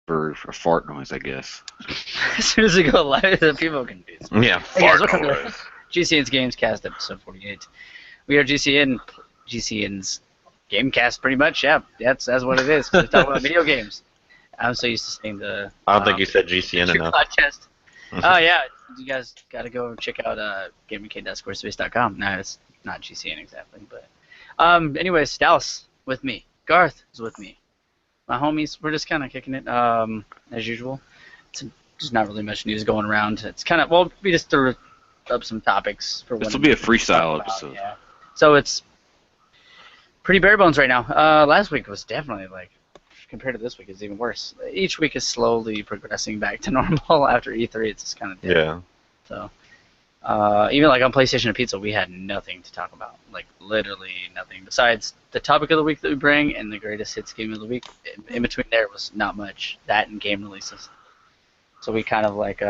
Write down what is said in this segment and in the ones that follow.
for a fart noise, I guess. As soon as we go live, the people are confused. Yeah, Hey guys, fart welcome to noise. GCN's GamesCast episode 48. We are GCN's GameCast, pretty much. Yeah, that's what it is. We talk about video games. I'm so used to saying the. I don't think you said GCN enough. Podcast. Oh yeah, you guys got to go check out GamerCade.squarespace.com. No, it's not GCN exactly, but anyways, Dallas with me. Garth is with me. My homies, we're just kind of kicking it as usual. There's not really much news going around. It's kind of, well, we just threw up some topics for. This will be a freestyle episode. Yeah. So it's pretty bare bones right now. Last week was definitely like, compared to this week, it's even worse. Each week is slowly progressing back to normal after E3. It's just kind of dead. Yeah. So even like on PlayStation and Pizza, we had nothing to talk about. Like literally nothing besides the topic of the week that we bring and the greatest hits game of the week. In between there was not much. That and game releases. So we kind of like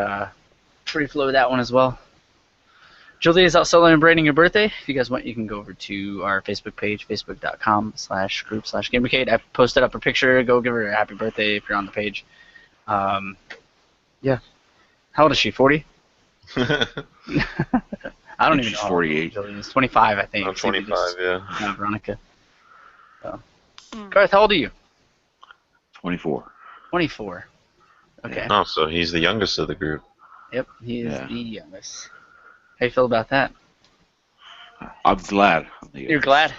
free flow that one as well. Julie is out celebrating her birthday. If you guys want, you can go over to our Facebook page, facebook.com/group/GamerCade. I posted up a picture. Go give her a happy birthday if you're on the page. Yeah. How old is she? 40? I don't even know. She's 48. Julie is 25, I think. I'm 25, yeah. Veronica. So. Garth, how old are you? 24. 24. Okay. Oh, so he's the youngest of the group. Yep, he is the youngest. How you feel about that? I'm glad. You're glad?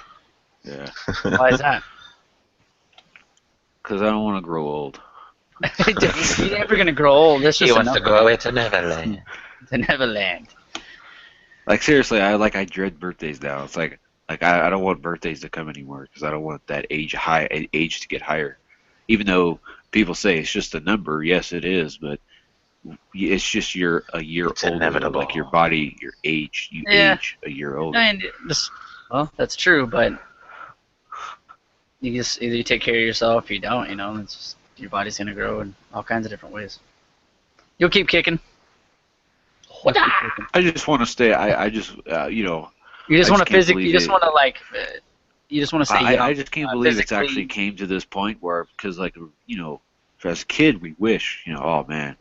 Yeah. Why is that? Because I don't want to grow old. You're never going to grow old. That's just He wants to go away to Neverland. To Neverland. Like seriously, I dread birthdays now. It's like I don't want birthdays to come anymore because I don't want that age to get higher. Even though people say it's just a number, yes it is, but it's just you're a year older. Inevitable. Like your body, your age, age a year older. And well, that's true, but you just either you take care of yourself or you don't. You know, it's just, your body's gonna grow in all kinds of different ways. You'll keep kicking. I just want to stay. I just you know. You just I want to can't physically. You believe just it. want to like. You just want to stay young. I just can't believe it's physically. actually came to this point where, because like you know, as a kid we wish, you know, oh man,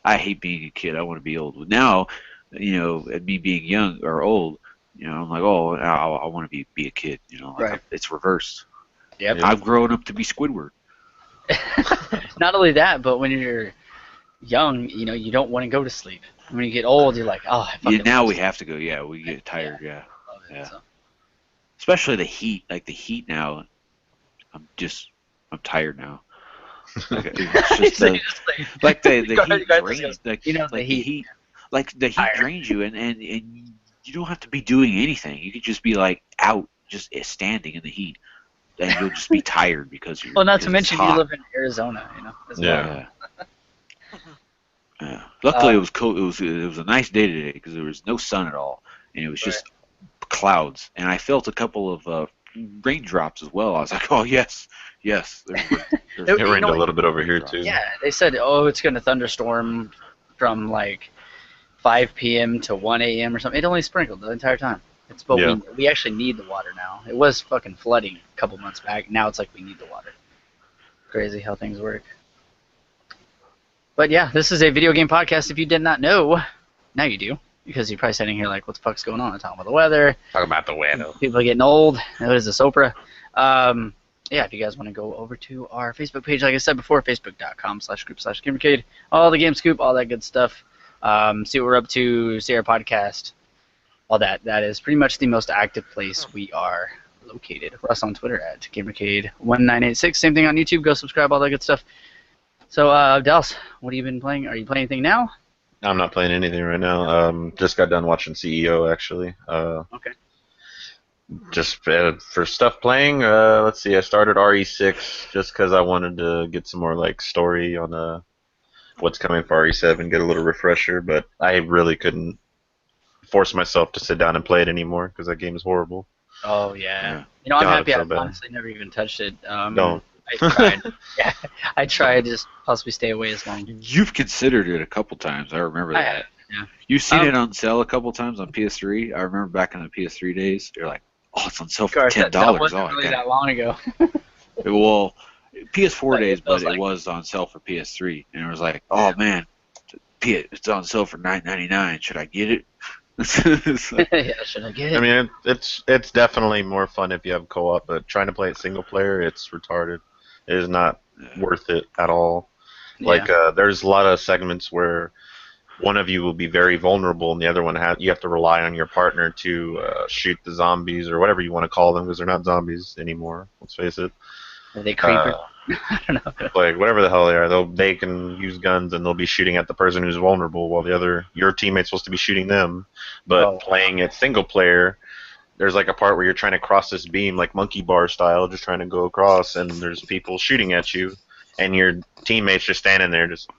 I hate being a kid. I want to be old. But now, you know, and me being young or old, you know, I'm like, oh, I want to be a kid. You know, like, Right. It's reversed. Yep. I've grown up to be Squidward. Not only that, but when you're young, you know, you don't want to go to sleep. When you get old, you're like, oh, I fucking Now love we sleep. have to go. Yeah, we get tired. Yeah. Love it, Yeah. so. Especially the heat. Like the heat now. I'm tired now. Like, it's just So the, you just like the You guys heat just drains. go, Like, you know, like the heat. Like the heat Tired. drains you, and you don't have to be doing anything. You could just be like out, just standing in the heat, and you'll just be tired because you're. Well, not to because mention it's you hot. live in Arizona, you know. As well. Yeah. Yeah. Luckily, it was cool. It was a nice day today because there was no sun at all, and it was just clouds. And I felt a couple of raindrops as well. I was like, oh yes. There's It You rained know, a little bit over here, too. Yeah, they said, oh, it's going to thunderstorm from like 5 p.m. to 1 a.m. or something. It only sprinkled the entire time. But Yeah. we actually need the water now. It was fucking flooding a couple months back. Now it's like we need the water. Crazy how things work. But yeah, this is a video game podcast. If you did not know, now you do. Because you're probably sitting here like, what the fuck's going on? I'm talking about the weather. Talk about the weather. People are getting old. What is this, Oprah? Yeah, if you guys want to go over to our Facebook page, like I said before, facebook.com/group/GamerCade, all the game scoop, all that good stuff. See what we're up to, see our podcast, all that. That is pretty much the most active place we are located. For us on Twitter at GamerCade1986. Same thing on YouTube. Go subscribe, all that good stuff. So, Dallas, what have you been playing? Are you playing anything now? I'm not playing anything right now. Just got done watching CEO, actually. Okay. Just for stuff playing, let's see, I started RE6 just because I wanted to get some more like story on what's coming for RE7, get a little refresher, but I really couldn't force myself to sit down and play it anymore because that game is horrible. Oh, yeah. Yeah. You know, I'm God, happy it's so I've bad. honestly never even touched it. Don't. I tried. Yeah, I tried to just possibly stay away as long. You've considered it a couple times. I remember I that. have, yeah. You've seen it on sale a couple times on PS3. I remember back in the PS3 days. You're like, oh, it's on sale for Garth, $10. that wasn't Oh, really I that long ago. Well, PS4 But days, it but feels it like was on sale for PS3, and it was like, oh man, it's on sale for $9.99. Should I get it? It's like, yeah, should I get I it? mean, it's definitely more fun if you have co-op, but trying to play it single player, it's retarded. It is not yeah. worth it at all. Yeah. Like, there's a lot of segments where one of you will be very vulnerable, and the other one you have to rely on your partner to shoot the zombies or whatever you want to call them, because they're not zombies anymore. Let's face it. Are they creepers? Uh, I don't know. like whatever the hell they are, they can use guns and they'll be shooting at the person who's vulnerable, while your teammate's supposed to be shooting them. But Oh, playing it single player, there's like a part where you're trying to cross this beam, like monkey bar style, just trying to go across, and there's people shooting at you, and your teammate's just standing there, just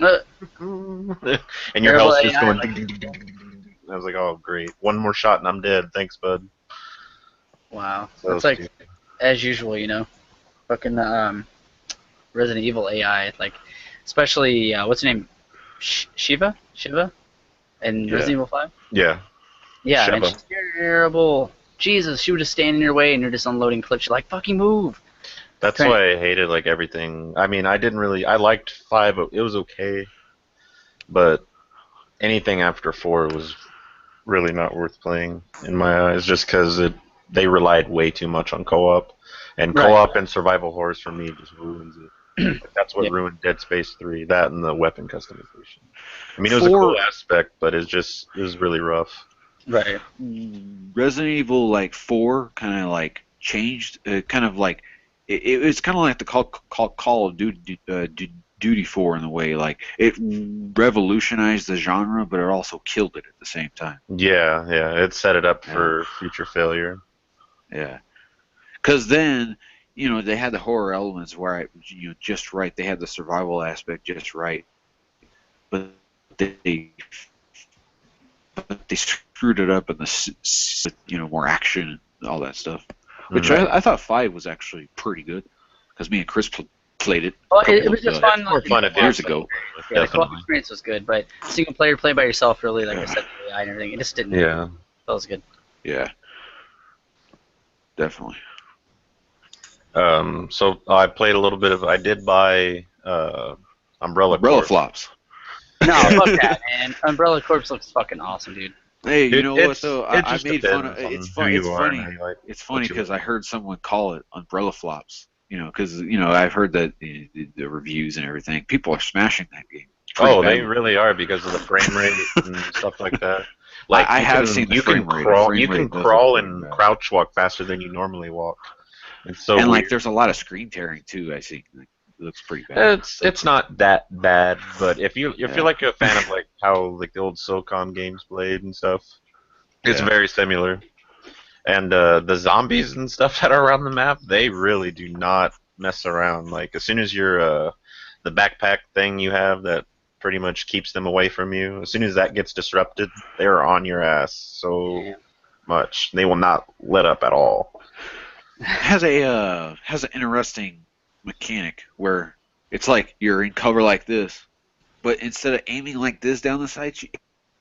uh, and your terrible health's just AI. going. Ding, ding, ding, ding, ding, ding, ding. I was like, oh great, one more shot and I'm dead. Thanks, bud. Wow, So that's like stupid. as usual, you know. Fucking Resident Evil AI, like especially what's her name, Shiva, in yeah. Resident Evil 5. Yeah, Yeah, man, Sheva. she's terrible. Jesus, she would just stand in your way and you're just unloading clips. You're like, fucking move. That's Trying- why I hated like everything. I mean, I liked 5. It was okay, but anything after 4 was really not worth playing in my eyes, just because they relied way too much on co-op, and Right. co-op and survival horrors for me just ruins it. Like, that's what Yeah. ruined Dead Space 3. That and the weapon customization. I mean, it was a For cool aspect, but it was really rough. Right. Resident Evil like 4 kind of like changed, kind of like it's kind of like the Call of Duty 4 in a way. Like it revolutionized the genre, but it also killed it at the same time. Yeah, yeah, it set it up Yeah. for future failure. Yeah, because then they had the horror elements where just right. They had the survival aspect just right, but they but they screwed it up in more action and all that stuff. Which Mhm. I thought 5 was actually pretty good because me and Chris played it Well, a couple it was just of fun. More fun if you years have ago. Yeah, the co-op definitely. experience was good, but single player play by yourself, really, like I said, the AI and everything, it just didn't. Yeah. That was good. Yeah, definitely. So I played a little bit of. I did buy Umbrella Umbrella Corps. flops. No, Yeah. fuck that, man. Umbrella Corps looks fucking awesome, dude. Hey, you Dude, know what it's though? it I just made fun of depends on it's who fun. It's you are and how funny. you like It's what funny you because like. I heard someone call it umbrella flops. Because I've heard that the reviews and everything, people are smashing that game pretty Oh, they badly. really are because of the frame rate and stuff like that. Like I have seen the you can frame rate. The crawl frame you can rate does look crawl pretty and bad. crouch walk faster than you normally walk. It's so And weird. like, there's a lot of screen tearing too. I see. Like, it looks pretty bad. It's not that bad, but if you're Yeah. like a fan of like how like the old SOCOM games played and stuff, it's Yeah. very similar. And the zombies and stuff that are around the map, they really do not mess around. Like as soon as you're the backpack thing you have that pretty much keeps them away from you, as soon as that gets disrupted, they're on your ass so much. They will not let up at all. has an interesting mechanic where it's like you're in cover like this, but instead of aiming like this down the sights,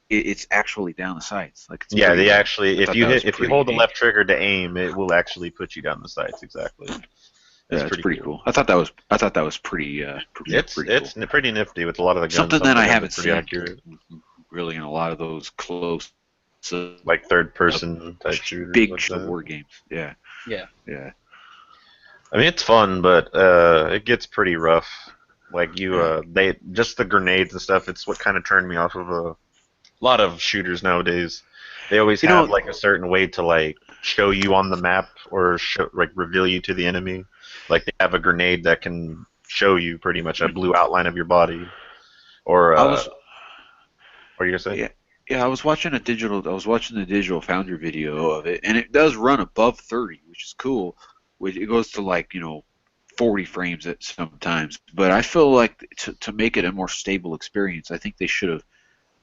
it's actually down the sights. Like it's Yeah, pretty they cool. actually I if thought you that was if you pretty hold the neat. left trigger to aim, it will actually put you down the sights exactly. Yeah, it's pretty cool. I thought that was pretty It's cool. pretty nifty with a lot of the guns. Something Some that of the I guns are haven't pretty seen accurate. really in a lot of those close, Like third person type shooters. big like that. war games. Yeah, Yeah. yeah. I mean, it's fun, but it gets pretty rough. Like Yeah. they just the grenades and stuff. It's what kind of turned me off of a lot of shooters nowadays. They always You have know- like a certain way to like show you on the map or like reveal you to the enemy. Like they have a grenade that can show you pretty much a blue outline of your body. Or I was what are you gonna say? yeah, yeah. I was watching the digital Foundry video of it, and it does run above 30, which is cool. Which it goes to like 40 frames at sometimes. But I feel like to make it a more stable experience, I think they should have,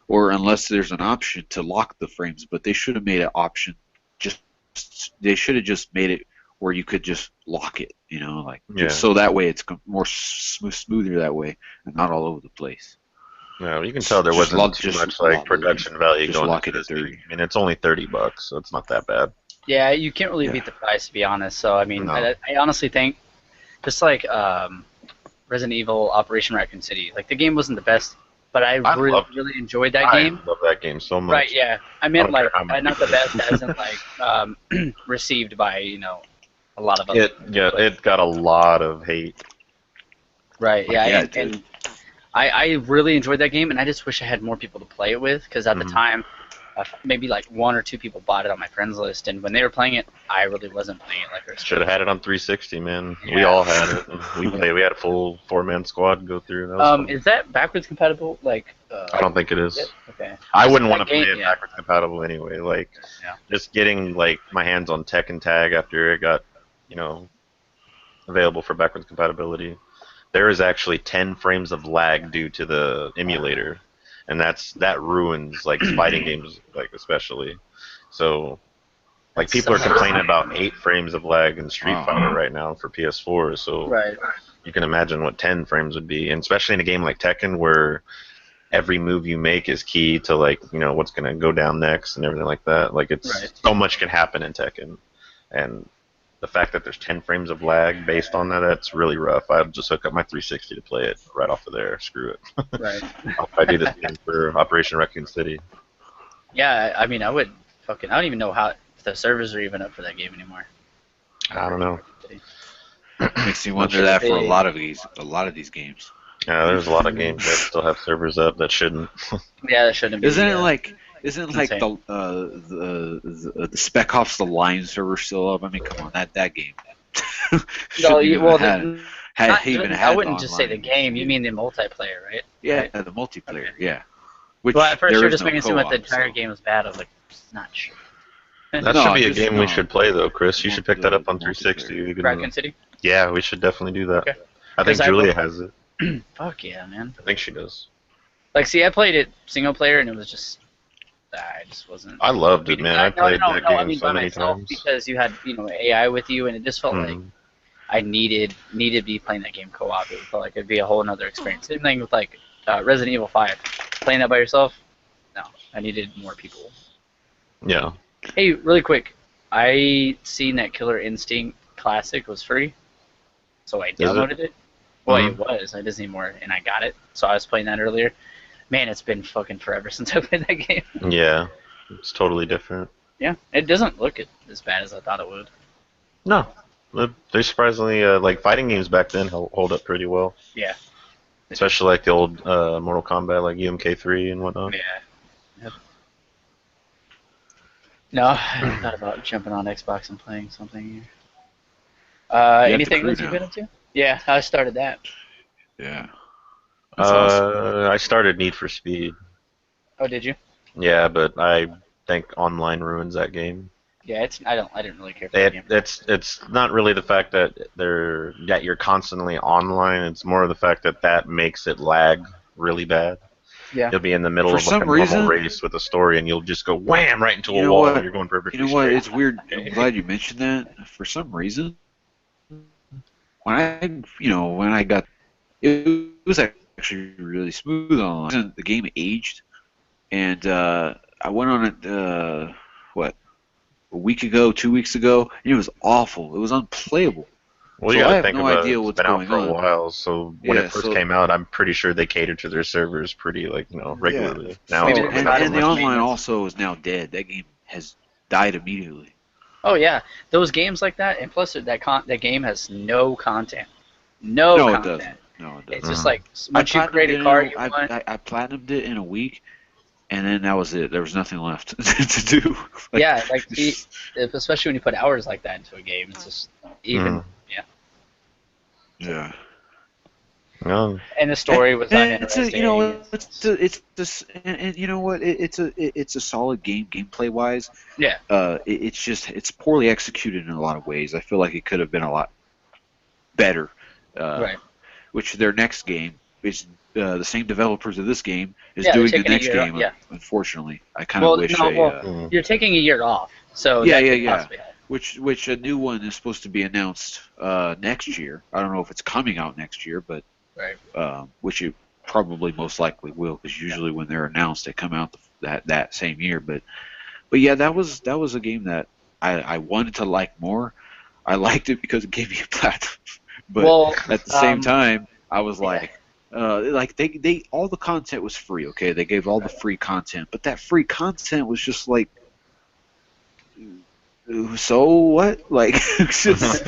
or unless there's an option to lock the frames, but they should have made an option. Just they should have just made it where you could just lock it, like Yeah. just so that way it's more smoother that way and not all over the place. No, you can tell there Just wasn't too much like production value just going lock into it at this 30. game. I mean, it's only $30, so it's not that bad. Yeah, you can't really Yeah. beat the price, to be honest. So, I mean, No. I honestly think just like Resident Evil Operation Raccoon City. Like the game wasn't the best, but I really enjoyed that game. I love that game so much. Right? Yeah. I meant don't like care how many not the people- best, as in like received by a lot of other. It got a lot of hate. Right. Yeah. Yeah, and, it did. and I really enjoyed that game, and I just wish I had more people to play it with, because at the time, maybe like 1 or 2 people bought it on my friends list, and when they were playing it, I really wasn't playing it like I was. Should have had it on 360, man. Yeah. We all had it. We played. We had a full 4-man squad go through. That was fun. Is that backwards compatible? Like. I don't think it is. Okay. I wouldn't want to That play game- it backwards compatible anyway. Like, Yeah. just getting like my hands on Tekken Tag after it got, available for backwards compatibility. There is actually 10 frames of lag due to the emulator, and that ruins like fighting games, like especially. So, like people are complaining about 8 frames of lag in Street Fighter right now for PS4. So Right. you can imagine what 10 frames would be, and especially in a game like Tekken where every move you make is key to like what's gonna go down next and everything like that. Like it's so much can happen in Tekken, and the fact that there's 10 frames of lag based on that's really rough. I'd just hook up my 360 to play it right off of there. Screw it. Right. I do this again for Operation Raccoon City. Yeah, I mean, I don't even know if the servers are even up for that game anymore. I don't know. Makes me wonder that for a lot of these games. Yeah, there's a lot of games that still have servers up that shouldn't. Yeah, that shouldn't be. Isn't it like insane. the Spec Ops The Line server still up? I mean, come on, that game. No, Shouldn't even well, had- had not even even- had I wouldn't just say online. the game. You mean the multiplayer, right? Yeah, Right. the multiplayer. Okay. Yeah. Which Well, at first there you're is just no making it seem like the co-op, entire so- game was bad. I was like, not sure. That No, should be a just game we no. should play though, Chris. You should pick that up on Multiplayer. 360. You can- Raccoon City? Yeah, we should definitely do that. Okay. I think 'Cause I Julia wrote- has it. Fuck yeah, man. I think she does. Like, see, I played it single player, and it was just, I just wasn't. I loved it, man. I played that game I mean, so by many myself, times. because you had AI with you, and it just felt like Mhm. I needed to be playing that game co-op. It felt like it'd be a whole another experience. Same thing with like Resident Evil 5. Playing that by yourself, no. I needed more people. Yeah. Hey, really quick, I seen that Killer Instinct Classic was free, so I it? downloaded it. Well, Mhm. it was. I didn't anymore, and I got it. So I was playing that earlier. Man, it's been fucking forever since I played that game. Yeah. It's totally different. Yeah, it doesn't look as bad as I thought it would. No. They surprisingly, like, fighting games back then hold up pretty well. Yeah. Especially, like, the old Mortal Kombat, like UMK3 and whatnot. Yeah. Yep. No, I thought about jumping on Xbox and playing something here. have Anything the crew that you've now. been up to? Yeah, I started that. Yeah. That's awesome. I started Need for Speed. Oh, did you? Yeah, but I think online ruins that game. Yeah, I didn't really care for that game. It's not really the fact that you're constantly online. It's more of the fact that makes it lag really bad. Yeah. You'll be in the middle For of like some a normal reason- race with a story, and you'll just go wham right into You a know wall. what? And you're going perfectly You know what? straight. It's weird. I'm glad you mentioned that. For some reason, when I got, it was actually really smooth online. The game aged, and I went on it. A week ago, 2 weeks ago, and it was awful. It was unplayable. Well, So you I gotta have think no about idea it. It's what's been out going for a on. while, so when Yeah, it first so- came out, I'm pretty sure they catered to their servers pretty Oh, regularly. Now it's Maybe not it's and, not as and the much. online maintenance. also is now dead. That game has died immediately. Oh yeah, those games like that, and plus that game has no content. No, No, it content. doesn't. No, it It's doesn't. just like once you platinumed create it a in car you I, want. I platinumed it in a week, and then that was it. There was nothing left to do. Yeah, like especially when you put hours like that into a game, it's just even. Yeah. No. And the story was And it's uninteresting. it's this, and you know what? It's a solid game, gameplay wise. Yeah. It's poorly executed in a lot of ways. I feel like it could have been a lot better. Right. Which their next game is the same developers of this game is Yeah, they're doing the taking a next year off, game. yeah. Unfortunately, I kind of Well, wish no, they. well, you're taking a year off, so Yeah, that yeah, could yeah. possibly help. Which a new one is supposed to be announced next year. I don't know if it's coming out next year, but Right. which it probably most likely will, because usually when they're announced, they come out that same year. But yeah, that was a game that I wanted to like more. I liked it because it gave me But Well, at the same um, time, I was yeah. like they all the content was free. Okay, they gave all the free content, but that free content was just like, so what? Like, it's just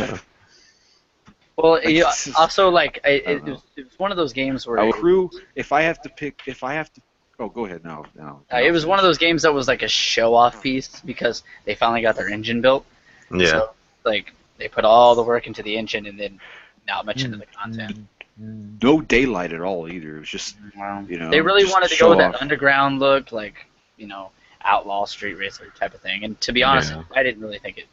Well, like you this is, also like I don't it know. was, it was one of those games where I would crew if I have to pick if I have to. Oh, go ahead now. Now it you're was one of finished. those games that was like a show-off piece because they finally got their engine built. Yeah. So like they put all the work into the engine and then not much into the content. No daylight at all either. It was just They really just wanted to go show with that off. underground look, like outlaw street racer type of thing. And to be honest, Yeah. I didn't really think it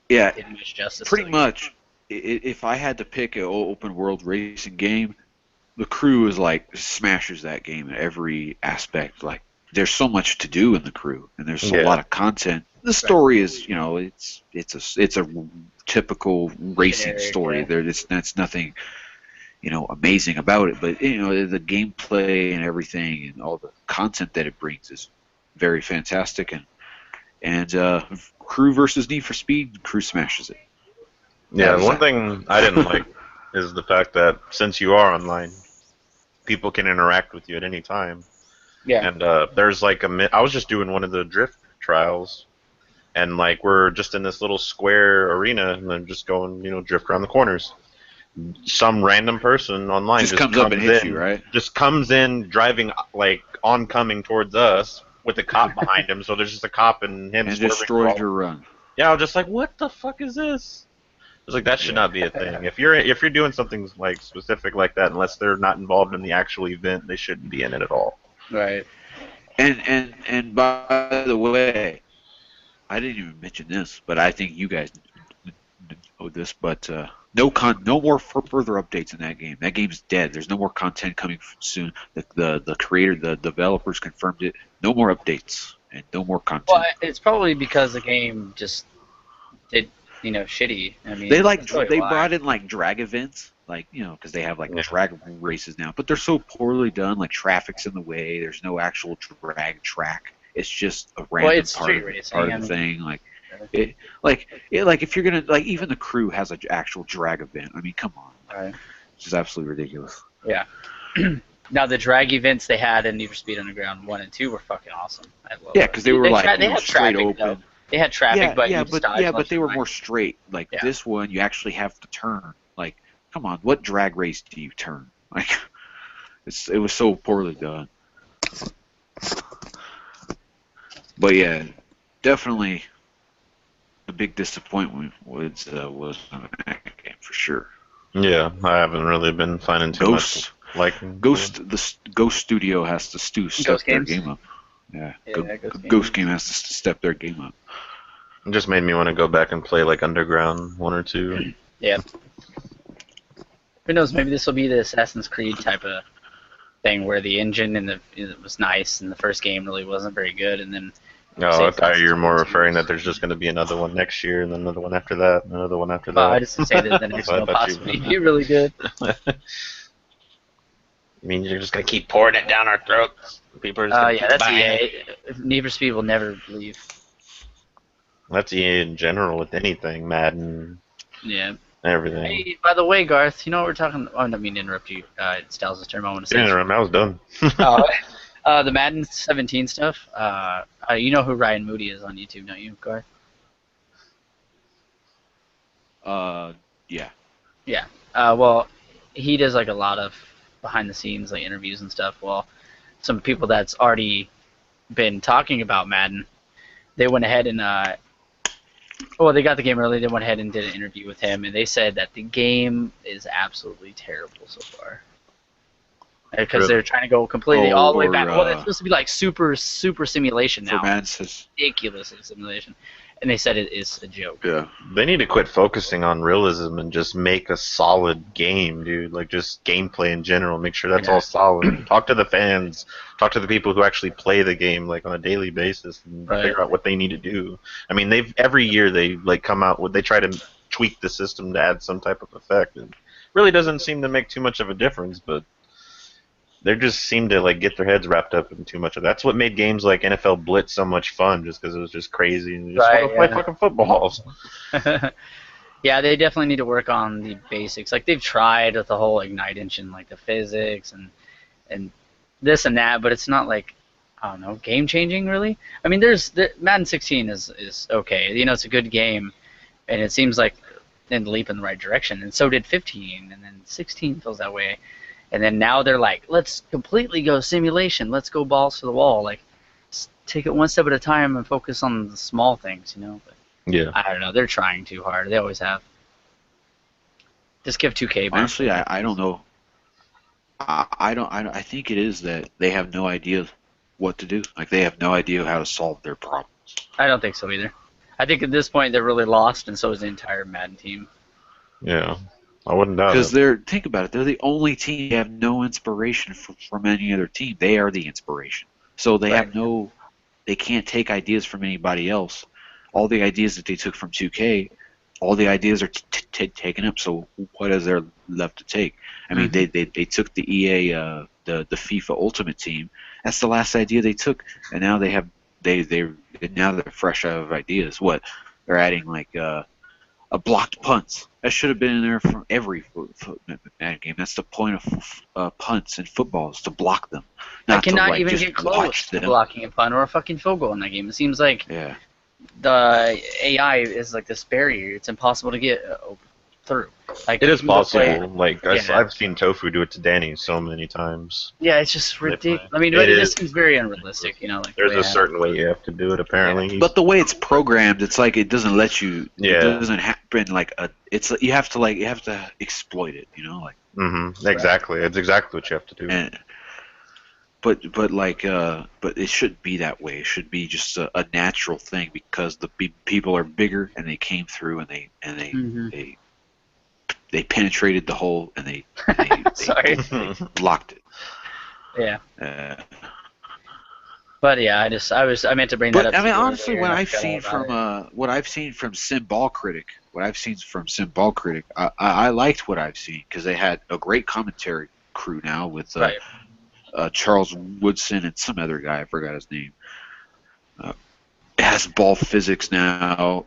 Yeah, did much justice to pretty the game. much. If I had to pick an open world racing game, the crew is like smashes that game in every aspect. Like there's so much to do in the crew, and there's a Yeah. lot of content. The story is, it's a typical racing Generic, story. yeah. That's nothing, amazing about it. But the gameplay and everything and all the content that it brings is very fantastic. And crew versus Need for Speed, crew smashes it. That Yeah. is One that. thing I didn't like is the fact that since you are online, people can interact with you at any time. Yeah. And there's like I was just doing one of the drift trials, and like we're just in this little square arena, and then just going, drift around the corners. Some random person online Just comes up and hits you, right? just comes in driving like oncoming towards us with a cop behind him. So there's just a cop and him And swerving through destroys all. your run. Yeah, I was just like, what the fuck is this? I was like, that should Yeah. not be a thing. If you're doing something like specific like that, unless they're not involved in the actual event, they shouldn't be in it at all. Right. And by the way, I didn't even mention this, but I think you guys know this. But no more further updates in that game. That game's dead. There's no more content coming soon. The creator, the developers confirmed it. No more updates and no more Well, content. it's probably because the game just did, shitty. I mean, They that's probably they why. brought in like drag events, like because they have like Yeah. drag races now, but they're so poorly done. Like traffic's in the way. There's no actual drag track. It's just a Well, random it's street racing. part I of the mean, thing. Like if you're gonna like even the crew has an actual drag event. I mean, come on, right. it's just absolutely ridiculous. Yeah. Now the drag events they had in Need for Speed Underground 1 and 2 were fucking awesome. I love Yeah, them. because they were like They had straight traffic though. open. They had traffic, but you just dodge But left they and were right. more straight. Like Yeah. this one, you actually have to turn. Like, come on, what drag race do you turn? Like, it was so poorly done. But yeah, definitely the big disappointment was that game for sure. Yeah, I haven't really been finding too Ghost much liking. Ghost Studio has to step their Games. game up. Yeah, Yeah, Ghost Ghost Games. Game has to step their game up. It just made me want to go back and play like Underground 1 or 2. Yeah. Who knows? Maybe this will be the Assassin's Creed type of thing where the engine it was nice and the first game really wasn't very good, and then No, say I thought you were more Assassin's Creed referring 2. that there's just going to be another one next year, and then another one after that, and another one after Well, I that. just say that the next So I one will thought you- possibly be really good. I mean, you're just going to keep pouring it down our throats. People are just gonna Yeah, keep that's buying EA. Need for Speed will never leave. That's EA in general with anything, Madden, Yeah. everything. Hey, by the way, Garth, you know what we're talking? Oh, I don't mean to interrupt you. It's Styles' turn. I want to say. Yeah, I was done. The Madden 17 stuff. You know who Ryan Moody is on YouTube, don't you, Garth? Yeah. Yeah. Well, he does like a lot of behind the scenes like interviews and stuff. Well, some people that's already been talking about Madden, they went ahead and they got the game early. They went ahead and did an interview with him, and they said that the game is absolutely terrible so far. Because Really? they're trying to go completely all the way back. Well, it's Or, supposed to be like super simulation For now. Madden says, Ridiculous simulation. And they said it is a joke. yeah. They need to quit focusing on realism and just make a solid game, dude. Like, just gameplay in general. Make sure that's all solid. Talk to the fans. Talk to the people who actually play the game, like, on a daily basis and Right. figure out what they need to do. I mean, every year they, like, come out with, they try to tweak the system to add some type of effect. It really doesn't seem to make too much of a difference, but they just seem to like get their heads wrapped up in too much of. That's what made games like NFL Blitz so much fun, just because it was just crazy and you just Right, want to play yeah. fucking footballs. Yeah, they definitely need to work on the basics. Like they've tried with the whole Ignite engine, like the physics and this and that, but it's not like I don't know, game changing really. I mean, Madden 16 is okay. You know, it's a good game, and it seems like in the leap in the right direction. And so did 15, and then 16 feels that way. And then now they're like, let's completely go simulation. Let's go balls to the wall. Like, take it one step at a time and focus on the small things, you know. But Yeah. I don't know. They're trying too hard. They always have. Just give 2K back. Honestly, I don't know. I think it is that they have no idea what to do. Like they have no idea how to solve their problems. I don't think so either. I think at this point they're really lost, and so is the entire Madden team. Yeah. I wouldn't doubt Because it. think about it, they're the only team that have no inspiration from any other team. They are the inspiration. So they Right. have they can't take ideas from anybody else. All the ideas that they took from 2K, all the ideas are taken up. So what is there left to take? I mean, they took the EA, the FIFA Ultimate Team. That's the last idea they took, and now now they're fresh out of ideas. What they're adding like a blocked punts. That should have been in there from every Madden game. That's the point of punts in football is to block them, I not to cannot like even just get close watch to them. blocking a punt or a fucking field goal in that game. It seems like Yeah. the AI is like this barrier. It's impossible to get through. Like It is you go play- possible. Like Yeah. I've seen Tofu do it to Danny so many times. Yeah, it's just They play. ridiculous. I mean, It but it is. just seems very unrealistic, you know. Like the There's way a it certain way you have to do it. Apparently, But the way it's programmed, it's like it doesn't let you. Yeah. It doesn't happen like a. It's you have to exploit it. You know, like. Exactly. It's exactly what you have to do. And, but it shouldn't be that way. It should be just a natural thing because the people are bigger and they came through and they penetrated the hole and they Sorry. they blocked it. Yeah. Uh, But yeah, I meant to bring that up. But I to mean, you honestly, earlier, what and I I've forgot seen all about from what I've seen from Simball Critic, I liked what I've seen because they had a great commentary crew now with Right. Charles Woodson and some other guy, I forgot his name. It has ball physics now,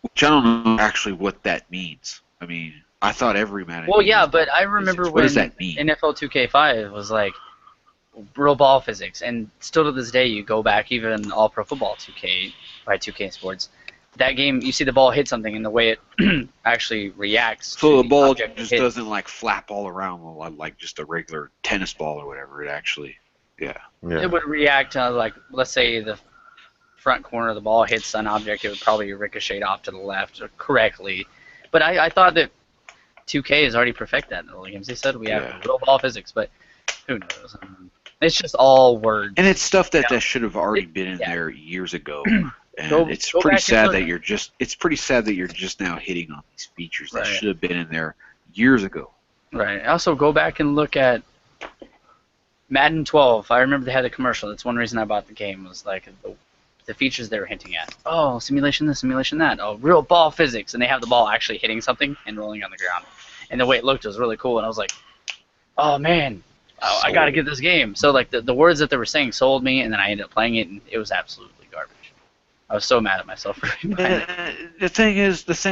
which I don't know actually what that means. I mean, I thought every man. Well, yeah, but I remember What when does that mean? NFL 2K5 was like real ball physics, and still to this day, you go back even All Pro Football 2K by 2K Sports. That game, you see the ball hit something, and the way it actually reacts. So to the ball object it just hits. doesn't like flap all around like just a regular tennis ball or whatever. It actually, yeah. It would react to, like, let's say the front corner of the ball hits an object, it would probably ricochet off to the left correctly. But I thought that 2K has already perfected that in early games. They said we have Yeah. real ball physics, but who knows? It's just all words. And it's stuff that Yeah. should have already been in Yeah. there years ago. And Go it's back pretty and sad look. that you're just now hitting on these features that Right. should have been in there years ago. Right. Also, go back and look at Madden 12. I remember they had a commercial. That's one reason I bought the game, was like the features they were hinting at. Oh, simulation this, simulation that. Oh, real ball physics. And they have the ball actually hitting something and rolling on the ground. And the way it looked was really cool. And I was like, oh, man, I got to get this game. So, like, the words that they were saying sold me, and then I ended up playing it, and it was absolutely garbage. I was so mad at myself for buying it. The thing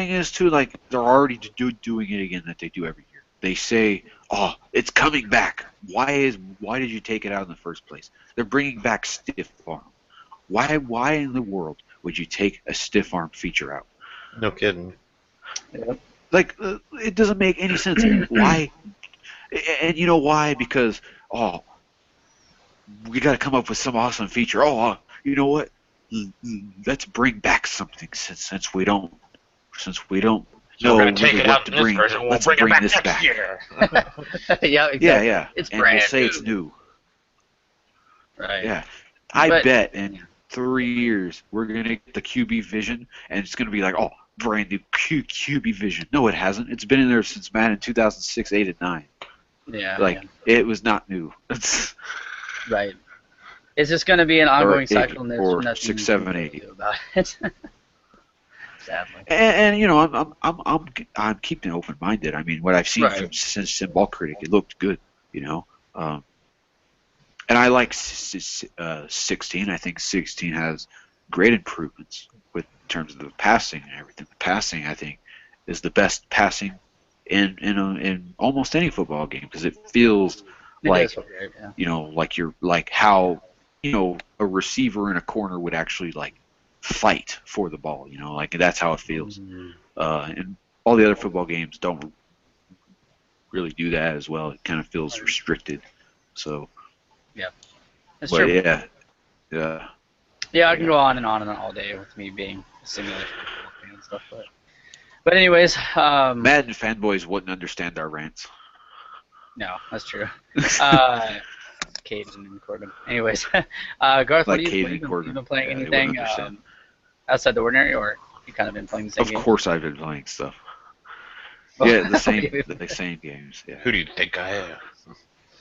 is too, like they're already doing it again that they do every year. They say, "Oh, it's coming back." Why did you take it out in the first place? They're bringing back stiff arm. Why in the world would you take a stiff arm feature out? No kidding. Like it doesn't make any sense. Why? And you know why? Because we got to come up with some awesome feature. You know what? Let's bring back something since we don't know we're gonna take really it what out to in this bring. version. We'll Let's bring bring it back this next back. year. Yeah, exactly. Yeah. It's And brand we'll say new. it's new. Right. Yeah. I But- bet in 3 years we're gonna get the QB Vision, and it's gonna be like, brand new QB Vision. No, it hasn't. It's been in there since Madden 2006, 8, and 9. Yeah. Like it was not new. Right. It's just going to be an ongoing cycle, and there's or nothing 6, you 7, can 8. do about it. Sadly. And you know, I'm keeping open minded. I mean, what I've seen Right. from Symbol Critic, it looked good. You know, and I like 16. I think 16 has great improvements with in terms of the passing and everything. The passing, I think, is the best passing in almost any football game because it feels It does like feel great, yeah. like you're like how a receiver in a corner would actually like fight for the ball. Like that's how it feels. And all the other football games don't really do that as well. It kind of feels restricted. So, Yeah, that's but true. yeah, Yeah, I can go on and on all day with me being a simulation and stuff, but anyways, Madden fanboys wouldn't understand our rants. no, that's true. Cade didn't record them. Anyways, Garth, Like what Cade have you recorded. been playing Yeah, they wouldn't anything understand. outside the ordinary, or you kind of been playing the same Of game? course, I've been playing stuff. Oh, Yeah, the okay. same games. Yeah, Who do you think I am?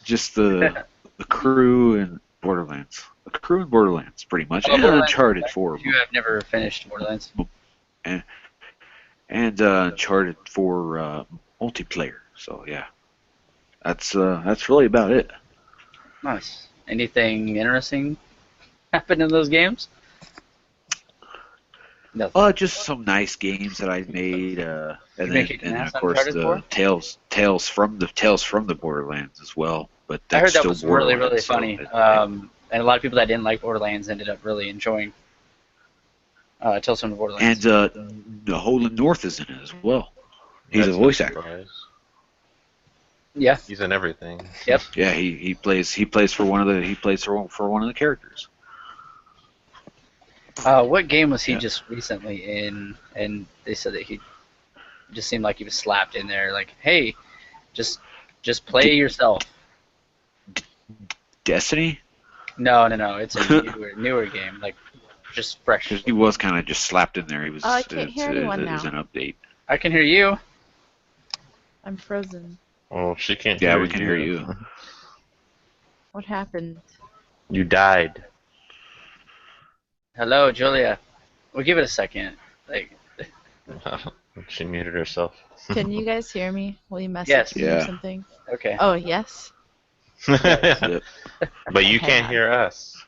just the Crew and Borderlands. The Crew and Borderlands, pretty much, Oh, and Borderlands, Uncharted 4, you have never finished Borderlands. and Uncharted 4 multiplayer. So yeah, that's really about it. Nice. Anything interesting happen in those games? Nothing. Just some nice games that I made, You and been then kicking ass on of course Uncharted 4? the Tales from the Borderlands as well. But I heard that's that still was really, really Borderlands. So funny. And a lot of people that didn't like Borderlands ended up really enjoying Tales from the and Borderlands. the Holden North is in it as well. He's That's a voice no actor. surprise. Yeah. He's in everything. Yep. Yeah, he plays for one of the characters. What game was he Yeah. just recently in? And they said that he just seemed like he was slapped in there. Like, hey, just play yourself. Destiny? No. It's a newer game. Like, just fresh. Because he was kind of just slapped in there. He was. Oh, I can't hear anyone It was now. an update. I can hear you. I'm frozen. Oh, she can't Yeah, hear we can hear you. What happened? You died. Hello, Julia. We'll give it a second. Like, She muted herself. Can you guys hear me? Will you message Yes. me or Yeah. something? okay. Oh, yes. Yep. But you Hang can't on. hear us.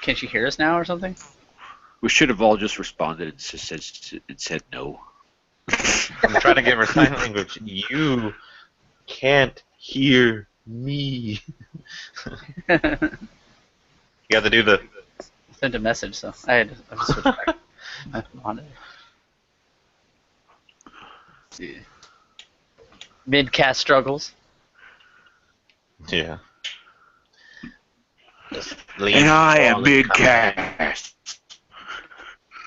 Can she hear us now or something? We should have all just responded and said no. I'm trying to give her sign language. You can't hear me. You have to do the. Sent a message, so I had to switch back my monitor. Let's see. Mid-cast struggles. Yeah. Just lean And I am forward Big and come Cast.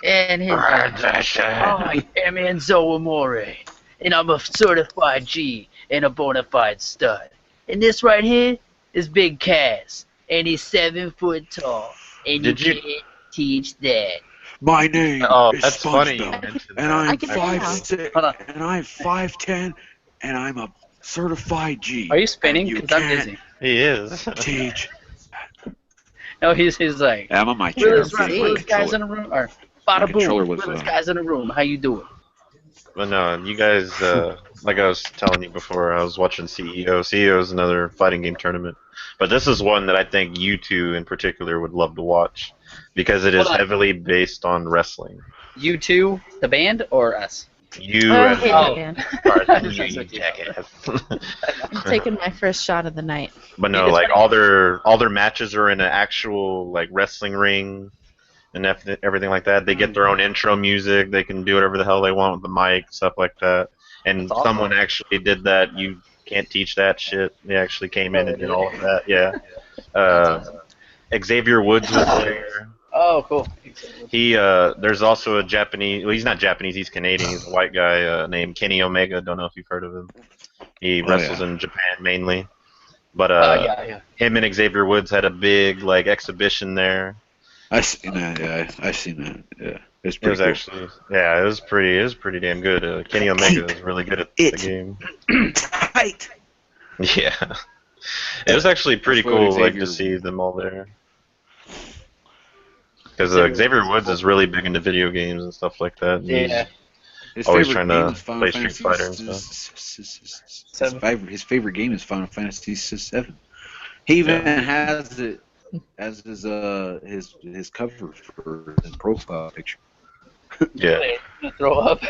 And his Transition. I am Enzo Amore, and I'm a certified G and a bona fide stud. And this right here is Big Cass, and he's 7 foot tall, and Did you you- can't teach that. My name Oh, is that's funny. You SpongeBob, mentioned and that. I'm I can hear you now. 5'6", Hold on. and I'm 5'10", and I'm a certified G. Are you spinning? And you Because I'm can't dizzy. He is. teach. No, he's like, I'm on my chair. realest, I'm realest guys in the room, or bada controller boom, was, realest guys in the room. How you doing? But no, you guys, like I was telling you before, I was watching CEO. CEO is another fighting game tournament. But this is one that I think you two in particular would love to watch because it is Hold on. heavily based on wrestling. You two, the band, or us? You I as hate Oh. that band. you jackass. I'm taking my first shot of the night. But no, It's like funny. all their matches are in an actual like wrestling ring and everything like that. They get their own intro music. They can do whatever the hell they want with the mic, stuff like that. And That's awesome. someone actually did that. You can't teach that shit. They actually came in and did all of that. Yeah. That's awesome. Xavier Woods was there. Oh, cool. He there's also a Japanese. Well, he's not Japanese. He's Canadian. He's a white guy named Kenny Omega. Don't know if you've heard of him. He wrestles in Japan mainly. But Yeah. him and Xavier Woods had a big like exhibition there. I seen that. Yeah, I seen that. Yeah, it's It pretty was cool. actually it was pretty damn good. Kenny Omega is really good at the game. Tight. Yeah. It was actually pretty That's what cool like to Xavier- see them all there. Because Xavier Xavier Woods is really big into video games and stuff like that. and he's- Yeah. His Always favorite trying to game is Final play Street Fantasy Fighter and His favorite game is Final Fantasy VII. He even has it as his cover for his profile picture. Yeah. I'm gonna throw up.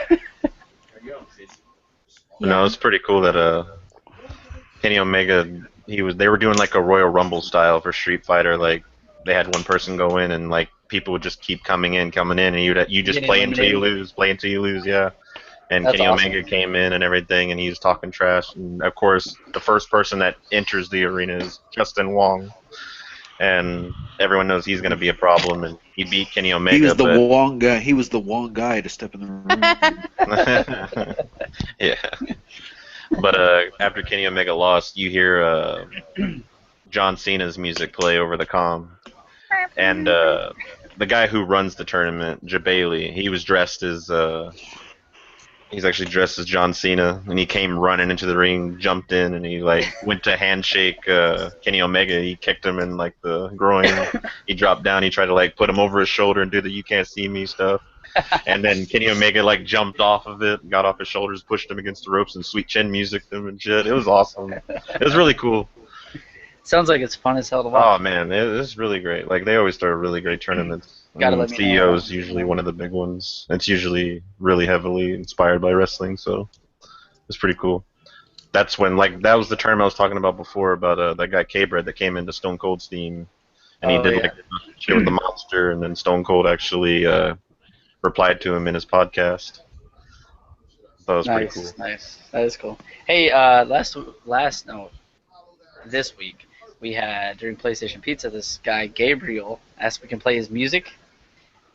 No, it's pretty cool that Kenny Omega they were doing like a Royal Rumble style for Street Fighter. Like they had one person go in and like people would just keep coming in, and you just Getting play until you eliminated. lose, play until you lose. Yeah. And That's Kenny awesome. Omega came in and everything, and he was talking trash. And of course, the first person that enters the arena is Justin Wong, and everyone knows he's going to be a problem. And he beat Kenny He Omega, was the but one guy. He was the one guy to step in the room. yeah. But after Kenny Omega lost, you hear John Cena's music play over the comm, and the guy who runs the tournament, Jabali, he was dressed as he's actually dressed as John Cena, and he came running into the ring, jumped in, and he like went to handshake Kenny Omega. He kicked him in like the groin. He dropped down. He tried to like put him over his shoulder and do the "you can't see me" stuff. And then Kenny Omega like jumped off of it, got off his shoulders, pushed him against the ropes, and Sweet Chin music'd him and shit. It was awesome. It was really cool. Sounds like it's fun as hell to Oh watch. man, it was really great. Like they always throw really great tournaments. Gotta let me know. CEO is usually one of the big ones. It's usually really heavily inspired by wrestling, so it's pretty cool. That's when that was the term I was talking about before about that guy K-Bread that came into Stone Cold's team, and he Oh, did yeah. like shit with the monster, and then Stone Cold actually replied to him in his podcast. That was pretty cool. Nice. That is cool. Hey, this week we had during PlayStation Pizza this guy Gabriel asked if we can play his music,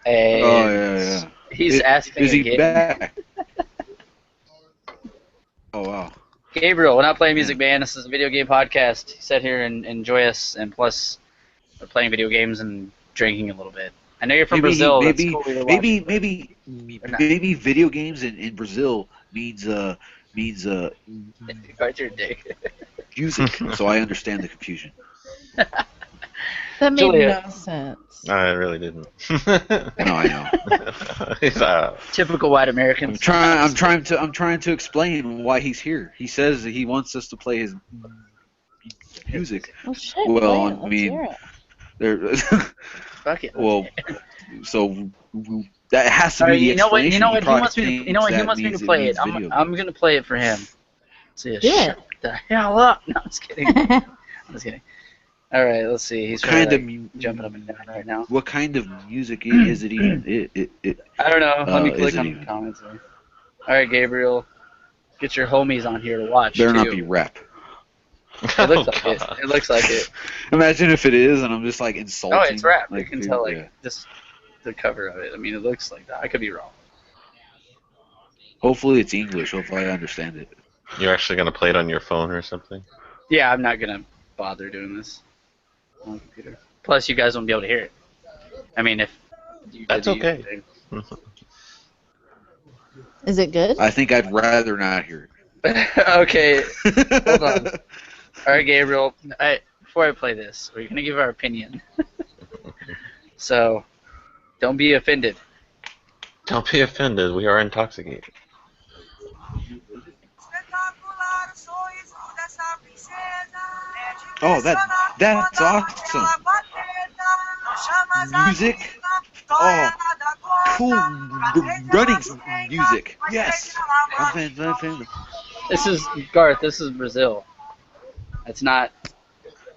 and Oh yeah. he's asking Is he again. back? Oh wow. Gabriel, we're not playing music, man. This is a video game podcast. Sit here and enjoy us, and plus we're playing video games and drinking a little bit. I know you're from Brazil. That's cool. Maybe video games in Brazil means Guard your dick. music. So I understand the confusion. That made Julia. no sense. No, I really didn't. No, I know. He's, Typical white American. I'm trying to explain why he's here. He says that he wants us to play his music. Oh shit! Well, play it. I mean, Let's hear it. There. Fuck it. Well, so that has to be the You know what? explanation. You know what? He probably wants me. thinks He that wants me to means it play means it. video I'm games. gonna play it for him. See, Do it. shut the hell up. No, I'm just kidding. I'm just kidding. All right, let's see. He's Kind really, of jumping up and down right now. What kind of music is it even? I don't know. Let me is click it on even? the comments. All right, Gabriel, get your homies on here to watch. Better not too. be rap. It looks like it. It looks like it. Imagine if it is, and I'm just like insulting. Oh, it's rap. Like, You can dude, tell, like, yeah. just the cover of it. I mean, it looks like that. I could be wrong. Hopefully it's English. Hopefully I understand it. You're actually gonna play it on your phone or something? Yeah, I'm not gonna bother doing this on the computer. Plus, you guys won't be able to hear it. I mean, if you That's did the okay. Is it good? I think I'd rather not hear Okay, it. hold on. All right, Gabriel. Before I play this, we're gonna give our opinion. So, don't be offended. Don't be offended. We are intoxicated. Oh, that's awesome. Music. Oh, cool running music. Yes. I'm a fan. This is Garth. This is Brazil. It's not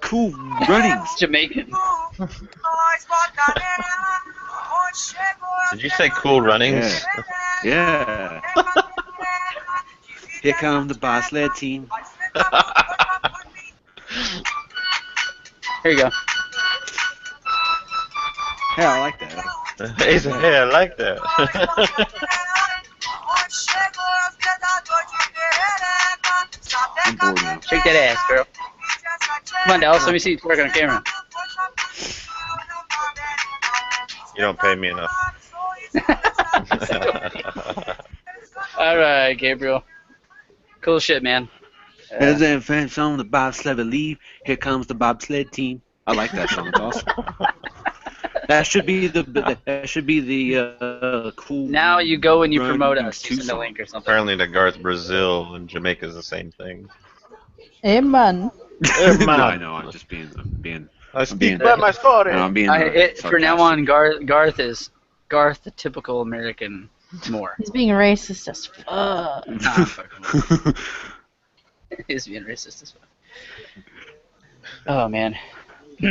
Cool runnings. Jamaican. Did you say cool runnings? Yeah. Yeah. Here come the bobsled team. Here you go. Yeah, I like that. He said, "Hey, I like that." I'm bored now. Shake that ass, girl. Come on, Dallas. Let me see you twerk on camera. You don't pay me enough. All right, Gabriel. Cool shit, man. As a fan song, the bobsled leave. Here comes the bobsled team. I like that song. It's awesome. That should be the cool. Now you go and you Run promote These us. Two You send a songs. link or something. Apparently, the Garth Brazil and Jamaica is the same thing. Hey, man. No, I know. I'm being. I speak by my story. No, I'm being. For now on, Garth is Garth, the typical American, more. He's being racist as fuck. Nah, I'm fucking with you. He's being racist as fuck. Oh man,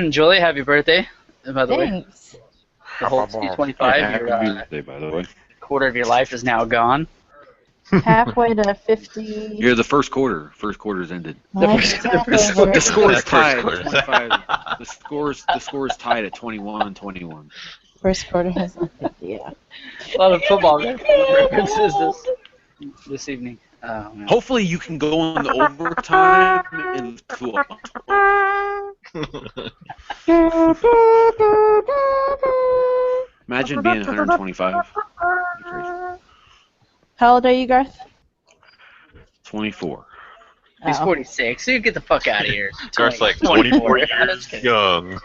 Julie, happy birthday! By the way, Thanks. the whole 25, Happy your birthday, by the way. quarter of your life is now gone. Halfway to 50. You're the first quarter. First quarter's ended. Nice. The score's First tied quarter. at 25. The score's tied at 21-21. First quarter has ended, yeah. A lot of football references this evening. Oh man. Hopefully you can go in the overtime and to imagine being 125. How old are you, Garth? 24. He's Oh. 46, so you get the fuck out of here. Garth's like 24 years young.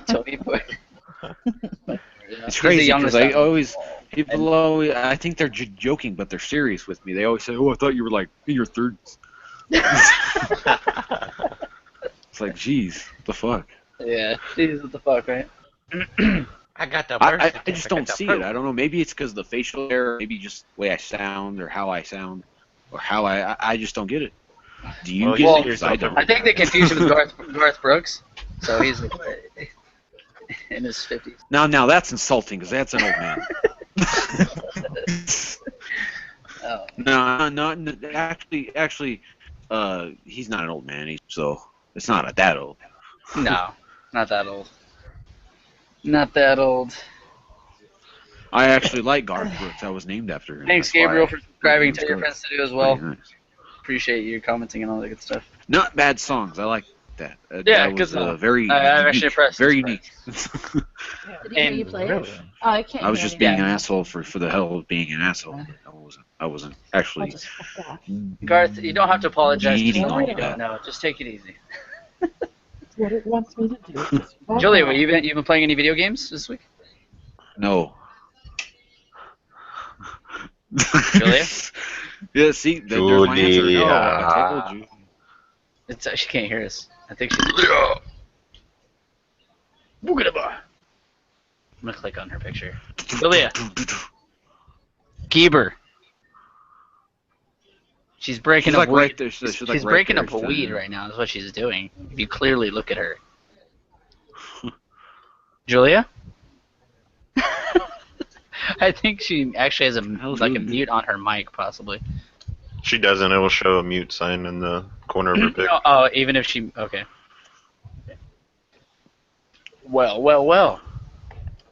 24. It's crazy because I think they're joking, but they're serious with me. They always say, "Oh, I thought you were like in your 30s." It's like, geez, what the fuck? Yeah, jeez, what the fuck, right? I got the I just don't see it. I don't know. Maybe it's because of the facial hair, maybe just the way I sound or how I sound, or how I just don't get it. Do you Well, get you it? 'Cause I don't. I think they confused him with Garth Brooks, so he's in his 50s. Now that's insulting because that's an old man. Oh. No, actually, he's not an old man, so it's not that old. No, not that old. Not that old. I actually like Garth Brooks. I was named after him. Thanks, That's why Gabriel, I- for subscribing. Tell your Pretty friends to do as well. nice. Appreciate you commenting and all that good stuff. Not bad songs. I like that. Yeah, that was good song. very I'm actually unique. impressed. Very unique. Did you hear you play it? Really? Oh, I can't I was hear just you. being an Yeah. asshole for the hell of being an asshole. I wasn't I'll actually just fuck off. Garth, you don't have to apologize for Eating something all you don't that. know. Just take it easy. That's what it wants me to do. Just fuck Julia, off. you've been playing any video games this week? no. Julia? Yeah, see, there's my answer. No, I told you. She can't hear us. I think she's. I'm gonna click on her picture. Julia. Geber. She's breaking She's up like weed. right there. She's like right breaking there, up a so- weed right now. Is what she's doing. If you clearly look at her. Julia. I think she actually has a mute on her mic, possibly. She doesn't. It will show a mute sign in the corner of her pic. Oh, even if she. Okay. Well.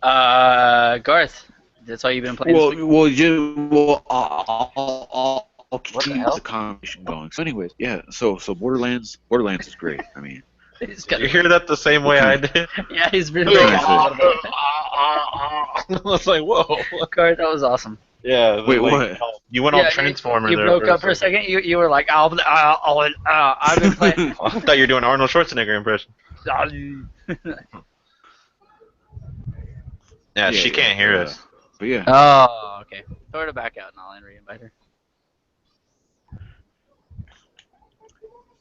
Garth, that's all you've been playing. this week? I'll keep the hell? the conversation going. So, anyways, yeah. So Borderlands is great. I mean, He's got You hear that the same way I did? yeah, he's really. Yeah, I was like, whoa. Garth, that was awesome. Yeah. Wait, like, what? You went all Transformer You there. broke up for a second. You were like, I've been playing. I thought you were doing Arnold Schwarzenegger impression. Yeah, she can't hear us. But yeah, Oh, okay. Throw her back out and I'll re-invite her.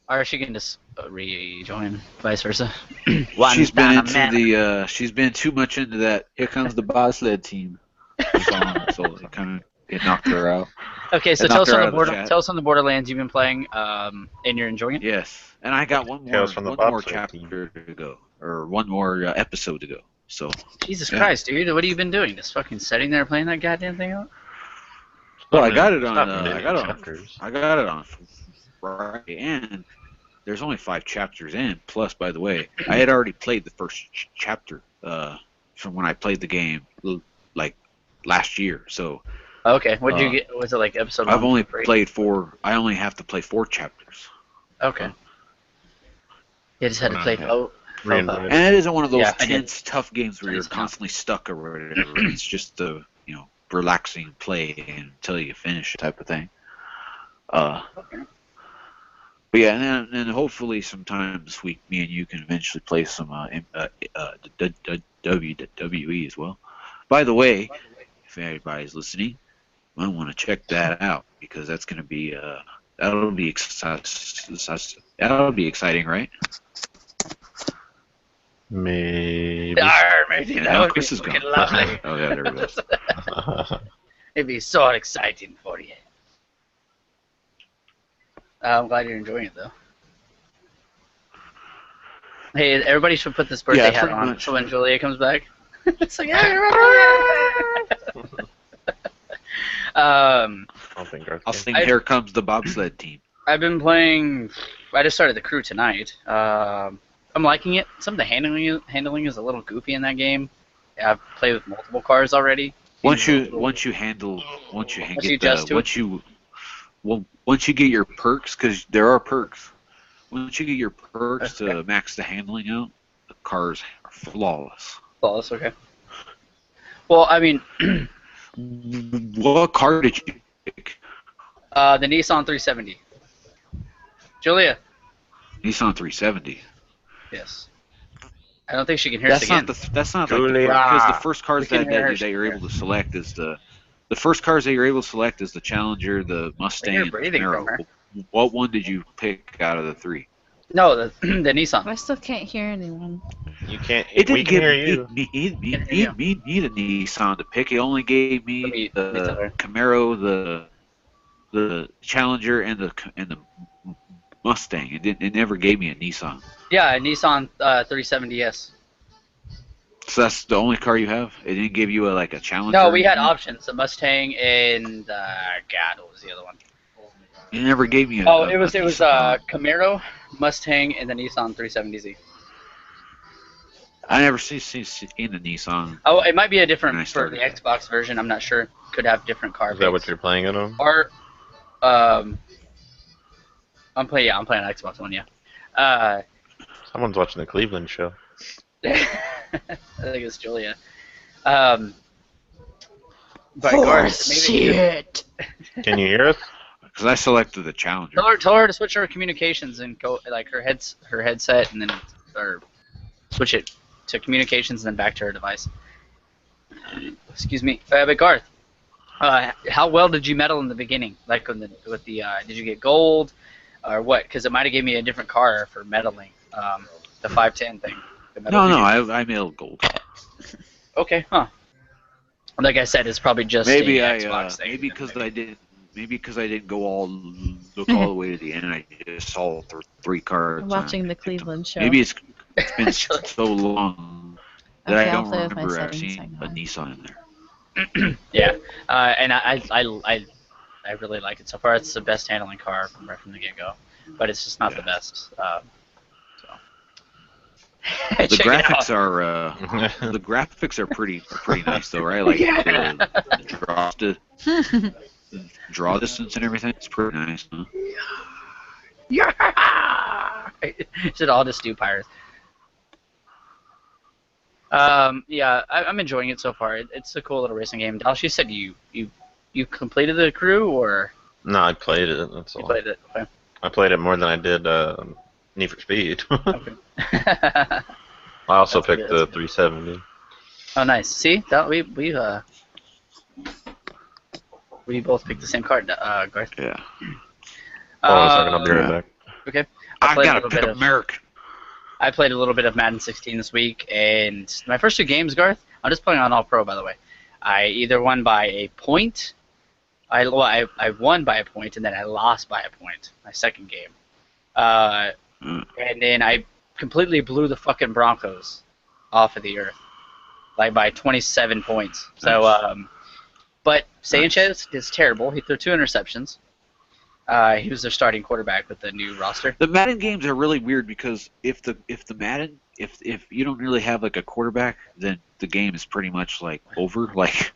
Or she can just rejoin, vice versa. she's been too much into that. Here comes the bobsled team. So it kind of knocked her out. Okay, so It tell us, knocked her out of the chat. tell us on the Borderlands you've been playing, and you're enjoying it? Yes, and I got one Tales from the more bobsled chapter to go, or one more episode to go. So Jesus Yeah. Christ, dude, what have you been doing? Just fucking sitting there playing that goddamn thing out? well, I got it on. Stop I many got it on. chapters. I got it on Friday, and there's only 5 chapters in. Plus, by the way, I had already played the first chapter from when I played the game like last year. So Okay, what did you get? Was it like episode 1? I've only 3? played 4. I only have to play 4 chapters. Okay. You just had to play. Oh, Reinvited. And it isn't one of those Yeah, I did. tense, tough games where you're It's not. constantly stuck or whatever. It's just the relaxing play until you finish type of thing. But yeah, and then hopefully sometime this week, me and you can eventually play some WWE as well. By the way, if anybody's listening, you might want to check that out because that's going to be that'll be exciting, right? Maybe. Arr, already. And That now would be Chris is gone. fucking lovely. Oh yeah, there he goes. It'd be so exciting for you. I'm glad you're enjoying it, though. Hey, everybody should put this birthday Yeah, hat pretty on much. so when Julia comes back, it's like, I don't think Garth I'll can. sing "Here Comes the Bobsled Team." I've been playing. I just started the crew tonight. I'm liking it. Some of the handling is a little goofy in that game. I've played with multiple cars already. Once you adjust to it. once you get your perks, because there are perks. Once you get your perks to max the handling out, the cars are flawless. Flawless, okay. Well, I mean, What car did you pick? the Nissan 370. Julia. Nissan 370. Yes. I don't think she can hear us again. That's not like Julia. because the first cars We can that hear her, that you're able to select is the first cars that you're able to select is the Challenger, the Mustang, and the breathing from Camaro. What one did you pick out of the three? No, the Nissan. I still can't hear anyone. You can't. It We didn't can give hear you. me the Nissan to pick. It only gave Let me me tell the her. Camaro, the Challenger, and the Mustang. It never gave me a Nissan. Yeah, a Nissan 370S. So that's the only car you have? It didn't give you a Challenger? No, we had options: a Mustang and God, what was the other one? It never gave me a. Oh, a it was Nissan. Camaro, Mustang, and the Nissan 370Z. I never seen the Nissan. Oh, it might be a When I different for started the that. Xbox version. I'm not sure. Could have different car. Is that what you're playing it on? Or, I'm playing Xbox One. Yeah. Someone's watching the Cleveland show. I think it's Julia. But Garth, maybe Shit. Can you hear us? Because I selected the Challenger. tell her to switch her communications and go like her headset and then or switch it to communications and then back to her device. Excuse me. But Garth, how well did you medal in the beginning? Like did you get gold or what? Because it might have gave me a different car for medaling. The 510 thing. No, I mailed gold. Okay, huh. Like I said, it's probably just Maybe a I Xbox thing. maybe because I didn't go all the way to the end. I just saw three cards. I'm watching the Cleveland show. Maybe it's been so long that Okay, I I'll don't play with my remember settings, seeing hang a on. Nissan in there. Yeah, and I really like it so far. It's the best handling car right from the get-go, but it's just not the best. The Check it out. graphics are pretty nice though, right? Like the draw distance and everything. It's pretty nice. Huh? Yeah! Should all just do pirates. Yeah, I'm enjoying it so far. It's a cool little racing game. Dallas, you said you completed the crew, or No, I played it. That's you all. played it? Okay. I played it more than I did Need for Speed. Okay. I also That's picked good, the that's 370. Oh, nice. See, that we both picked the same card, Garth. Yeah. Hold on a second, I'll be right Yeah. back. Okay. I played a gotta little pick bit of- American. I played a little bit of Madden 16 this week, and my first two games, Garth, I'm just playing on All Pro, by the way. I either won by a point, I won by a point, and then I lost by a point, my second game. And then I completely blew the fucking Broncos off of the earth, like by 27 points. So, but Sanchez is terrible. He threw 2 interceptions. He was their starting quarterback with the new roster. The Madden games are really weird because if you don't really have like a quarterback, then the game is pretty much like over. Like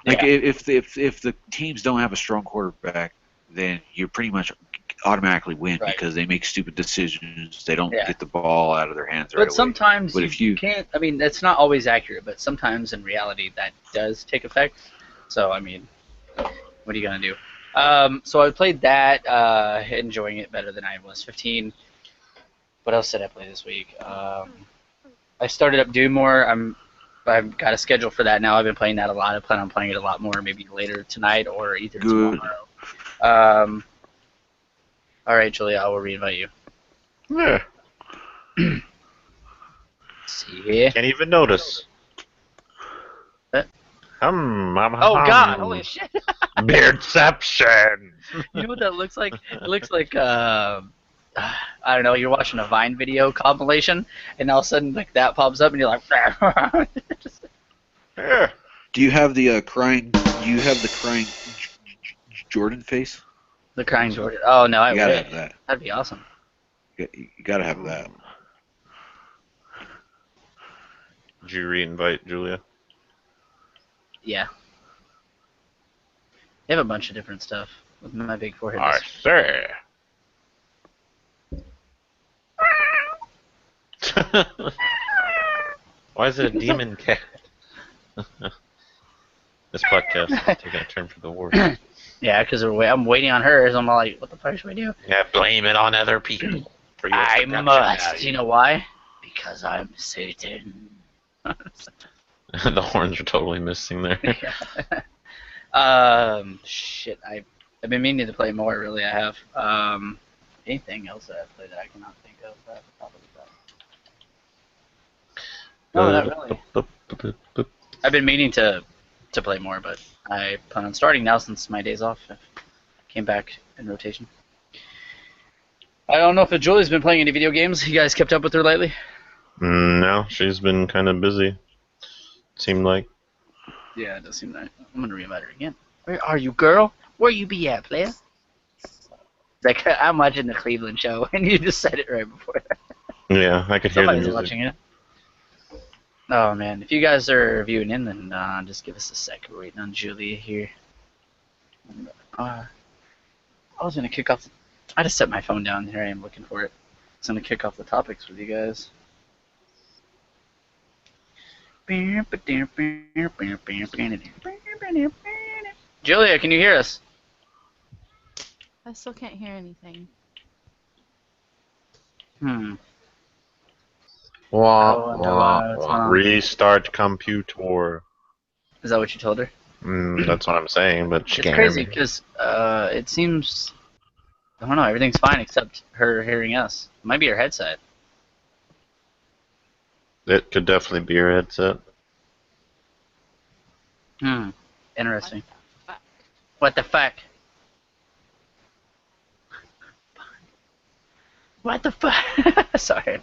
if the teams don't have a strong quarterback, then you pretty much automatically win because they make stupid decisions. They don't get the ball out of their hands right away. But sometimes But if you can't. I mean, that's not always accurate, but sometimes in reality that does take effect. So I mean, what are you gonna do? So I played that, enjoying it better than I was 15. What else did I play this week? I started up Doom more. I've got a schedule for that now. I've been playing that a lot. I plan on playing it a lot more, maybe later tonight or either tomorrow. All right, Julia, I will reinvite you. Yeah. See. Can't even notice. Oh God! Holy shit! Beardception. You know what that looks like? It looks like I don't know. You're watching a Vine video compilation, and all of a sudden, like that pops up, and you're like, Yeah. Do you have the crying? Do you have the crying Jordan face? the crying Jordan. Oh no, I You gotta wish. have that. That'd be awesome. You gotta have that. Did you re-invite Julia? Yeah. They have a bunch of different stuff with my big forehead. I say. Why is it a demon cat? This podcast is taking a turn for the worse. Yeah, because I'm waiting on hers. I'm like, what the fuck should we do? Yeah, blame it on other people. For your I production must. value. You know why? Because I'm Satan. The horns are totally missing there. Shit. I've been meaning to play more. Really, I have. Anything else that I've played that I cannot think of? That probably no, not really. I've been meaning to play more, but I plan on starting now since my days off came back in rotation. I don't know if Julie's been playing any video games. You guys kept up with her lately? No, she's been kind of busy. Seemed like. Yeah, it does seem that. I'm gonna re-invite her again. Where are you, girl? Where you be at, player? Like, I'm watching the Cleveland show, and you just said it right before that. Yeah, I could hear the Somebody's music. watching it. Oh, man. If you guys are viewing in, then just give us a sec. We're waiting on Julia here. I was gonna kick off... I just set my phone down. Here I am looking for it. I was gonna kick off the topics with you guys. Julia, can you hear us? I still can't hear anything. Hmm. Wah, Oh, wah, no, wah. Restart computer. Is that what you told her? That's what I'm saying, but she It's can't crazy hear me. because it seems... I don't know, everything's fine except her hearing us. It might be her headset. It could definitely be your headset. Interesting. Fuck. What the fuck? What the fuck? Sorry.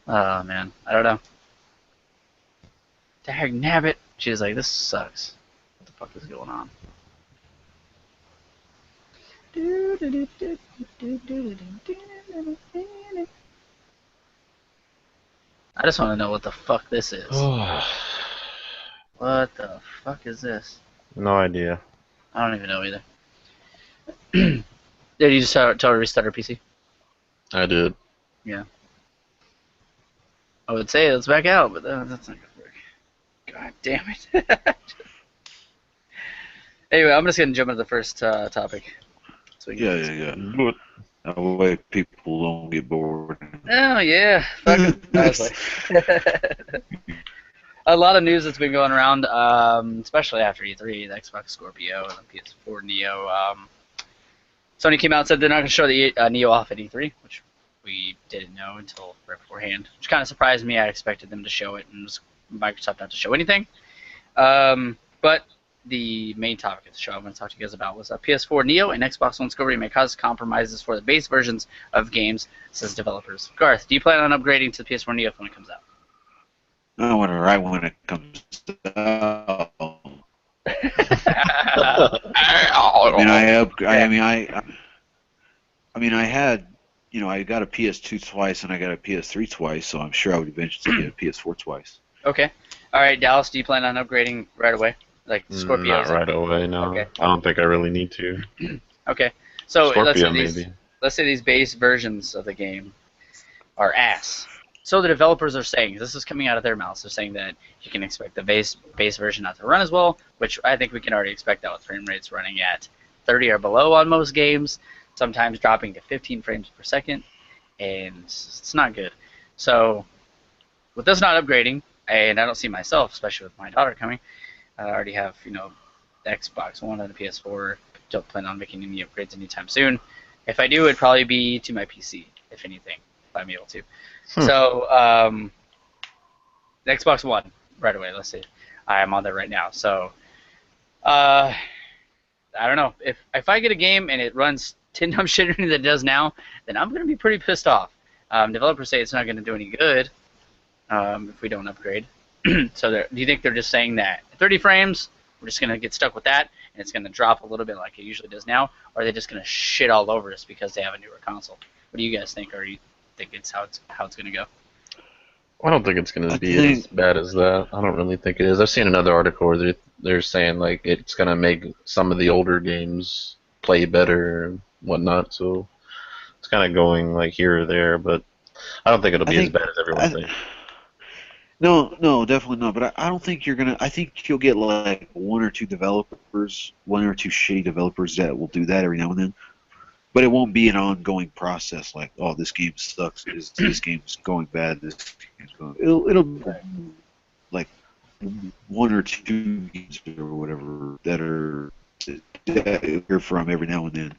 Oh, man. I don't know. Dag nabbit. She was like, this sucks. What the fuck is going on? I just want to know what the fuck this is. What the fuck is this? No idea. I don't even know either. Did you just tell her to restart her PC? I did. Yeah. I would say let's back out, but that's not gonna work. God damn it. Anyway, I'm just gonna jump into the first topic. So we can Yeah. That way people don't get bored. Oh yeah. Fucking honestly. A lot of news that's been going around, especially after E3, the Xbox Scorpio and the PS4 Neo. Sony came out and said they're not going to show the Neo off at E3, which we didn't know until right beforehand, which kind of surprised me. I expected them to show it, and Microsoft not to show anything. But the main topic of the show I'm going to talk to you guys about was PS4 Neo and Xbox One Scorpio may cause compromises for the base versions of games, says developers. Garth, do you plan on upgrading to the PS4 Neo when it comes out? I want to write when it comes out. I had, I got a PS2 twice and I got a PS3 twice, so I'm sure I would eventually get a PS4 twice. Okay. All right, Dallas, do you plan on upgrading right away? Like Scorpio? Not right away, no. Okay. I don't think I really need to. Okay. So Scorpio, let's maybe. say these base versions of the game are ass. So the developers are saying, this is coming out of their mouths, they're saying that you can expect the base version not to run as well, which I think we can already expect that with frame rates running at 30 or below on most games, sometimes dropping to 15 frames per second, and it's not good. So with this not upgrading, and I don't see myself, especially with my daughter coming, I already have, the Xbox One and the PS4, don't plan on making any upgrades anytime soon. If I do, it'd probably be to my PC, if anything, if I'm able to. So, the Xbox One, right away, let's see. I am on there right now. So, I don't know. If I get a game and it runs 10 times shitter than it does now, then I'm gonna be pretty pissed off. Developers say it's not gonna do any good if we don't upgrade. So do you think they're just saying that 30 frames, we're just gonna get stuck with that, and it's gonna drop a little bit like it usually does now, or are they just gonna shit all over us because they have a newer console? What do you guys think, or do you think it's how it's gonna go? I don't think it's going I to be think as bad as that. I don't really think it is. I've seen another article where they're saying like it's going to make some of the older games play better and whatnot. So it's kind of going like here or there, but I don't think it'll I be as think bad as everyone I, thinks. no, definitely not. But I don't think you're gonna. I think you'll get like one or two shitty developers that will do that every now and then. But it won't be an ongoing process like, oh, this game sucks. This game's going bad? This game's going. It'll be like one or two games or whatever that you hear from every now and then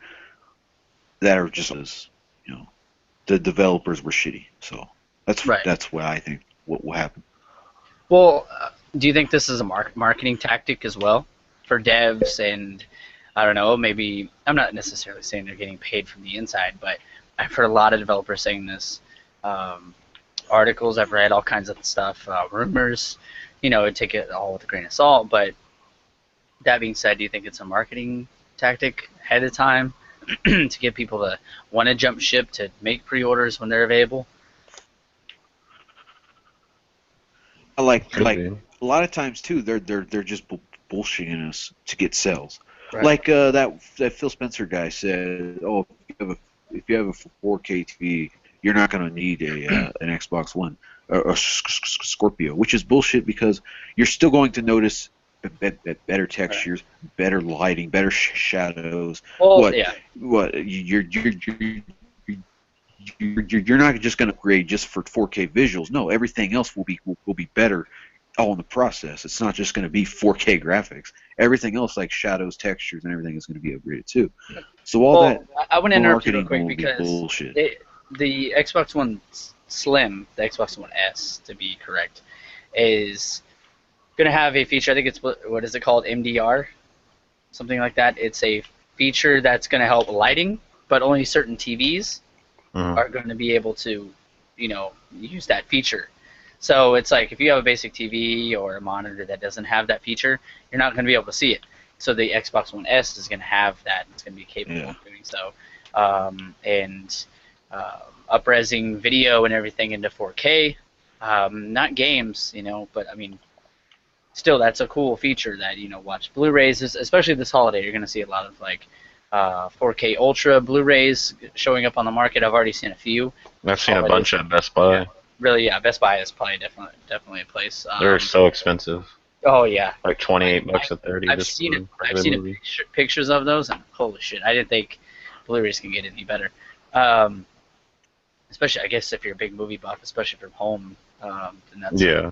that are just as the developers were shitty. So Right. that's what I think what will happen. Well, do you think this is a marketing tactic as well for devs and I don't know, maybe I'm not necessarily saying they're getting paid from the inside, but I've heard a lot of developers saying this. Articles I've read, all kinds of stuff, rumors. Take it all with a grain of salt. But that being said, do you think it's a marketing tactic ahead of time to get people to want to jump ship to make pre-orders when they're available? Like Could be. a lot of times too, they're just bullshitting us to get sales. Right. Like that Phil Spencer guy said, oh, if you have a 4K TV, you're not going to need an Xbox One or Scorpio, which is bullshit because you're still going to notice better textures, better lighting, better shadows. Well, yeah. What you're not just going to upgrade just for 4K visuals. No, everything else will be better all in the process. It's not just going to be 4K graphics. Everything else like shadows, textures, and everything is going to be upgraded too. So all that I want to interrupt you real marketing quick will be because bullshit. the Xbox One Slim, the Xbox One S to be correct, is going to have a feature. I think it's what is it called, MDR, something like that. It's a feature that's going to help lighting, but only certain TVs are going to be able to, use that feature. So it's like if you have a basic TV or a monitor that doesn't have that feature, you're not going to be able to see it. So the Xbox One S is going to have that. It's going to be capable of doing so. And up-resing video and everything into 4K. Not games, but I mean, still that's a cool feature that, watch Blu-rays, especially this holiday, you're going to see a lot of like 4K Ultra Blu-rays showing up on the market. I've already seen a few. I've seen a bunch at Best Buy. Yeah. Really, yeah, Best Buy is probably definitely a place. They're so expensive. Oh yeah, Like $28 at 30. I've seen pictures of those, and holy shit, I didn't think Blu-rays can get any better. Especially, I guess, if you're a big movie buff, especially from home, then that's Yeah.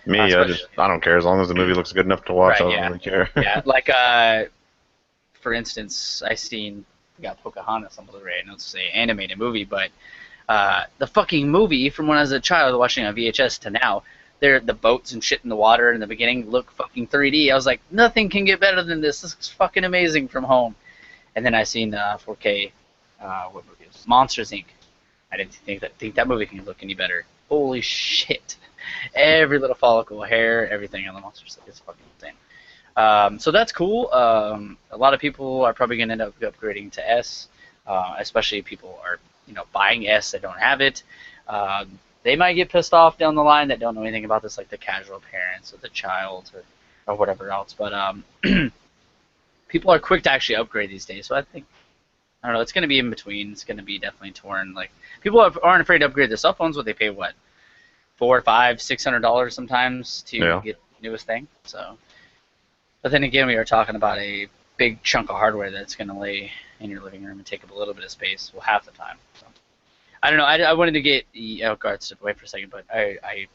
Me, I don't care as long as the movie looks good enough to watch. Right, I don't really care. Yeah, like for instance, we got Pocahontas on Blu-ray. I know it's an animated movie, but the fucking movie from when I was a child watching on VHS to now, the boats and shit in the water in the beginning look fucking 3D. I was like, nothing can get better than this. This is fucking amazing from home. And then I seen 4K, what movie was it? Monsters Inc. I didn't think that movie can look any better. Holy shit! Every little follicle, hair, everything on the Monsters Inc. is fucking insane. So that's cool. A lot of people are probably gonna end up upgrading to S, especially if people are buying S that don't have it. They might get pissed off down the line that don't know anything about this, like the casual parents or the child or whatever else. But people are quick to actually upgrade these days. So I don't know. It's going to be in between. It's going to be definitely torn. Like people aren't afraid to upgrade their cell phones. What they pay $400, $500, $600 sometimes to get the newest thing. So, but then again, we are talking about a big chunk of hardware that's going to lay in your living room and take up a little bit of space, well, half the time. So, I don't know. I wanted to get Guard step away for a second, but I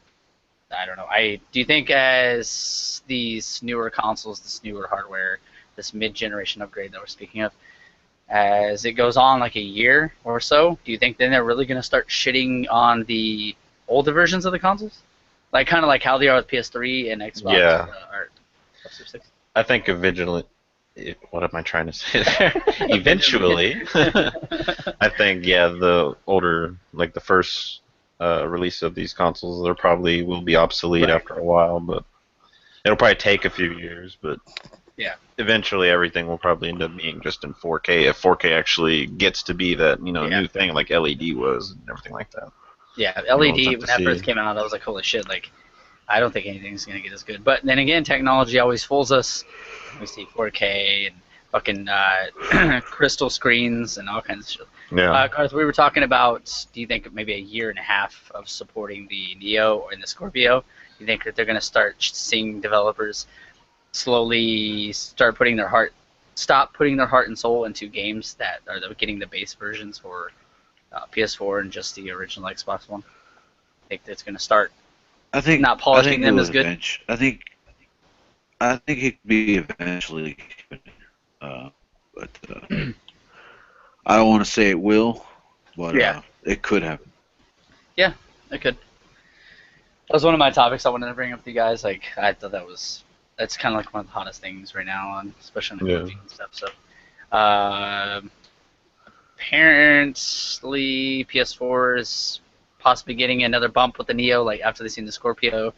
don't know. Do you think as these newer consoles, this newer hardware, this mid-generation upgrade that we're speaking of, as it goes on like a year or so, do you think then they're really going to start shitting on the older versions of the consoles? Like kind of like how they are with PS3 and Xbox. Yeah. Or Xbox 360. I think eventually. What am I trying to say there? Eventually, I think the older, like the first release of these consoles, they probably will be obsolete Right. after a while, but it'll probably take a few years. But Yeah. eventually, everything will probably end up being just in 4K if 4K actually gets to be that new thing like LED was and everything like that. Yeah, Everyone's LED up to when that first see. came out, I was like, holy shit! Like, I don't think anything's gonna get as good. But then again, technology always fools us. We see 4K and fucking crystal screens and all kinds of shit. Yeah. Garth, we were talking about. Do you think maybe a year and a half of supporting the Neo and the Scorpio? Do you think that they're gonna start seeing developers slowly start stop putting their heart and soul into games that are getting the base versions for PS4 and just the original Xbox One? I think that's going to start I think not I polishing think it them will as good. I think it could be eventually, but I don't want to say it will, but Yeah. it could happen. Yeah, it could. That was one of my topics I wanted to bring up with you guys. Like, I thought that's kind of like one of the hottest things right now, especially on the movie and stuff. So, apparently PS4 is possibly getting another bump with the Neo, like after they've seen the Scorpio.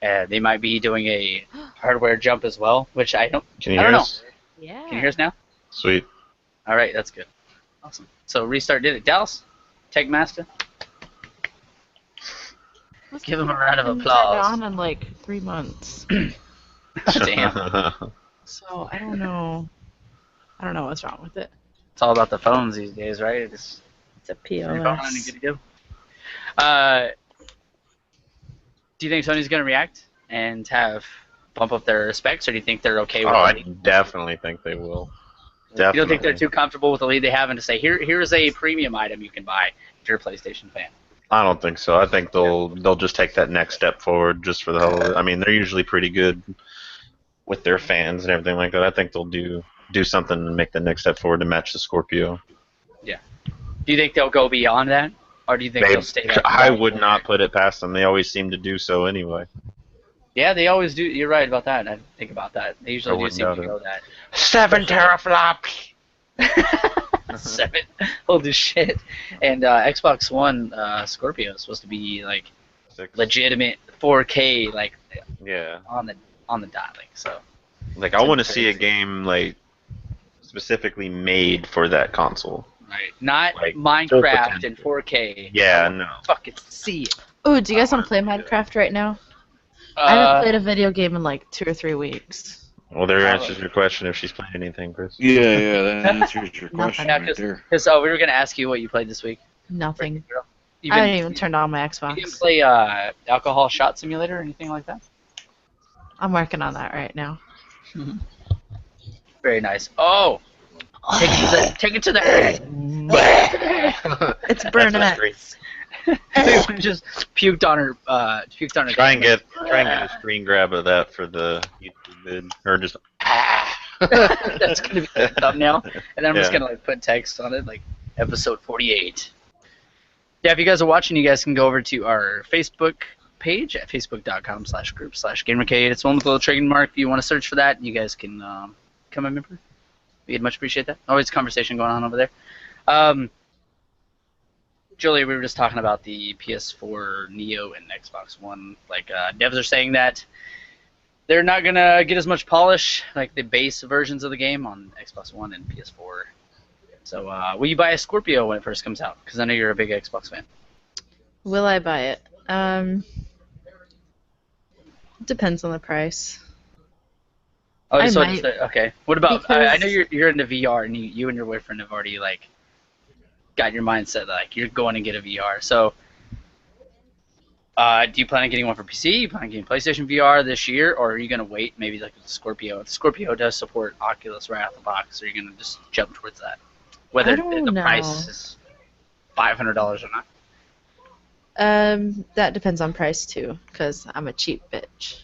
They might be doing a hardware jump as well, which I don't Can you I hear don't know. us? Yeah. Can you hear us now? Sweet. All right, that's good. Awesome. So Restart did it. Dallas, Tech Master. Give him a round of Been applause. turned on in like 3 months. Damn. So I don't know. I don't know what's wrong with it. It's all about the phones these days, right? It's It's a turn your phone on and POS. good to go. Do you think Sony's going to react and bump up their specs, or do you think they're okay with Oh, the I lead? definitely think they will. You don't think they're Definitely. too comfortable with the lead they have and to say, here's a premium item you can buy if you're a PlayStation fan? I don't think so. I think they'll just take that next step forward just for the hell of it. I mean, they're usually pretty good with their fans and everything like that. I think they'll do something and make the next step forward to match the Scorpio. Do you think they'll go beyond that, or do you think they'll stay like I that? would not put it past them. They always seem to do so anyway. Yeah, they always do. You're right about that. I didn't think about that. They I usually do wouldn't seem to doubt it. go that. 7 teraflops. 7. Holy shit. And Xbox One Scorpio is supposed to be like 6. legitimate 4K, like Yeah. on the dot, like so. Like I want to see a game like specifically made for that console. Right. Not Like, full Minecraft in potential. 4K. Yeah, no. Fucking see it. Oh, do you guys want to play Minecraft right now? I haven't played a video game in like 2 or 3 weeks. Well, there answers your question if she's played anything, Chris. Yeah, that answers your question Yeah, right there. because we were gonna ask you what you played this week. Nothing. You I haven't even turned on my You didn't Xbox. play Alcohol Shot Simulator or anything like that? I'm working on that right now. Very nice. Oh, take it to the head. It's burning That's it. Just puked on her. Try and get a screen grab of that for the YouTube vid, or just That's gonna be the thumbnail, and then I'm just Yeah. gonna like put text on it, like episode 48. Yeah, if you guys are watching, you guys can go over to our Facebook page at facebook.com/group/GamerCade. It's one with a little trademark. If you want to search for that, you guys can become a member. We'd much appreciate that. Always a conversation going on over there. Julia, we were just talking about the PS4 Neo and Xbox One. Like, devs are saying that they're not gonna get as much polish, like the base versions of the game, on Xbox One and PS4. So, will you buy a Scorpio when it first comes out? Because I know you're a big Xbox fan. Will I buy it? Depends on the price. Oh, I so might. okay. What about? I know Because- you're into VR, and you and your boyfriend have already like got your mindset like you're going to get a VR. So, do you plan on getting one for PC? You plan on getting PlayStation VR this year, or are you gonna wait? Maybe like with the Scorpio. The Scorpio does support Oculus right out the box, so you're gonna just jump towards that, whether I don't the know. price is $500 or not. That depends on price too, because I'm a cheap bitch.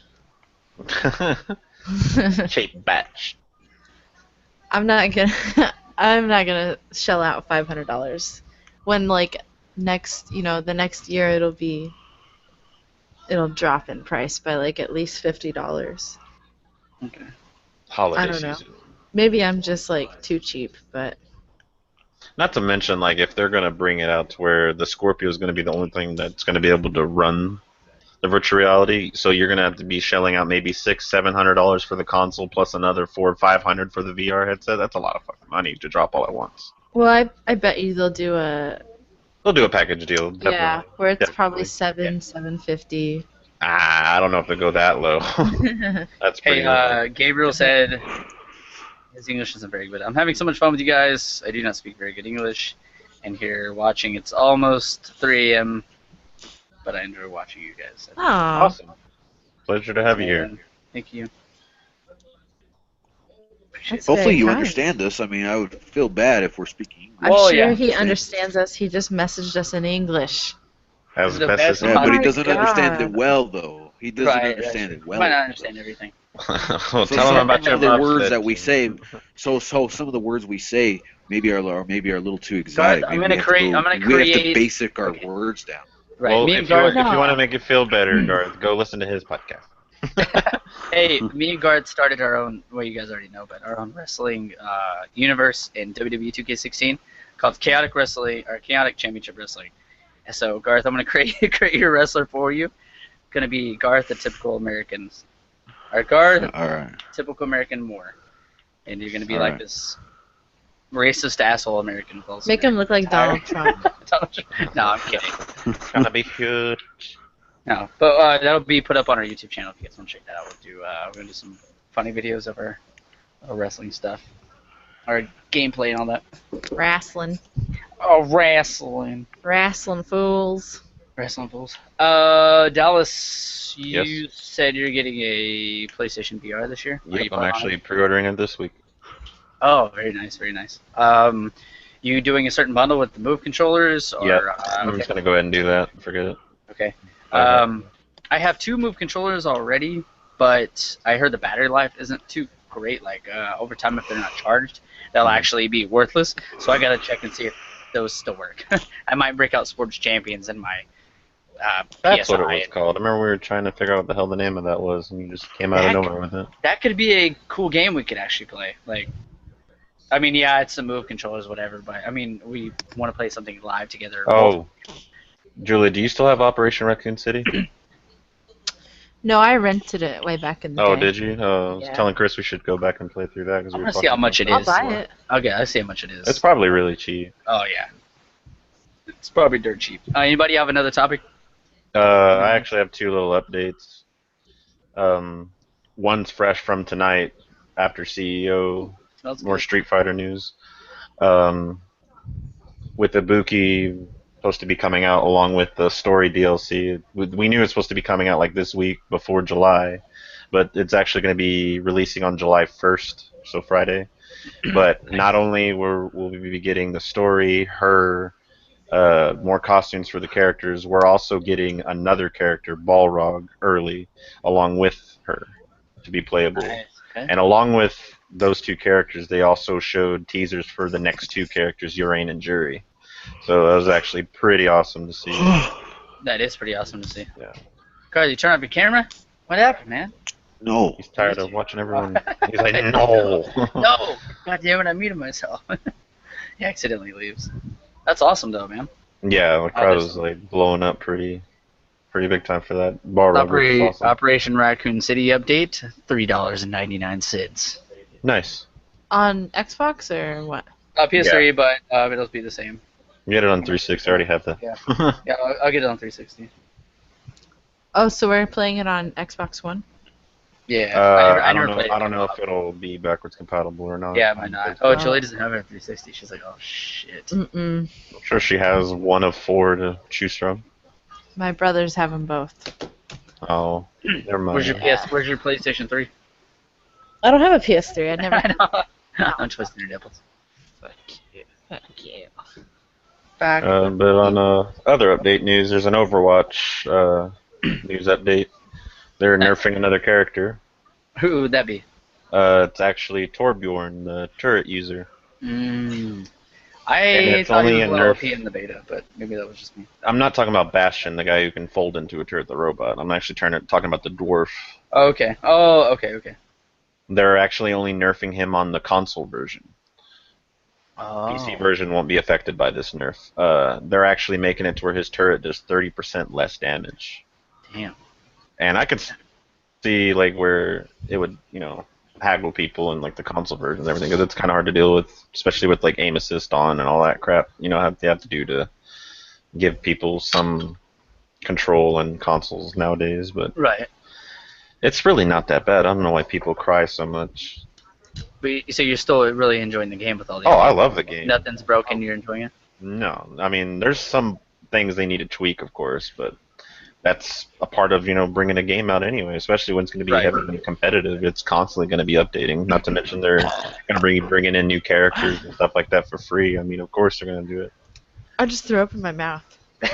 cheap batch. I'm not gonna shell out $500 when like the next year it'll be it'll drop in price by like at least $50. Okay. Holiday I don't know. season. Maybe I'm just like too cheap, but Not to mention, like, if they're gonna bring it out to where the Scorpio is gonna be the only thing that's gonna be able to run the virtual reality, so you're gonna have to be shelling out maybe $600-700 for the console plus another $400-500 for the VR headset. That's a lot of fucking money to drop all at once. well, I bet you they'll do a They'll do a package deal, definitely. yeah, where it's probably Definitely. $750. I don't know if they go that low. That's pretty low. Hey, Gabriel said his English isn't very good. I'm having so much fun with you guys. I do not speak very good English, and here watching it's almost 3 a.m. But I enjoy watching you guys. Aw. Awesome. Pleasure to have you here. Thank you. That's Hopefully very you kind. understand us. I mean, I would feel bad if we're speaking English. I'm Well, sure yeah. he understands us. He just messaged us in English. As The best best as Yeah, but he my doesn't understand God. it well, though. He doesn't Right, understand that's it true. well. Might not understand everything. well, So tell some him about of your the buff words that we say, so some of the words we say maybe are a little too exotic. I'm Maybe gonna create. I'm gonna we have to create. basic our Okay. words down. Right. Well, Me and if you Garth. want to make it feel better, Garth, go listen to his podcast. Hey, me and Garth started our own. Well, you guys already know, but our own wrestling universe in WWE 2K16 called Chaotic Wrestling or Chaotic Championship Wrestling. And so, Garth, I'm gonna create your wrestler for you. Gonna be Garth, the typical American, or Garth, All right. typical American Moore, and you're gonna be All like right. this racist asshole American. Make him look like Donald Trump. No, I'm kidding. Gonna be cute. No, but that'll be put up on our YouTube channel if you guys want to check that out. We're gonna do some funny videos of our wrestling stuff, our gameplay and all that. Wrestling. Oh, wrestling. Wrestling fools. Wrestling fools. Dallas, you Yes. said you're getting a PlayStation VR this year. Are you Yep, I'm planning on actually it? pre-ordering it this week. Oh, very nice, very nice. You doing a certain bundle with the Move controllers, or Yep. I'm just gonna go ahead and do that. Forget it. Okay. Uh-huh. I have 2 Move controllers already, but I heard the battery life isn't too great. Like over time, if they're not charged, they'll actually be worthless. So I gotta check and see if those still work. I might break out Sports Champions in my That's PSI. what it was called. I remember we were trying to figure out what the hell the name of that was, and you just came out of nowhere with it. That could be a cool game we could actually play. Like, I mean, yeah, it's the Move controllers, whatever. But I mean, we want to play something live together. Oh, Julia, do you still have Operation Raccoon City? No, I rented it way back in the Oh, day. did you? I was Yeah. telling Chris we should go back and play through that because I we were want to see talking how much about it I'll is. buy it. Okay, I see how much it is. It's probably really cheap. Oh yeah, it's probably dirt cheap. Anybody have another topic? I actually have 2 little updates. One's fresh from tonight after CEO, Smells more good. Street Fighter news. With Ibuki supposed to be coming out along with the story DLC. We knew it's supposed to be coming out like this week before July, but it's actually going to be releasing on July 1st, so Friday. But not only will we be getting the story, more costumes for the characters, we're also getting another character, Balrog, early, along with her to be playable. Nice. Okay. And along with those 2 characters, they also showed teasers for the next 2 characters, Urain and Jury. So that was actually pretty awesome to see. That is pretty awesome to see. Yeah. Carl, you turn off your camera? What happened, man? No. He's tired of watching everyone. He's like, no. No! God damn it, I muted myself. He accidentally leaves. That's awesome, though, man. Yeah, the crowd was like blowing up pretty big time for that. Balrog was awesome. Operation Raccoon City update, $3.99. Nice. On Xbox or what? PS3, but it'll be the same. You get it on 360. I already have that. Yeah. Yeah, I'll get it on 360. Oh, so we're playing it on Xbox One? Yeah. I never don't know. played it. I don't know if it'll be backwards compatible or not. Yeah, it might not. Oh, Julie doesn't have it on 360. She's like, oh shit. Mm-mm. I'm sure she has one of 4 to choose from. My brothers have them both. Oh, never mind. Where's your PlayStation 3? I don't have a PS3. I never. I know. I'm twisting your nipples. Fuck you. Fuck you. Back. But on other update news, there's an Overwatch news update. They're nerfing another character. Who would that be? It's actually Torbjorn, the turret user. And I it's thought he only was a a little nerf. OP in the beta, but maybe that was just me. I'm not talking about Bastion, the guy who can fold into a turret, the robot. I'm actually talking about the dwarf. Oh, okay. Oh, okay. They're actually only nerfing him on the console version. PC Oh, version won't be affected by this nerf. They're actually making it to where his turret does 30% less damage. damn. And I could see like where it would, haggle people in like the console version and everything, because it's kind of hard to deal with, especially with like aim assist on and all that crap. What they have to do to give people some control in consoles nowadays. But Right. it's really not that bad. I don't know why people cry so much. So you're still really enjoying the game with all these. Oh, I love the game. Nothing's broken. You're enjoying it. No, I mean, there's some things they need to tweak, of course, but that's a part of bringing a game out anyway. Especially when it's going to be Right. heavily competitive, it's constantly going to be updating. Not to mention they're going to bringing in new characters and stuff like that for free. I mean, of course they're going to do it. I just threw up in my mouth.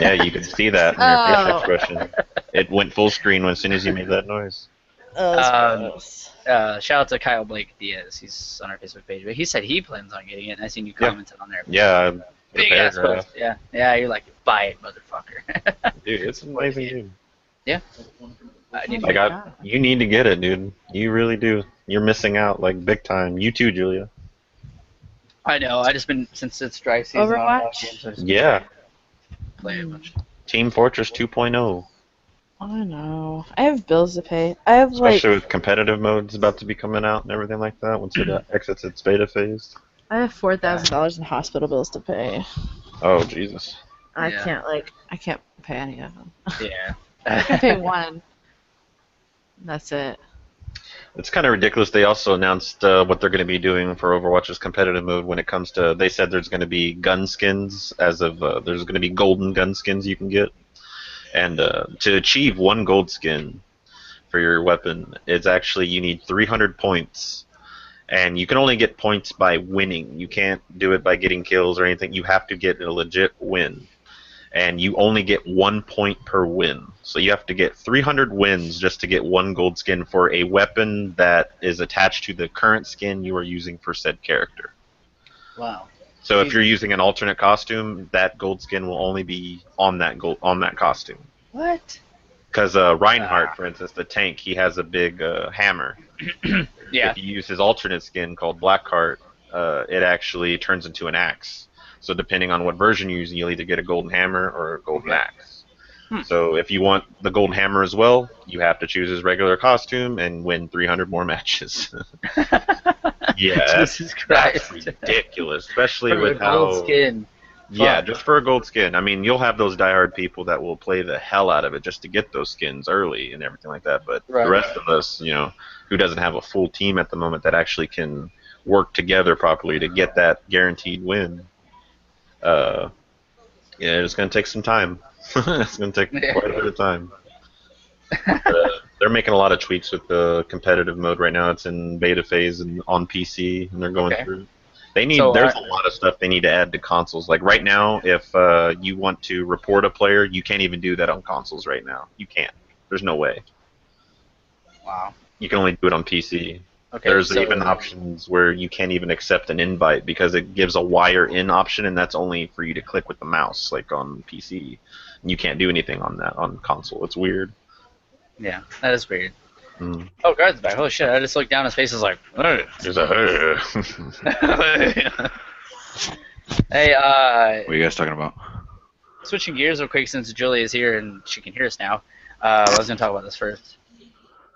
Yeah, you can see that in your face expression. It went full screen as soon as you made that noise. Oh, that's gross. Shout out to Kyle Blake Diaz. He's on our Facebook page, but he said he plans on getting it, and I seen you Yeah. commented on there. Yeah, Big ass post. Yeah. You're like, buy it, motherfucker. dude, it's an amazing game. Yeah. I need to Like get God. you need to get it, dude. You really do. You're missing out, like big time. You too, Julia. I know. I just been since it's dry season. Overwatch? I just Yeah, play a bunch. Team Fortress 2.0. I know. I have bills to pay. I have Especially with competitive modes about to be coming out and everything like that once it exits its beta phase. I have $4,000 in hospital bills to pay. Oh Jesus. I Yeah. can't pay any of them. Yeah. I can pay one. That's it. It's kind of ridiculous. They also announced what they're going to be doing for Overwatch's competitive mode when it comes to. They said there's going to be gun skins as of there's going to be golden gun skins you can get, and to achieve one gold skin for your weapon, it's actually you need 300 points, and you can only get points by winning. You can't do it by getting kills or anything. You have to get a legit win. And you only get 1 point per win. So you have to get 300 wins just to get one gold skin for a weapon that is attached to the current skin you are using for said character. Wow. So if you're using an alternate costume, that gold skin will only be on that costume. What? Because Reinhardt, for instance, the tank, he has a big hammer. Yeah. If you use his alternate skin called Blackheart, it actually turns into an axe. So depending on what version you're using, you'll either get a golden hammer or a golden axe. So if you want the golden hammer as well, you have to choose his regular costume and win 300 more matches. Yeah, Jesus that's Christ. ridiculous, especially For with a gold how. skin. Yeah, Fuck. just for a gold skin. I mean, you'll have those diehard people that will play the hell out of it just to get those skins early and everything like that. But Right. the rest of us, who doesn't have a full team at the moment that actually can work together properly to get that guaranteed win, it's going to take some time. It's going to take quite a bit of time. They're making a lot of tweaks with the competitive mode right now. It's in beta phase and on PC, and they're going through. There's a lot of stuff they need to add to consoles. Like right now, if you want to report a player, you can't even do that on consoles right now. You can't. There's no way. Wow. You can only do it on PC. Okay. There's so, even options where you can't even accept an invite because it gives a wire in option, and that's only for you to click with the mouse, like on PC. And you can't do anything on that on console. It's weird. Yeah, that is weird. Mm. Oh, guard's back. Holy shit! I just looked down. His face is like, hey. There's a Hey, What are you guys talking about? switching gears real quick since Julie is here and she can hear us now. I was going to talk about this first.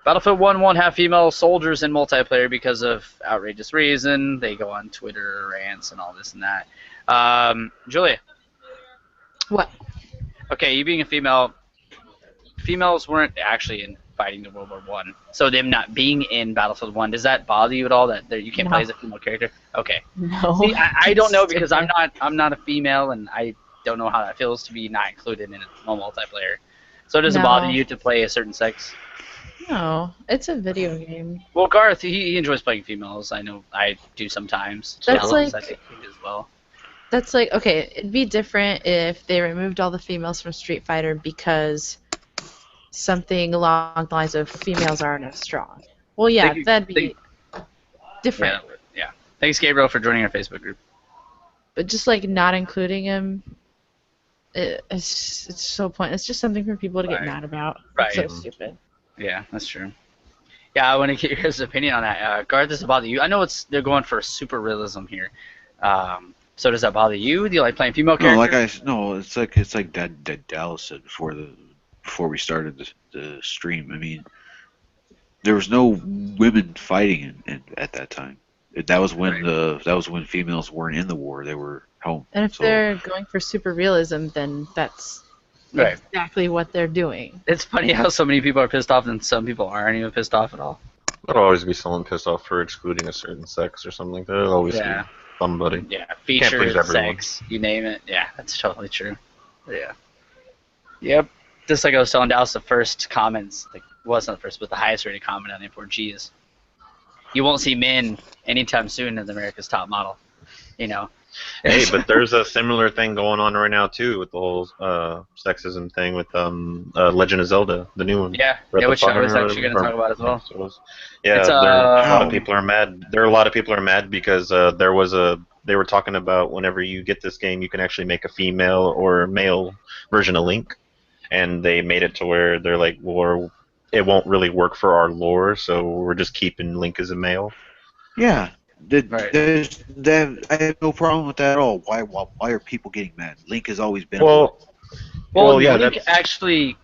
Battlefield 1 won't have female soldiers in multiplayer because of outrageous reason. They go on Twitter rants and all this and that. Julia. What? Okay, you being a female, females weren't actually in fighting in World War One. So them not being in Battlefield 1, does that bother you at all that you can't No. play as a female character? Okay. No. See, I don't know because I'm not a female and I don't know how that feels to be not included in a multiplayer. So it doesn't No. bother you to play a certain sex? No, it's a video game. Well, Garth, he enjoys playing females. I know I do sometimes. That's Alice, like- I think he does as well. That's like, okay, it'd be different if they removed all the females from Street Fighter because something along the lines of females aren't as strong. Well, yeah, Thank you- that'd be different. Yeah. Thanks, Gabriel, for joining our Facebook group. But just like not including him, it's so pointless. It's just something for people to get Right. mad about. Right. It's so stupid. Yeah, that's true. Yeah, I want to get your guys' opinion on that. Garth, does it bother you? I know they're going for super realism here. So does that bother you? Do you like playing female No, characters? it's like that Dallas said before we started the stream. I mean, there was no women fighting at that time. That was when females weren't in the war; they were home. And if So they're going for super realism, then that's Right. exactly what they're doing. It's funny how so many people are pissed off and some people aren't even pissed off at all. There'll always be someone pissed off for excluding a certain sex or something like that. There'll always Yeah. be somebody. Yeah, Can't features, please everyone. sex, you name it. Yeah, that's totally true. Yeah. Yep. Just like I was telling Dallas, the first comments, like wasn't the first, but the highest rated comment on the import is, you won't see men anytime soon as America's top model. You know. Hey, but there's a similar thing going on right now too with the whole sexism thing with Legend of Zelda, the new one. Yeah, Breath yeah, of which I Fire was or actually going to whatever. talk about as well. So it was- yeah, It's, a lot How? of people are mad. There are a lot of people are mad because they were talking about whenever you get this game, you can actually make a female or male version of Link, and they made it to where they're like, well, it won't really work for our lore, so we're just keeping Link as a male. yeah, Right. I have no problem with that at all. Why are people getting mad? Link has always been. Well, yeah, Link that's actually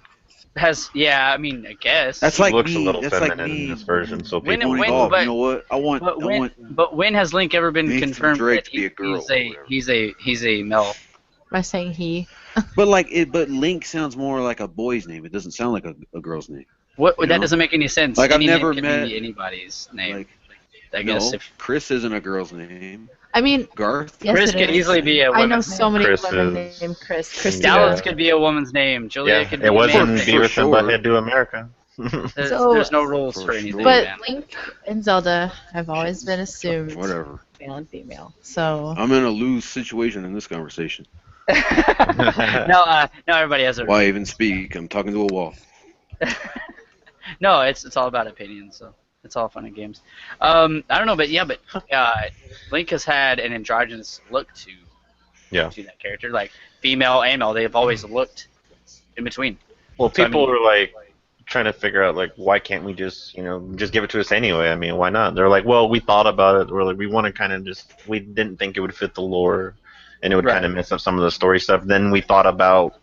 has, yeah, I mean, I guess. That's he like looks a me. little That's like feminine in me. this version, so When- people when- Going go, off. but- You know what? I want. But when has Link ever been Nathan confirmed Drake that to be a girl he's or a whatever. he's a male? By saying he. But but Link sounds more like a boy's name. It doesn't sound like a girl's name. What You that know? doesn't make any sense. Like, I've Any never name met- can be anybody's name. Like, I guess no, if Chris isn't a girl's name. I mean, Garth. yes, Chris it could is. easily be a I know woman's so name. many Chris women is- named Chris. Christina. Dallas Yeah. could be a woman's name. Julia yeah, could be it a man's wasn't name. For Beavis and sure. Butthead Do America. There's no rules For for anything, sure. But man. Link and Zelda have always been assumed Whatever. male and female. So I'm in a lose situation in this conversation. No, everybody has a. Why even speak? I'm talking to a wall. No, it's all about opinions, so it's all fun and games. I don't know, but Link has had an androgynous look to that character, like female and male. They've always looked in between. Well, So, I people mean- are like trying to figure out like why can't we just just give it to us anyway? I mean, why not? They're like, well, we thought about it. We're like, we want to kind of we didn't think it would fit the lore, and it would kind of mess up some of the story stuff. Then we thought about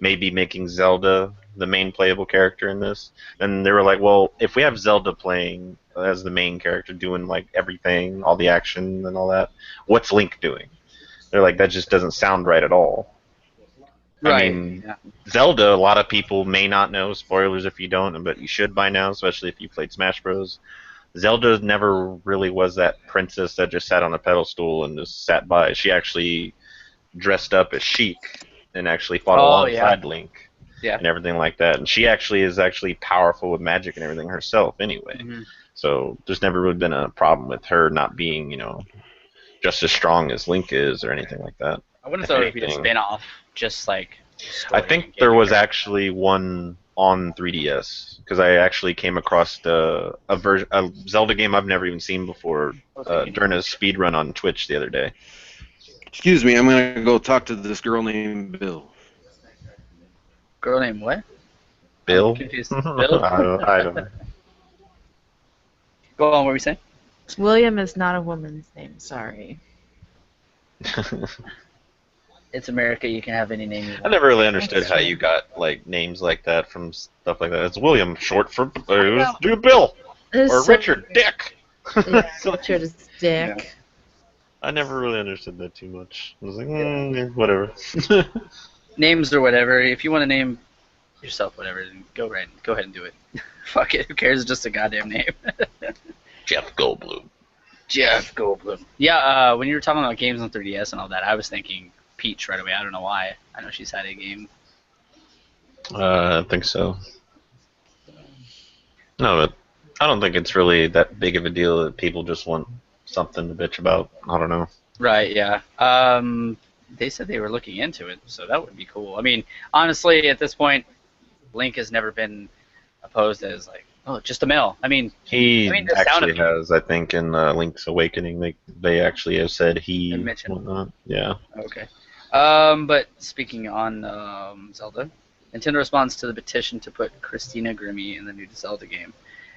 maybe making Zelda the main playable character in this. And they were like, well, if we have Zelda playing as the main character, doing like everything, all the action and all that, what's Link doing? They're like, that just doesn't sound right at all. Right. I mean, yeah. Zelda, a lot of people may not know, spoilers if you don't, but you should by now, especially if you played Smash Bros. Zelda never really was that princess that just sat on a pedestal and just sat by. She actually dressed up as Sheik and actually fought alongside Link and everything like that. And she actually is powerful with magic and everything herself anyway. Mhm. So there's never really been a problem with her not being, just as strong as Link is or anything like that. I wouldn't If thought it would be a anything. spin-off, just like. I story think and there game was character. actually one on 3DS because I actually came across a Zelda game I've never even seen before during a speed run on Twitch the other day. Excuse me, I'm gonna go talk to this girl named Bill. Girl named what? Bill? I'm confused. Bill? I don't know. Go on, what were you saying? William is not a woman's name. Sorry. It's America. You can have any name you I want. never really understood That's how true. you got like names like that from stuff like that. It's William, short for do Bill It's or so Richard, weird. Dick. Yeah, Richard is Dick. I never really understood that too much. I was like, whatever. Names or whatever. If you want to name yourself whatever, then go ahead and do it. Fuck it. Who cares? It's just a goddamn name. Jeff Goldblum. Jeff Goldblum. Yeah. When you were talking about games on 3DS and all that, I was thinking Peach right away. I don't know why. I know she's had a game. I think so. No, but I don't think it's really that big of a deal that people just want something to bitch about. I don't know. Right. Yeah. They said they were looking into it, so that would be cool. I mean, honestly, at this point, Link has never been opposed as like Oh, just a male. He The sound actually of has, I think, in Link's Awakening, they actually have said it he mentioned. whatnot. Yeah. Okay. But speaking on Zelda, Nintendo responds to the petition to put Christina Grimmie in the new Zelda game.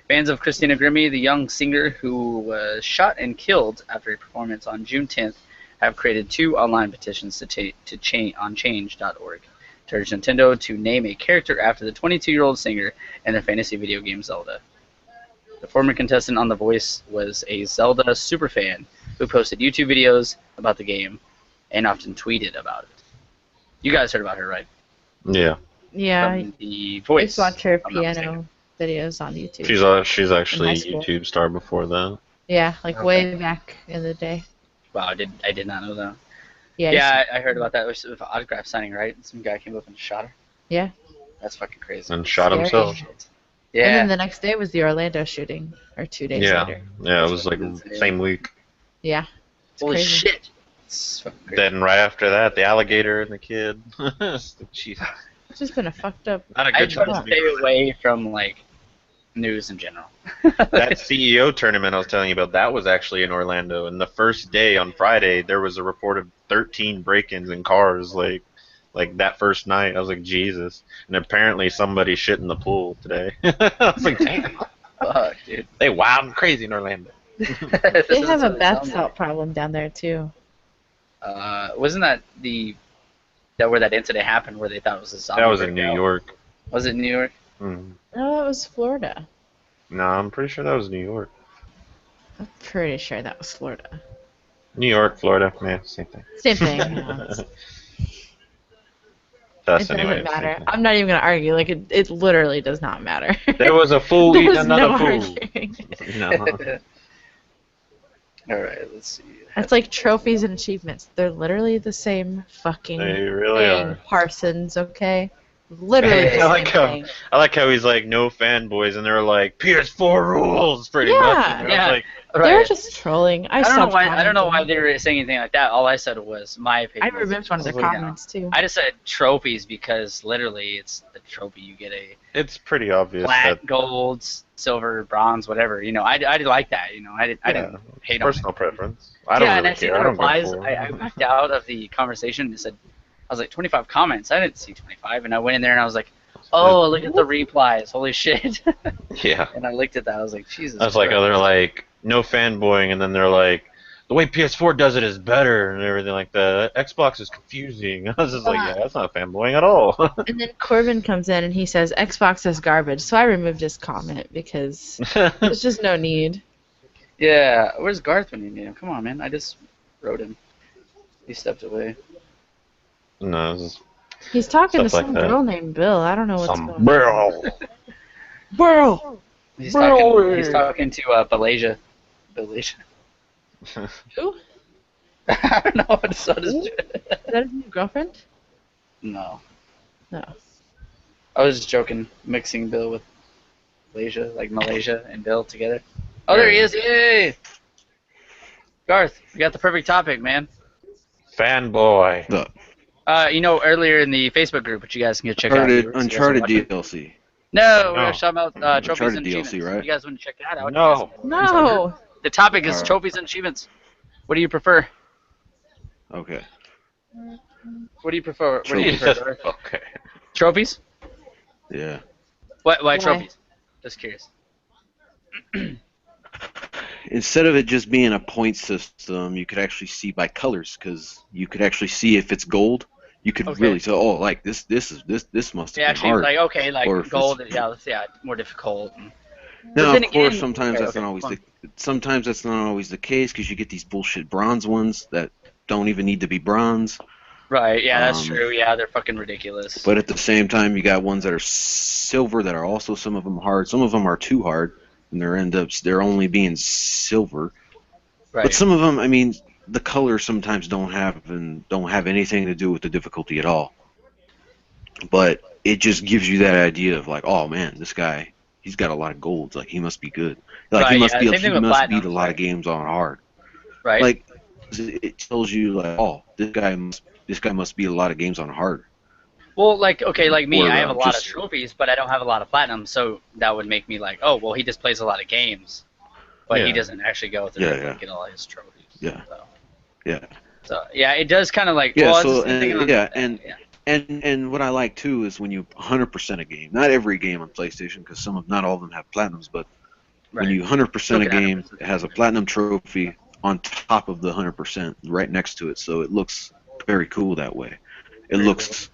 Fans of Christina Grimmie, the young singer who was shot and killed after a performance on June 10th, have created 2 online petitions on change.org to urge Nintendo to name a character after the 22-year-old singer in the fantasy video game Zelda. The former contestant on The Voice was a Zelda superfan who posted YouTube videos about the game and often tweeted about it. You guys heard about her, right? Yeah. Yeah, From The I Voice. used to watch her if I'm not mistaken. piano videos on YouTube. She's actually high a school. YouTube star before that. Yeah, like Okay. way back in the day. Wow, I did not know that. Yeah. Yeah, I heard about that. It was with autograph signing, right? Some guy came up and shot her. Yeah. That's fucking crazy. And shot Scary. himself. Yeah. And then the next day was the Orlando shooting, or 2 days Yeah. later. Yeah, it was like same week. Yeah. It's Holy crazy. shit. It's fucking crazy. Then right after that, the alligator and the kid. Jeez. It's just been a fucked up. Not a I good try time to to be. stay away from like news in general. That CEO tournament I was telling you about, that was actually in Orlando. And the first day on Friday, there was a report of 13 break-ins in cars. Like that first night, I was like, Jesus. And apparently somebody shit in the pool today. I was like, damn. Fuck, dude. They wild and crazy in Orlando. They have a bath salt problem down there too. Wasn't that where that incident happened where they thought it was a zombie? That was in New breakout? York. Was it New York? Mm. No, that was Florida. No, I'm pretty sure that was New York. I'm pretty sure that was Florida. New York, Florida, yeah, same thing. Same thing. Yeah. That's It anyway. doesn't matter. I'm not even gonna argue. Like it literally does not matter. There was a fool There eating was another no fool. arguing. No. All right, let's see. That's like trophies and achievements. They're literally the same fucking They really thing, are. Parsons. Okay, literally the I same like how thing. I like how he's like no fanboys and they're like PS4 rules pretty Yeah. much. And I was Yeah. like, They're Right. just trolling. I don't know stopped why. I don't know why commenting. they were saying anything like that. All I said was my I opinion. removed one of their I was like, comments too. I just said trophies because literally it's the trophy. You get a it's pretty obvious flat, that gold, silver, bronze, whatever. I like that. I didn't yeah, hate on it. personal preference. I don't Yeah, and really I see care. I the don't go replies. for I backed out of the conversation and said, I was like 25 comments. I didn't see 25, and I went in there and I was like, oh, look at the replies. Holy shit! Yeah. And I looked at that. I was like, Jesus. I was like, Christ. oh, they're like no fanboying, and then they're like, the way PS4 does it is better, and everything like that. Xbox is confusing. I was just like, yeah, that's not fanboying at all. And then Corbin comes in and he says Xbox is garbage. So I removed his comment because there's just no need. Yeah, where's Garth when you need him? Come on, man. I just wrote him. He stepped away. No, it's just He's talking to Stuff like some that. girl named Bill. I don't know what's some going on. bro. Bro. He's Bro. talking to Balasia. Balasia. Who? I don't know what his Is that his new girlfriend? No. No. I was just joking, mixing Bill with Malaysia, like Malaysia and Bill together. Oh, there he is! Yay! Garth, we got the perfect topic, man. Fanboy. The Earlier in the Facebook group, which you guys can go check out. Uncharted You guys DLC. No, we're No. talking about trophies Uncharted and DLC, achievements. right? You guys want to check that out? No. No. The topic is Alright. trophies and achievements. What do you prefer? Okay. What do you prefer? What do you Trophies. prefer? Okay. Trophies? Yeah. Why Why? trophies? Just curious. Instead of it just being a point system, you could actually see by colors, because you could actually see if it's gold. You could Okay. really tell. Oh, like this must Yeah, have been actually, hard. like okay, like Or if gold. it's- Yeah, more difficult. Now, then of course, again- sometimes Okay, that's okay, not always fine. sometimes that's not always the case, because you get these bullshit bronze ones that don't even need to be bronze. Right. Yeah, that's Um, true. Yeah, they're fucking ridiculous. But at the same time, you got ones that are silver that are also, some of them hard. Some of them are too hard, and they're only being silver. right. But some of them, I mean, the colors sometimes don't have anything to do with the difficulty at all. But it just gives you that idea of like, oh man, this guy, he's got a lot of golds. Like he must be good. Like Right, he must yeah, be. same He thing with must beat a platinums, lot of right. games on hard. right. Like it tells you like, oh, this guy must beat a lot of games on hard. Well, like, okay, like me, Or, I have a lot of just trophies, but I don't have a lot of platinum, so that would make me like, oh, well, he just plays a lot of games, but he Yeah. doesn't actually go through yeah, and yeah, like, get all his trophies. yeah, So, yeah, yeah, it does kind of like, yeah. well, it's the So same thing on, yeah, yeah, and what I like too is when you 100% a game. Not every game on PlayStation, because not all of them have platinums, but when right. you 100% Still a can game, 100%. it has a platinum trophy on top of the 100% right next to it, so it looks very cool that way. It Very cool. looks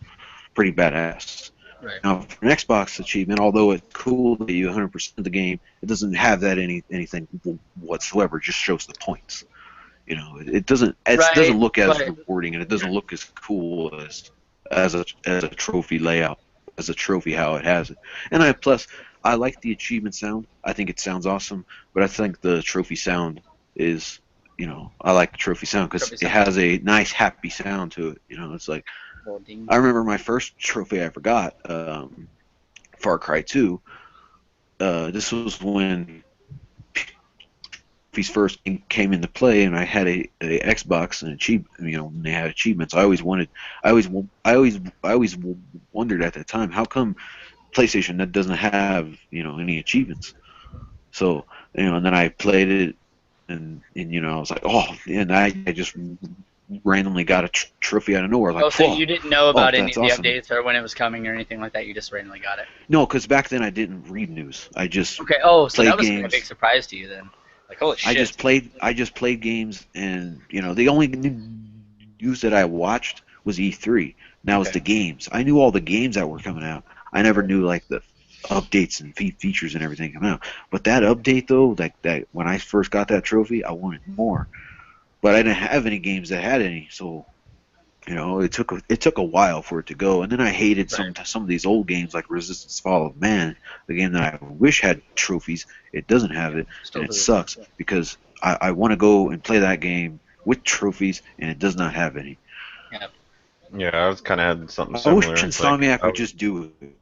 pretty badass. Right. Now, for an Xbox achievement, although it's cool that you 100% the game, it doesn't have that anything whatsoever. It just shows the points. It doesn't Right, look as but rewarding, and it doesn't look as cool as a trophy layout, as a trophy how it has it. And I like the achievement sound. I think it sounds awesome, but I think the trophy sound is I like the trophy sound because trophy it sound. has a nice happy sound to it. It's like Well, ding. I remember my first trophy I ever got, Far Cry 2. This was when trophies first came into play, and I had a Xbox and when they had achievements. I always wondered at that time, how come PlayStation that doesn't have any achievements? So and then I played it, and I was like, oh, and I just randomly got a trophy out of nowhere, like, Oh, so you didn't know oh, about any that's of the awesome. updates or when it was coming or anything like that? You just randomly got it. No, because back then I didn't read news. I just Okay. Oh, so played that was a games. big surprise to you then. Like, holy shit. I just played games, and the only news that I watched was E3. Now it's Okay. the games. I knew all the games that were coming out. I never knew like the updates and features and everything coming out. But that update though, that when I first got that trophy, I wanted more. But I didn't have any games that had any, so it took a while for it to go. And then I hated Right. some of these old games like Resistance: Fall of Man, the game that I wish had trophies. It doesn't have it, Still and it does. sucks because I want to go and play that game with trophies, and it does not have any. Yeah. Yeah, I was kind of had something I wish similar. Like, Insomniac would just do it.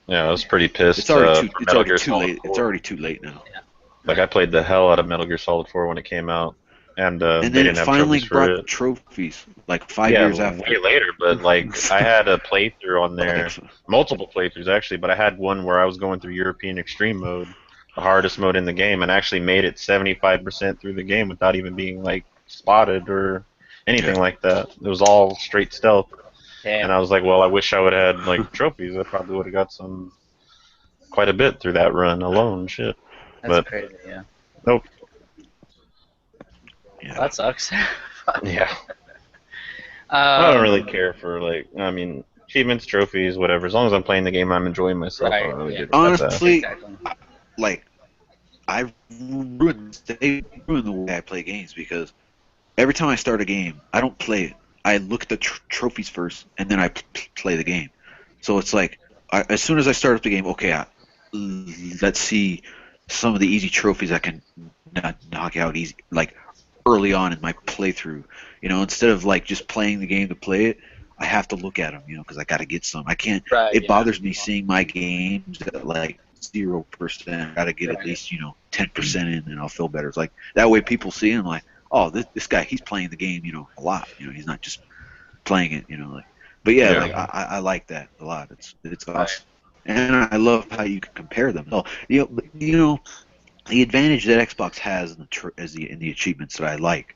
yeah, I was pretty It's pissed already too. for It's Metal already Gear too Solid late. It's 4. already too late now. Like, I played the hell out of Metal Gear Solid 4 when it came out, and And they then didn't it have finally trophies for brought it. trophies like 5 years Yeah, after. way later, but like I had a playthrough on Like, there, multiple playthroughs actually, but I had one where I was going through European Extreme mode, the hardest mode in the game, and actually made it 75% through the game without even being like spotted or anything yeah. like that. It was all straight stealth, and Damn. I was like, well, I wish I would have had like trophies. I probably would have got some quite a bit through that run alone. Shit, That's but crazy. Yeah. nope. Yeah. That sucks. Yeah. I don't really um. care for like, I mean, achievements, trophies, whatever. As long as I'm playing the game, I'm enjoying myself. I Right. don't really Yeah. give a That's fuck. Honestly, exactly. like they ruined the way I play games because every time I start a game, I don't play it. I look at the trophies first, and then I play the game. So it's like, as soon as I start up the game, okay, let's see some of the easy trophies I can knock out easy, like early on in my playthrough. Instead of like just playing the game to play it, I have to look at them, because I got to get some. I can't. Right. It Yeah. bothers me seeing my games at like 0%. Got to get at Right. least 10% in, and I'll feel better. It's like that way people see it and like, oh, this guy, he's playing the game, a lot. He's not just playing it, like. But yeah, like Yeah. I like that a lot. It's Right. awesome, and I love how you can compare them. So the advantage that Xbox has in the achievements that I like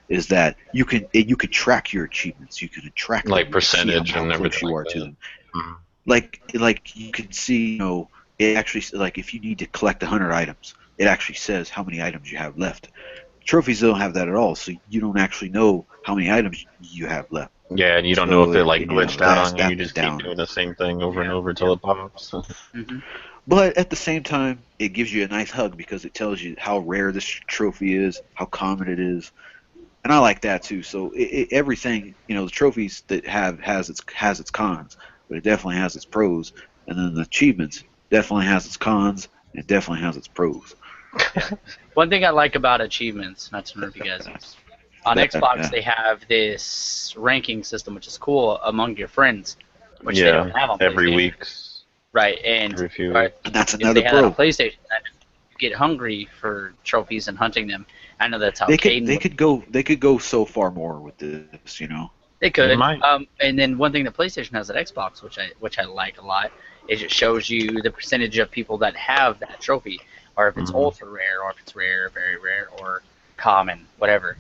is that you can track your achievements. You can track them. Like You can see percentage how and close everything you like are to that. them. Mhm. Like you can see, it actually, like, if you need to collect 100 items, it actually says how many items you have left. Trophies don't have that at all, so you don't actually know how many items you have left. Yeah, and you don't know So if it like glitched out that's on you. You that's just keep down. doing the same thing over and Yeah. over until it pops. Hmm. But at the same time, it gives you a nice hug because it tells you how rare this trophy is, how common it is, and I like that too. So everything, the trophies that has its cons, but it definitely has its pros. And then the achievements definitely has its cons, and it definitely has its pros. One thing I like about achievements, not to interrupt you guys, is on Xbox Yeah. they have this ranking system, which is cool among your friends, which they don't Yeah, have on every PlayStation. week, Right, and every few right, weeks. And that's if they another had that on pro. PlayStation, then you get hungry for trophies and hunting them. I know that's how They could Caden they would. could go they could go so far more with this. They could. They might. And then one thing that PlayStation has at Xbox, which I like a lot, is it shows you the percentage of people that have that trophy, or if it's Mhm. ultra rare, or if it's rare, very rare, or common, whatever.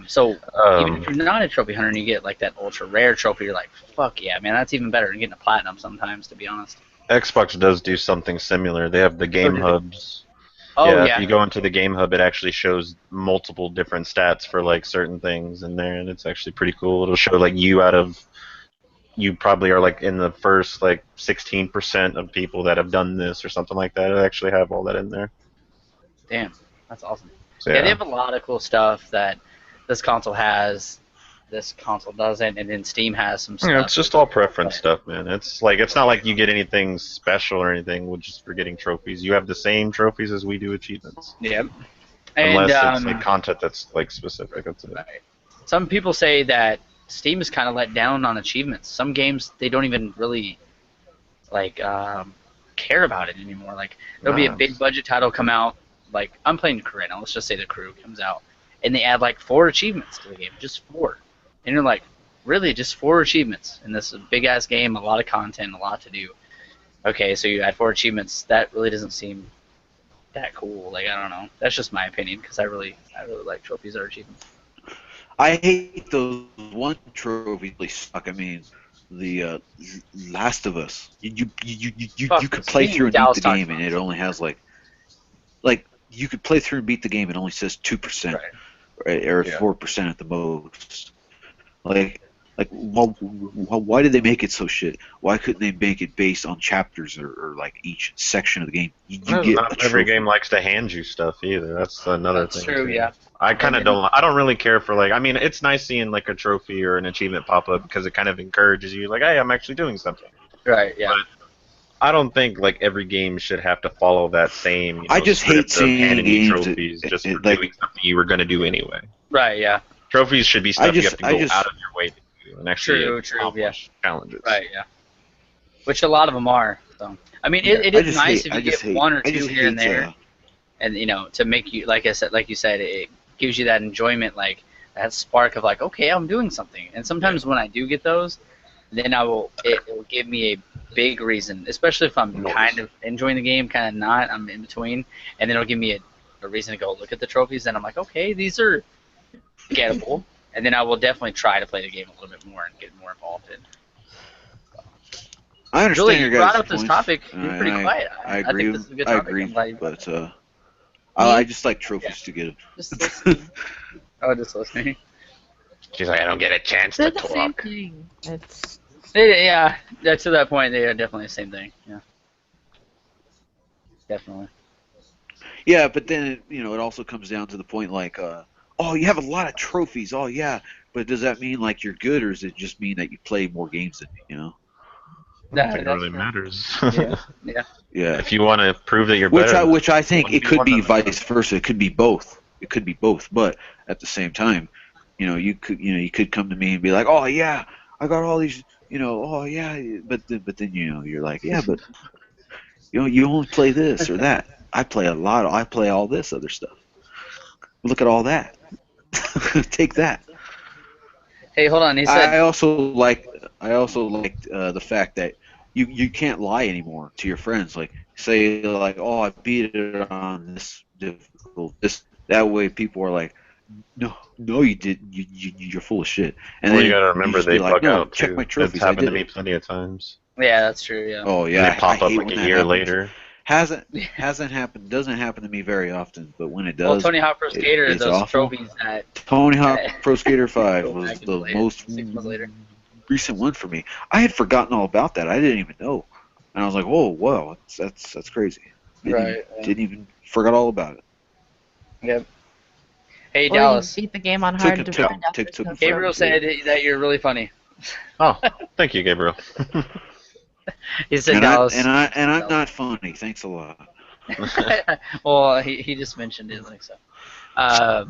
So even if you're not a trophy hunter and you get like that ultra rare trophy, you're like, fuck yeah, man, that's even better than getting a platinum sometimes, to be honest. Xbox does do something similar. They have the Oh, game do they? hubs. Oh Yeah, if yeah, you go into the game hub, it actually shows multiple different stats for like certain things in there, and it's actually pretty cool. It'll show like you probably are like in the first like 16% of people that have done this or something like that. It actually have all that in there. damn, that's awesome. So Yeah, they yeah, have a lot of cool stuff that this console has. This console doesn't, and then Steam has some yeah, stuff. it's just all preference stuff, man. It's not like you get anything special or anything with just for getting trophies. You have the same trophies as we do achievements, Yep. And unless it's like content that's like specific. That's it. right. Some people say that Steam is kind of let down on achievements. Some games they don't even really like care about it anymore. Like there'll be a Nah, big budget title come out. Like I'm playing Corinna. Let's just say the Crew comes out, and they add like 4 achievements to the game, just 4. And you're like, really, just 4 achievements in this big ass game, a lot of content, a lot to do. Okay, so you add 4 achievements. That really doesn't seem that cool. Like I don't know. That's just my opinion because I really like trophies or achievements. I hate those one trophies really suck. I mean, the Last of Us. You could play through and beat Dallas the talks game, and about it it. only has like you could play through and beat the game, and it only says 2%, Right. right, or Yeah. 4% at the most. Like, why did they make it so shit? Why couldn't they make it based on chapters or like each section of the game? You get not a every trophy. game likes to hand you stuff either. That's another That's thing. true, too. yeah. I kind of And then- don't. I don't really care for like. I mean, it's nice seeing like a trophy or an achievement pop up because it kind of encourages you. Like, hey, I'm actually doing something. Right, yeah. But I don't think like every game should have to follow that same. I just hate script of seeing handing you games trophies that- just it- for like- doing something you were going to do anyway. Right, yeah. Trophies should be stuff you have to go just- out of your way to do and actually True, accomplish challenges. Right, yeah. Which a lot of them are. So I mean, it I is just nice hate- if I you just get hate- one or I two just here and hate, there, and to make you, like you said, it gives you that enjoyment, like that spark of like, okay, I'm doing something. And sometimes when I do get those, then it will give me a big reason, especially if I'm kind of enjoying the game, kind of not, I'm in between, and then it'll give me a reason to go look at the trophies, and I'm like, okay, these are gettable, and then I will definitely try to play the game a little bit more and get more involved in. I understand Julie, your you guys' brought up this points. topic. You're pretty quiet. I agree. think this is a good I topic. agree, I'm glad you brought but it up. I just like trophies to get. Just listening. Oh, just listening. She's like, I don't get a chance They're to the same talk. thing. It's Yeah, to that point, they are definitely the same thing. Yeah, definitely. Yeah, but then it also comes down to the point like, oh, you have a lot of trophies. Oh yeah, but does that mean like you're good, or does it just mean that you play more games than me? I don't think it That's really true. matters. Yeah. Yeah. If you want to prove that you're better, Which I think it could be 1v1 vice versa. It could be both. It could be both. But at the same time, you could come to me and be like, oh yeah, I got all these. Oh yeah, but then you're like, yeah, but you only play this or that. I play a lot. I play all this other stuff. Look at all that. Take that. Hey, hold on. He said, I also liked the fact that you can't lie anymore to your friends. Like say like, oh, I beat it on this difficult. That way people are like, no, you didn't. You're full of shit. And well, then you gotta remember just they be like, bug no, out check too. my trophies. It's I happened did to me it. plenty of times. yeah, that's true. Yeah. Oh And yeah, they pop I up hate like when a that year happens. later. Hasn't happened. Doesn't happen to me very often, but when it Well, does, Tony Hawk Pro Skater, it's those awful. trophies that Tony Hawk Pro Skater 5 go was back and the play it most 6 months later. recent one for me. I had forgotten all about that. I didn't even know, and I was like, "Whoa, whoa, that's crazy." Right. Didn't even forgot all about it. Yep. Hey, or Dallas. you beat the game on Took hard it- to took- find out took- there's took no it Gabriel trophy. said that you're really funny. Oh, thank you, Gabriel. He said And Dallas. I'm not funny. Thanks a lot. Well, he just mentioned it like so. I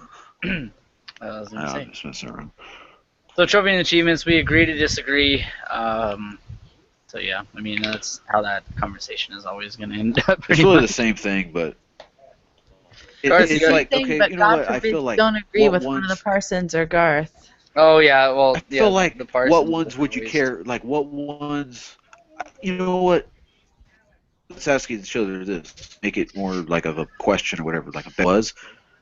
was gonna say. I'm just messing around. So trophy and achievements, we agree to disagree. So yeah, I mean that's how that conversation is always gonna end up. It's Pretty really the much. same thing, but Garth, you it's got like Thing, okay, but you know God what? I forbid feel you like don't agree what with one of the ones- Parsons or Garth. Oh yeah, well, I yeah, feel like the parts what and ones would you waste. care? Like what ones? You know what? Let's ask each other this. Make it more like of a question or whatever. Like a was.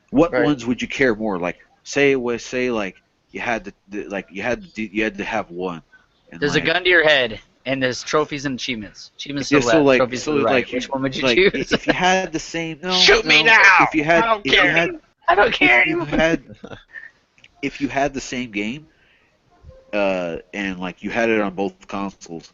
What Right. ones would you care more? Like say like you had you had to have one, and There's a like gun to your head, and there's trophies and achievements. Achievements to yeah. the left, trophies to So the right. like Which you one would you like choose? if you had the same Shoot me now! I don't care. I don't care if you anymore. had if you had the same game, and like you had it on both consoles,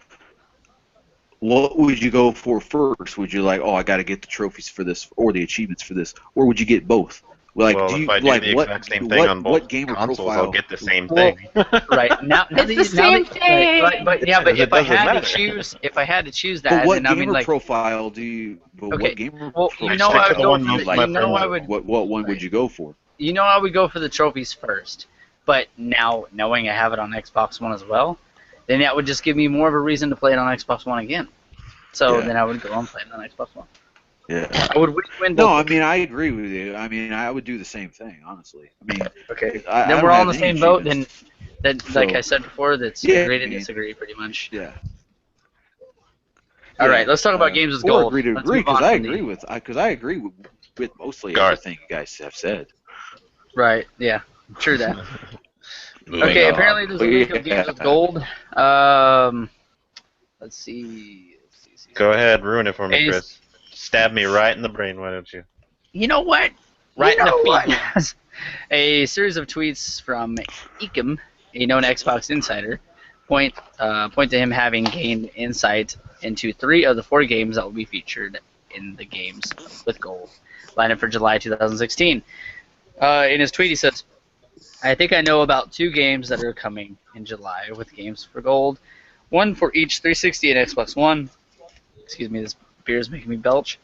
what would you go for first? Would you like, oh, I got to get the trophies for this or the achievements for this, or would you get both? Like, do Well, if you I do like the exact same thing on both what gamer consoles, I'll profile? get the same Well, thing. right now It's that the same thing. right, but yeah, but It if I doesn't had to matter. choose, But that, what then I mean, gamer like, profile do you? But okay, what gamer well, I you know, stick I to would the go one for most the, of my you know, friends I do. would, what one would right. you go for? You know, I would go for the trophies first. But now, knowing I have it on Xbox One as well, then that would just give me more of a reason to play it on Xbox One again. So Yeah. then I would go and play it on Xbox One. Yeah. I would win No, both. I mean I agree with you. I mean I would do the same thing, honestly. I mean Okay. I Then don't we're all in have the any same boat. achievements. Then like So I said before, that's yeah, agree I to mean, disagree, pretty much. yeah. All right, Yeah, let's talk about games with or gold. agree to Let's agree move because on I from agree the. with mostly Garth. everything you guys have said. Right. Yeah. True that. Moving Okay. on. Apparently, there's a leak of games with gold. Let's see. Go ahead, ruin it for me, Ace. Chris. Stab me right in the brain, why don't you? You know what? Right in the What? A series of tweets from Ekim, a known Xbox insider, point to him having gained insight into 3 of the 4 games that will be featured in the games with gold lineup for July 2016. In his tweet, he says, "I think I know about 2 games that are coming in July with games for gold, one for each 360 and Xbox One." Excuse me, this beer is making me belch.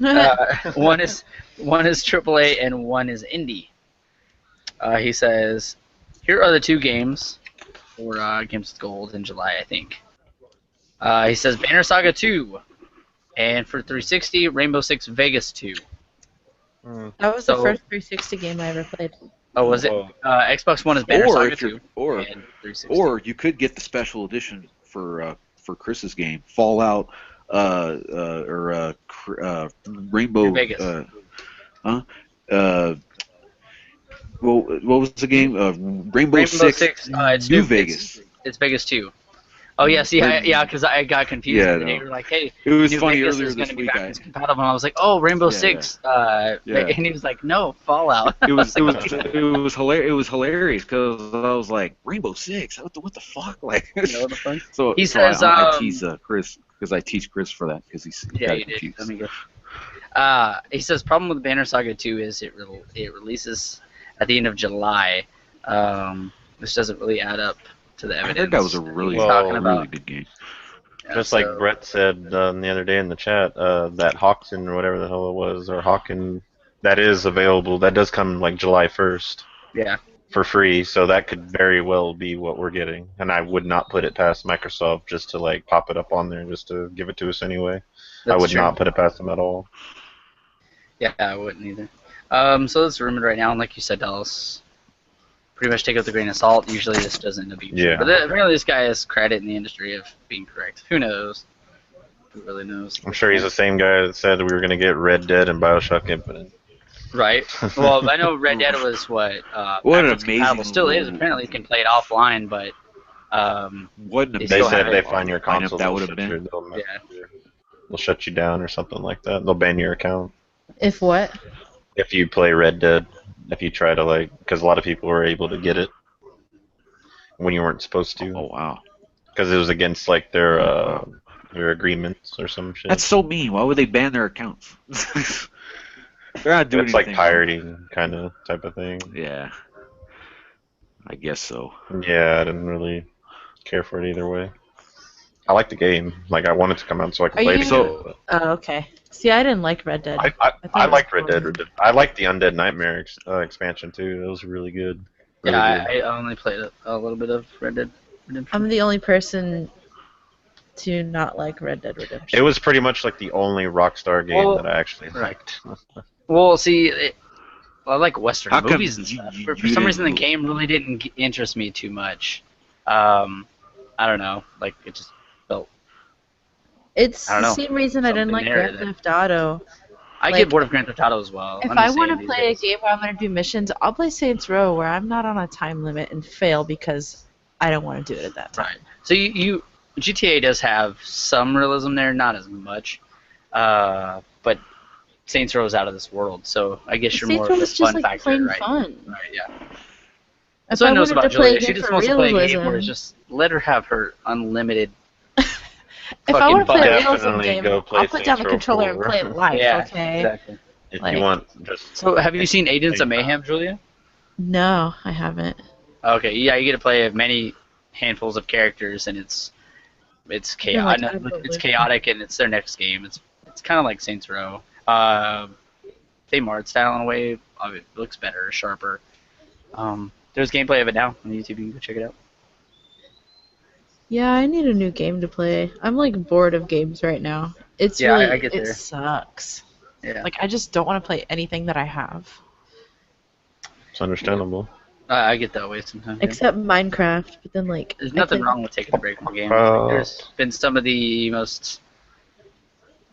One is AAA and one is indie. He says, "Here are the 2 games for games with gold in July, I think." He says Banner Saga 2, and for 360, Rainbow Six Vegas 2. That was the So, first 360 game I ever played. oh, was it? Whoa. Xbox One is Banner Or Saga if you're 2, or and 360. or you could get the special edition for Chris's game, Fallout Rainbow Vegas. well, what was the game? Rainbow Six, It's New Vegas. It's Vegas 2. Oh yeah, see, because I got confused. Yeah, The day no. you were like, "Hey, It was New funny Vegas earlier is going this to be week. backwards compatible," and I was like, "Oh, Rainbow Yeah, Six." Yeah. And he was like, "No, Fallout." It was hilarious. It was hilarious because I was like Rainbow Six. What the fuck? Like, You know what the fuck? so He so says, I tease Chris because I teach Chris for that because he's Yeah, got you did. confused. Let me go. He says problem with Banner Saga 2 is it releases at the end of July, which doesn't really add up to the I evidence. heard that was a really he's talking about. really good game. Yeah, Just so- like Brett said the other day in the chat, that Hawkson or whatever the hell it was, or Hawken, that is available. That does come like July 1st Yeah. for free, so that could very well be what we're getting. And I would not put it past Microsoft just to like pop it up on there just to give it to us anyway. I would true. not put it past them at all. Yeah, I wouldn't either. So it's rumored right now, and like you said, Dallas, pretty much take it with a grain of salt. Usually this doesn't end up being true. Yeah. But apparently this guy has credit in the industry of being correct. Who knows? Who really knows? I'm sure he's the same guy that said we were going to get Red Dead and Bioshock Infinite. Right. Well, I know Red Dead was what What an backwards compatible. amazing Still is. little- Apparently, you can play it offline, but What an They They still said have they it. find your lineup console. that would have been. They'll shut you down or something like that. They'll ban your account If what? if you play Red Dead. If you try to because a lot of people were able to get it when you weren't supposed to, Oh wow, because it was against like their agreements or some shit. that's so mean. Why would they ban their accounts? They're not doing It's like anything. pirating kind of type of thing. Yeah, I guess so. Yeah, I didn't really care for it either way. I like the game. Like I want it to come out so I can Are play you- it So- again. but Oh, okay. See, I didn't like Red Dead. I thought it liked was Red Dead Redemption. I liked the Undead Nightmare expansion too. It was really good. Really yeah, good. I only played a little bit of Red Dead Redemption. I'm the only person to not like Red Dead Redemption. It was pretty much like the only Rockstar game Well, that I actually right. liked. Well, see, I like Western How come movies and stuff. But for you some reason, the didn't? game really didn't interest me too much. I don't know. Like it just felt. It's I don't the know. same reason I didn't Something like there Grand that Theft Auto. I get Like, bored of Grand Theft Auto as well. if I'm I just want saying to these play a days. game where I'm going to do missions, I'll play Saints Row where I'm not on a time limit and fail because I don't want to do it at that time. Right. So you GTA does have some realism there, not as much. But Saints Row is out of this world, so I guess you're more Saints Row of the is just fun like factor, plain right? fun. Right. Yeah. That's If what I I notice wanted to about play a Julia. She game just for wants to play a game realism, where it's just let her have her unlimited if I fucking want to play a fun. realism Definitely game, go play I'll put down Saints the Row controller and 4. play it live, Yeah, okay? exactly. If Like- you want just So have you seen Agents of anytime. Mayhem, Julia? No, I haven't. Okay, yeah, you get to play many handfuls of characters, and it's You're like, chaotic. I'm the It's loser. chaotic, and it's their next game. It's kind of like Saints Row. Same art style in a way. It looks better, sharper. There's gameplay of it now on YouTube. You can go check it out. Yeah, I need a new game to play. I'm like bored of games right now. It's Yeah, really, I get it there. sucks. Yeah, Like, I just don't want to play anything that I have. It's understandable. I get that way sometimes. Yeah. Except Minecraft, but then like There's I nothing played- wrong with taking a break from games. Like, there's been some of the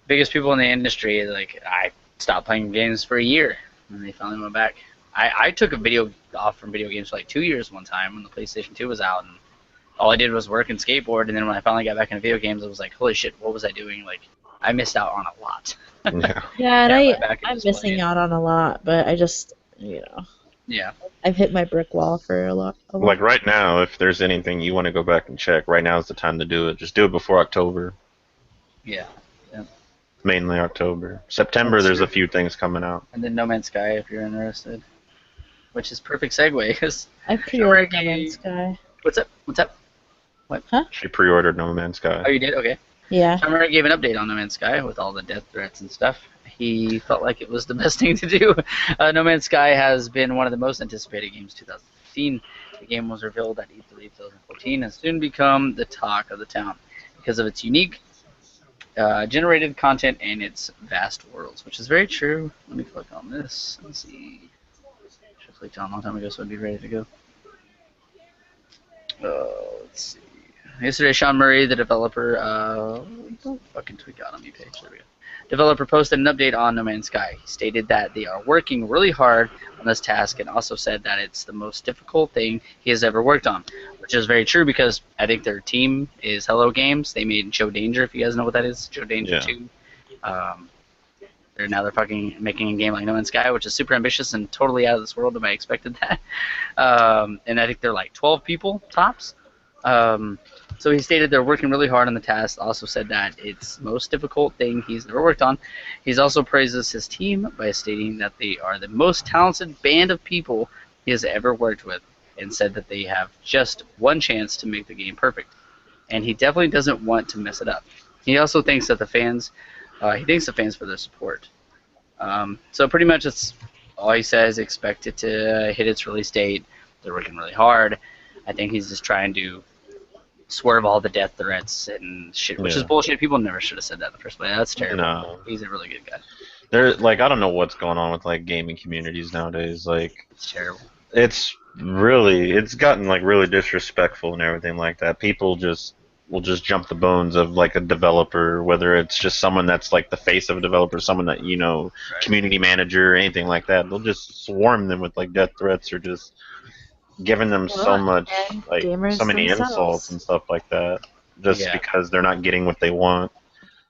biggest people in the industry. Like I stopped playing games for a year, and they finally went back. I took a video off from video games for like 2 years one time when the PlayStation 2 was out, and all I did was work and skateboard. And then when I finally got back into video games, I was like, holy shit, what was I doing? Like I missed out on a lot. Yeah. Yeah, and Yeah, right back I'm into missing playing. out on a lot, but I just, Yeah. I've hit my brick wall for a lot. Like right now, if there's anything you want to go back and check, right now is the time to do it. Just do it before October. Yeah. Mainly October. September, That's there's true. a few things coming out. And then No Man's Sky if you're interested, which is perfect segue because I pre-ordered No Sure. Man's Sky. what's up? What's up? She pre-ordered No Man's Sky. Oh, you did? Okay. Yeah. Sean Murray gave an update on No Man's Sky with all the death threats and stuff. He felt like it was the best thing to do. No Man's Sky has been one of the most anticipated games 2015. The game was revealed at E3 2014 and has soon become the talk of the town because of its unique generated content and its vast worlds, which is very true. Let me click on this and see. Should have clicked on a long time ago so I'd be ready to go. Let's see. Yesterday, Sean Murray, the developer, don't fucking tweak out on me page. There we go. Developer posted an update on No Man's Sky. He stated that they are working really hard on this task and also said that it's the most difficult thing he has ever worked on, which is very true because I think their team is Hello Games. They made Joe Danger, if you guys know what that is. Joe Danger Yeah. 2. They're fucking making a game like No Man's Sky, which is super ambitious and totally out of this world. Nobody expected that. And I think they're like 12 people tops. So he stated they're working really hard on the task. Also said that it's the most difficult thing he's ever worked on. He's also praises his team by stating that they are the most talented band of people he has ever worked with, and said that they have just one chance to make the game perfect. And he definitely doesn't want to mess it up. He also thinks that the fans for their support. So pretty much it's all he says. Expect it to hit its release date. They're working really hard. I think he's just trying to swerve all the death threats and shit, which is Yeah. bullshit. People never should have said that in the first place. That's terrible. No. He's a really good guy. There, like, I don't know what's going on with like gaming communities nowadays. Like, It's terrible. it's gotten like really disrespectful and everything like that. People will just jump the bones of like a developer, whether it's just someone that's like the face of a developer, someone that Right. community manager or anything like that. They'll just swarm them with like death threats or just giving them so much, and like gamers so many themselves. insults and stuff like that, just Yeah. because they're not getting what they want.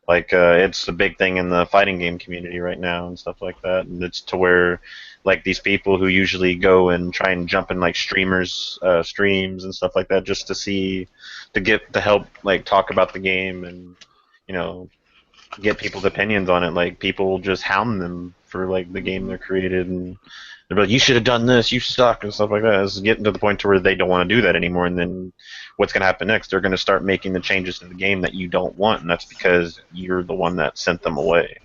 Like it's a big thing in the fighting game community right now and stuff like that, and it's to where like these people who usually go and try and jump in like streamers streams and stuff like that just to help like talk about the game and get people's opinions on it. Like people just hound them for like the game they're created, and they're like, "You should have done this. You suck," and stuff like that. It's getting to the point to where they don't want to do that anymore. And then what's going to happen next? They're going to start making the changes to the game that you don't want, and that's because you're the one that sent them away.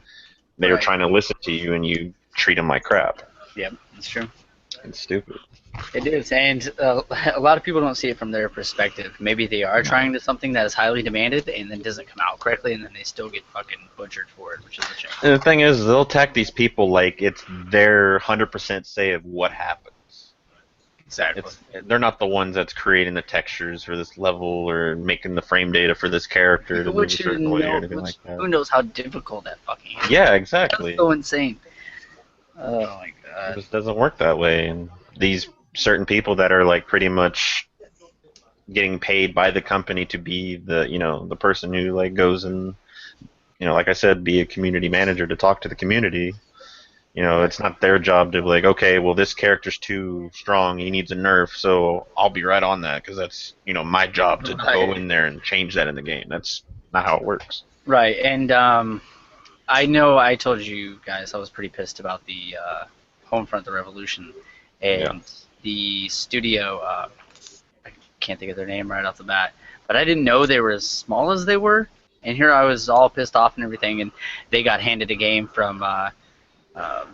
They're Right. trying to listen to you, and you treat them like crap. Yep, that's true. fucking stupid. It is, and a lot of people don't see it from their perspective. Maybe they are trying to something that is highly demanded and then doesn't come out correctly, and then they still get fucking butchered for it, which is a shame. And the thing is, they'll attack these people like it's their 100% say of what happens. Exactly. They're not the ones that's creating the textures for this level or making the frame data for this character to move a Which certain way or anything like that. who knows how difficult that fucking is? Yeah, exactly. That's so insane. Oh my It god. just doesn't work that way. And these certain people that are like pretty much getting paid by the company to be the the person who like goes and like I said, be a community manager to talk to the community. It's not their job to be like, okay, well, this character's too strong, he needs a nerf, so I'll be right on that because that's my job to go in there and change that in the game. That's not how it works. Right, and I know I told you guys I was pretty pissed about the Homefront: The Revolution, and the studio. I can't think of their name right off the bat, but I didn't know they were as small as they were. And here I was all pissed off and everything, and they got handed a game from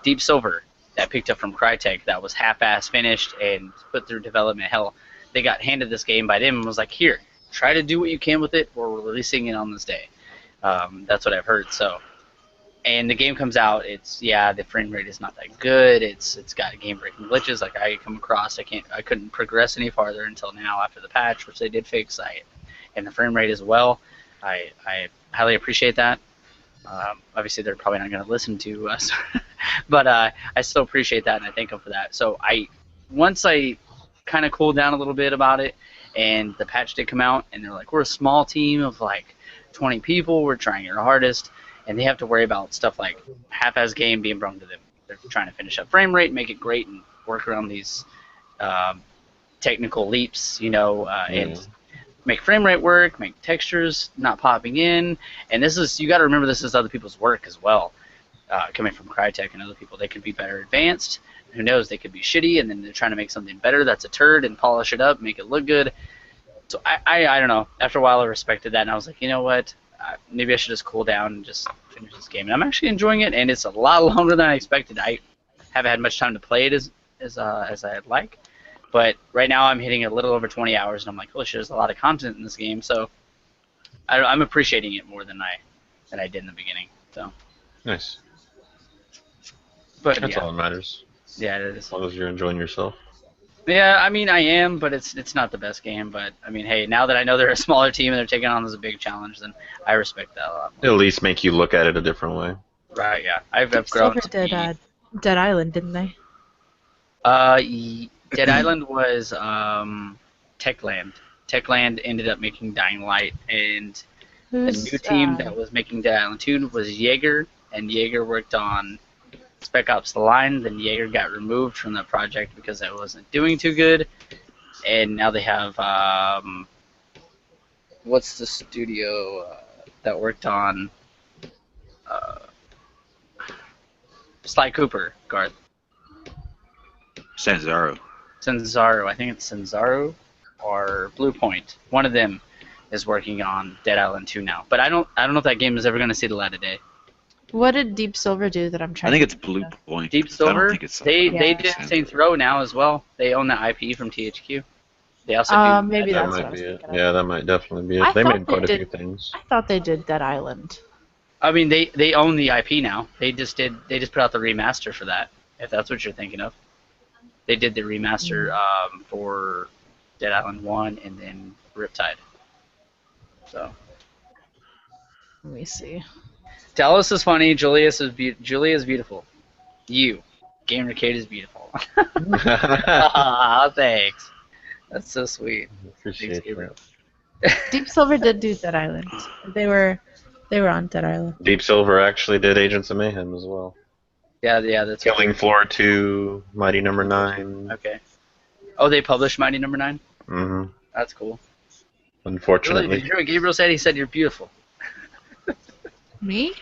Deep Silver that picked up from Crytek that was half-ass finished and put through development hell. They got handed this game by them and was like, here, try to do what you can with it. We're releasing it on this day. That's what I've heard. So, and the game comes out. The frame rate is not that good. It's got game-breaking glitches like I come across. I couldn't progress any farther until now after the patch, which they did fix. And the frame rate as well. I highly appreciate that. Obviously, they're probably not going to listen to us, but I still appreciate that, and I thank them for that. So once I kind of cooled down a little bit about it, and the patch did come out, and they're like, we're a small team of like 20 people, we're trying our hardest, and they have to worry about stuff like half-ass game being brought to them. They're trying to finish up frame rate, make it great, and work around these technical leaps, and make frame rate work, make textures not popping in, and you got to remember this is other people's work as well, coming from Crytek and other people. They could be better advanced. Who knows? They could be shitty, and then they're trying to make something better that's a turd and polish it up, make it look good. So I don't know. After a while, I respected that, and I was like, you know what? Maybe I should just cool down and just finish this game. And I'm actually enjoying it, and it's a lot longer than I expected. I haven't had much time to play it as I'd like. But right now I'm hitting a little over 20 hours, and I'm like, oh shit, there's a lot of content in this game. So I'm appreciating it more than I did in the beginning. So Nice. but That's yeah, all that matters. yeah, it is. As long as you're enjoying yourself. Yeah, I mean I am, but it's not the best game. But I mean, hey, now that I know they're a smaller team and they're taking on as a big challenge, then I respect that a lot more. It'll at least make you look at it a different way. Right? Yeah, I've Deep grown Silver to did be. Dead Island, didn't they? Dead Island was Techland. Techland ended up making Dying Light, and the new team that was making Dead Island 2 was Jaeger, and Jaeger worked on Spec Ops: The Line. Then Jaeger got removed from the project because it wasn't doing too good, and now they have what's the studio that worked on Sly Cooper, Garth? Sanzaro. Sanzaro. I think it's Sanzaro or Blue Point. One of them is working on Dead Island 2 now. But I don't know if that game is ever going to see the light of day. What did Deep Silver do that I'm I trying think to it's Blue Point. Deep I don't Silver, think it's they Yeah. did Saints Row now as well. They own the IP from THQ. They also do maybe Dead That that's Island. what I might was be it. thinking of. Yeah, that might definitely be I it. They thought made quite a they few did- things. I thought they did Dead Island. I mean, they own the IP now. They just put out the remaster for that. If that's what you're thinking of, they did the remaster for Dead Island 1 and then Riptide. So Let me see. Dallas is funny. Julia is beautiful. You, GamerCade is beautiful. Ah, thanks. That's so sweet. Appreciate Thanks, Gabriel. that. Deep Silver did do Dead Island. They were on Dead Island. Deep Silver actually did Agents of Mayhem as well. Yeah, that's Killing Floor 2, Mighty Number 9. Okay. Oh, they published Mighty Number 9? Mm-hmm. That's cool. Really? Unfortunately. Did you hear what Gabriel said? He said you're beautiful. Me?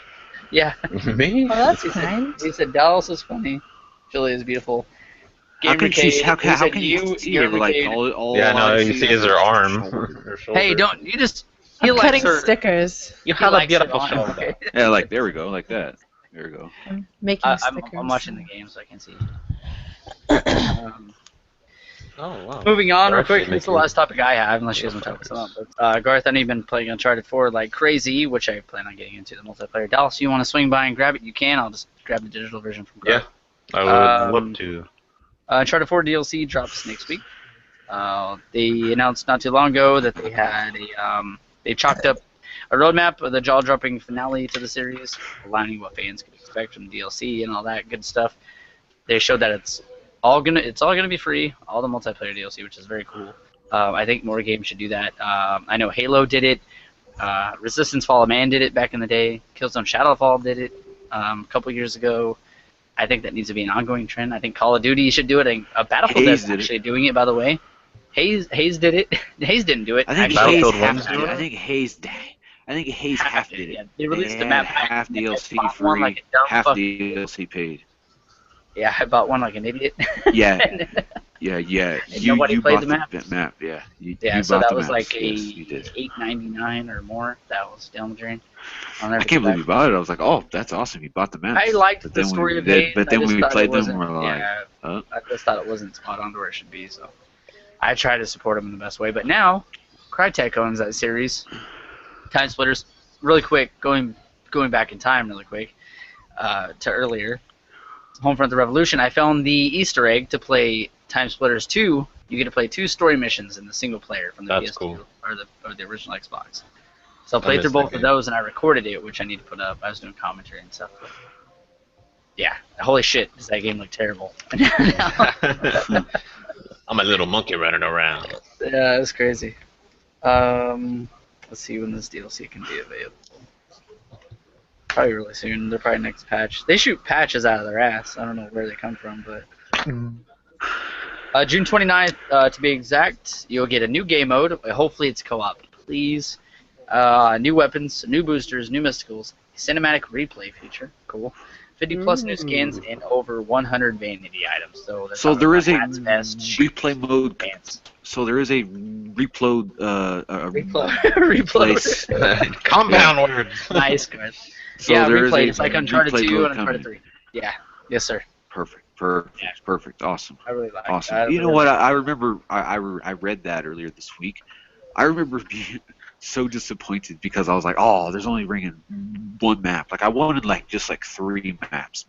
Yeah. Me? Oh, that's He kind. said Dallas is funny. Julia is beautiful. How can she? GamerCade, How he said can you see her like GamerCade. all? Yeah, no, I you see is her arm. Her shoulder. Hey, don't you just? He I'm likes cutting her. stickers. You He have a likes her beautiful on, shoulder. okay? Yeah, like there we go, like that. There we go. I'm making I'm stickers. watching the game, so I can see. Um, Oh wow. moving on, real They're quick. actually It's the making last topic I have, unless you guys want to talk about something else. But Garth, I know you've been playing Uncharted 4 like crazy, which I plan on getting into the multiplayer. Dallas, you want to swing by and grab it? You can. I'll just grab the digital version from Garth. Yeah, I would love Um, to. Uncharted 4 DLC drops next week. They announced not too long ago that they had they chalked up a roadmap of the jaw-dropping finale to the series, aligning what fans could expect from the DLC and all that good stuff. They showed that it's all gonna be free, all the multiplayer DLC, which is very cool. I think more games should do that. I know Halo did it. Resistance Fall of Man did it back in the day. Killzone Shadowfall did it a couple years ago. I think that needs to be an ongoing trend. I think Call of Duty should do it. And Battlefield Hayes is did it. actually doing it, by the way. Hayes did it. Hayes didn't do it. I think actually. Hayes Battlefield half one's did it. doing I it? think Hayes half did it. Yeah, they released They the map had half and then I DLC bought free, one like a dumb half fuck. DLC paid. Yeah, I bought one like an idiot. Yeah, And- yeah. And nobody You played bought the the maps. map. Yeah, you yeah, so bought that the was maps. like Yes, you did. a $8.99 or more. That was down the drain. I'll never I can't get back. believe you bought it. I was like, oh, that's awesome. You bought the maps. I liked But the then story we, of then, Hayes. but I then just when we thought it played them, wasn't. we're like, Yeah, oh. I just thought it wasn't spot on to where it should be. So I tried to support him in the best way. But now, Crytek owns that series. Time Splitters, really quick, going back in time really quick to earlier. Homefront: The Revolution. I found the Easter egg to play Time Splitters 2. You get to play 2 story missions in the single player from the That's PS2 cool. or the original Xbox. So I played missed through both that of game. those and I recorded it, which I need to put up. I was doing commentary and stuff. But yeah, holy shit, does that game look terrible? I'm a little monkey running around. Yeah, it's crazy. Let's see when this DLC can be available. Probably really soon. They're probably next patch. They shoot patches out of their ass. I don't know where they come from, but June 29th, to be exact, you'll get a new game mode. Hopefully it's co-op, please. New weapons, new boosters, new mysticals, cinematic replay feature. Cool. 50 plus new skins and over 100 vanity items. So there is a Matt's best replay mode. pants. So there is a reload. Replay. Compound words. Nice, good. So Yeah, there is replay. a It's like Uncharted replay 2 mode and Uncharted coming. 3. Yeah. Yes, sir. Perfect. Yeah. Perfect. Awesome. I really like Awesome. that. You know what? I remember. I read that earlier this week. I remember being so disappointed because I was like, oh, there's only bringing one map. Like I wanted just 3 maps,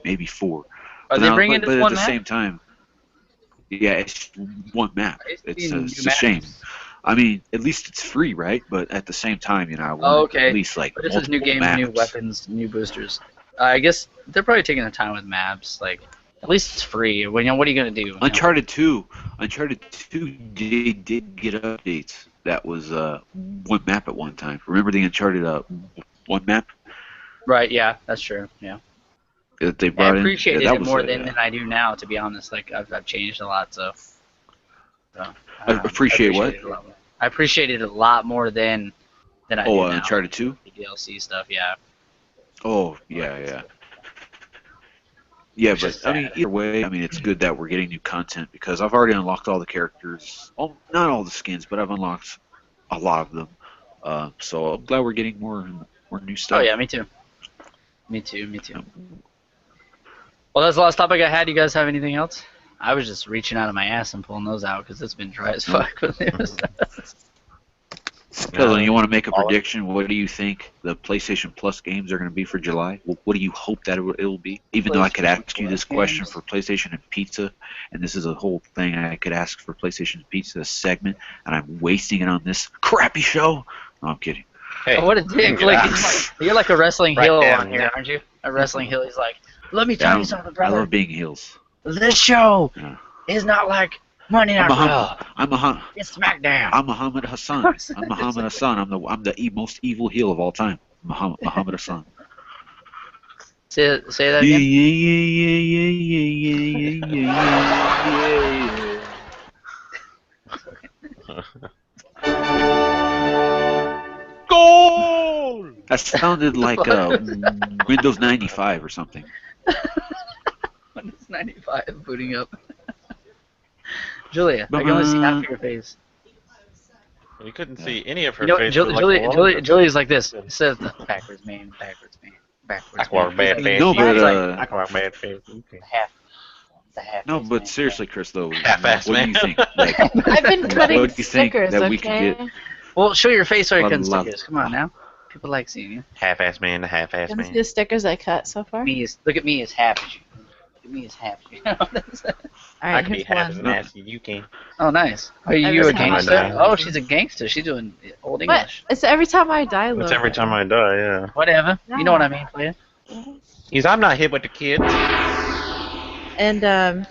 maybe 4. Are they bringing but just at one the map? same time, yeah, it's one map. It's It's being a, new it's a shame. maps. I mean, at least it's free, right? But at the same time, I wanted Oh, okay. at least But this is new multiple games, maps. new weapons, new boosters. I guess they're probably taking their time with maps. Like, at least it's free. What are you gonna do? Uncharted 2 they did get updates. That was one map at one time. Remember the Uncharted one map Right? Yeah, that's true. Yeah. that they I brought in? appreciated that it was more than I do now, to be honest. Like, I've changed a lot, so. Appreciate what? it a lot more. I appreciated it a lot more than I do now. Uncharted 2. The DLC stuff, yeah. Oh yeah. Yeah, Which but is I mean, sad. either way, I mean, it's good that we're getting new content because I've already unlocked all the characters. Not all the skins, but I've unlocked a lot of them. So I'm glad we're getting more new stuff. Oh yeah, me too. Me too. Well, that's the last topic I had. You guys have anything else? I was just reaching out of my ass and pulling those out because it's been dry as fuck. Kellen, you want to make a prediction? What do you think the PlayStation Plus games are going to be for July? What do you hope that it will be? Even though I could ask you this question for PlayStation and Pizza, and this is a whole thing I could ask for PlayStation and Pizza segment, and I'm wasting it on this crappy show. No, I'm kidding. Hey, What a dick! You're like a wrestling Right heel down on here, there. aren't you? A wrestling heel. He's like, let me tell you something, I brother. love being heels. This show Yeah. is not like Monday Night Raw. It's SmackDown. I'm Muhammad Hassan. I'm Muhammad Hassan. I'm the most evil heel of all time. Muhammad Hassan. Say that Yeah, again. Goal! That sounded like Windows 95 or something. Windows 95 booting up. Julia, I can only see half of your face. You couldn't see any of her You know, face. for like a long time. Julia's like this. It says backwards, man. Backwards, man. I can walk bad face. No, but She's like I can walk bad face. Okay. half. The half No, but seriously, Chris, though, Half-assed what do man. you think? Like, I've been cutting what do you think stickers, that we could okay? get? Well, show your face so I La- can la- stickers. Come on now. People like seeing you. Half-ass man to half-ass Want to see man. the stickers I cut so far? Look at me as happy as you. Look at me as happy. All I right, can be here's half as one. nasty as you can. Oh, nice. Are you Every a time I gangster? die. Oh, she's a gangster. She's doing old What? English. It's every time I die, That's logo. every time I die, yeah. Whatever. You know what I mean, player. I'm not hit with the kids. And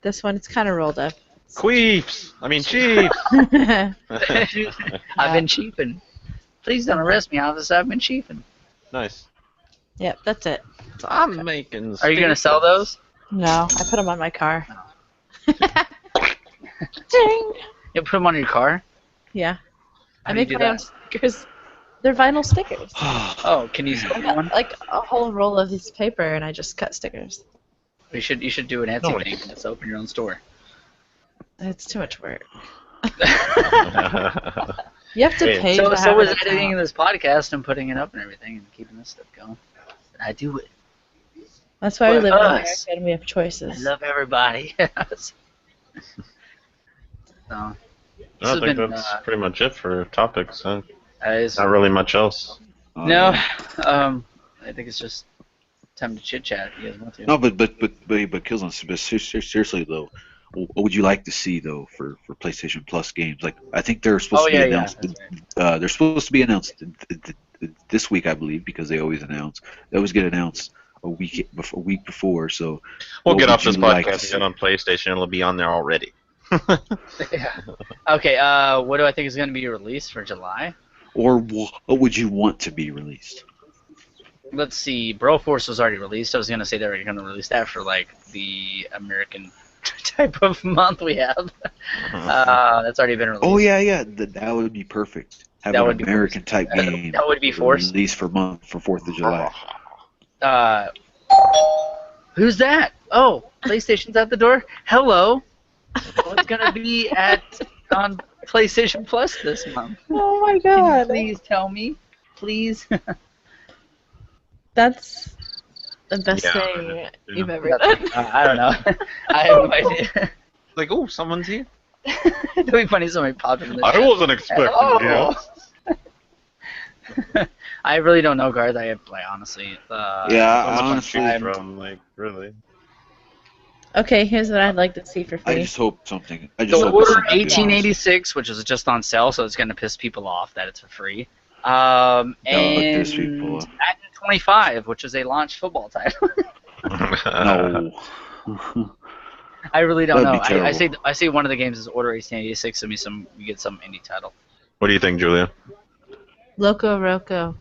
this one, it's kind of rolled up. Queefs! I mean, chiefs! I've been cheaping. Please don't arrest me, officer. I've been cheaping. Nice. Yep, that's it. So I'm making Are you gonna sell those? No, I put them on my car. Ding! You put them on your car? Yeah. I How do you make do my own that? stickers. They're vinyl stickers. Oh, can you I sell got one? like a whole roll of this paper, and I just cut stickers. You should do an Etsy No. thing and just open your own store. It's too much work. Yeah. You have to Hey, pay. So to so have was an editing account. this podcast and putting it up and everything and keeping this stuff going. I do it. That's why we for live in us. America and we have I choices. love everybody. So, I this has think been, that's pretty much it for topics. Huh? it's- Not really much else. no, I think it's just time to chit chat. You guys want to? No, but Killzone. But seriously though, what would you like to see though for PlayStation Plus games? Like I think they're supposed Oh to be yeah, announced. that's right. They're supposed to be announced this week, I believe, because they always announce. They always get announced a week before. So We'll what get would off this you like podcast to and get on PlayStation. It'll be on there already. Yeah. Okay. What do I think is going to be released for July? Or what would you want to be released? Let's see. Broforce was already released. I was going to say they were going to release that for like the American type of month we have. That's already been released. Oh yeah. That would be perfect. Have That an would be American type game. That would be forced. Released for 4th of July. Who's that? Oh, PlayStation's at the door. Hello. What's gonna be on PlayStation Plus this month? Oh my Can you god. please tell me, please? That's the best Yeah. thing you've ever That's- done. I don't know. I have no idea. Like, oh, someone's here. It'd be funny if somebody popped in the I chat. wasn't expecting Oh. you. I really don't know, Garth. I honestly. Yeah, So much to honestly, choose from, like, really. Okay, here's what I'd like to see for I free. just hope something. I just So hope Order something good. 1886, which is just on sale, so it's going to piss people off that it's for free. would And piss people off. Madden 25, which is a launch football title. No. I really don't That'd know. be I say one of the games is Order 1886. We get some indie title. What do you think, Julia? Loco Roco.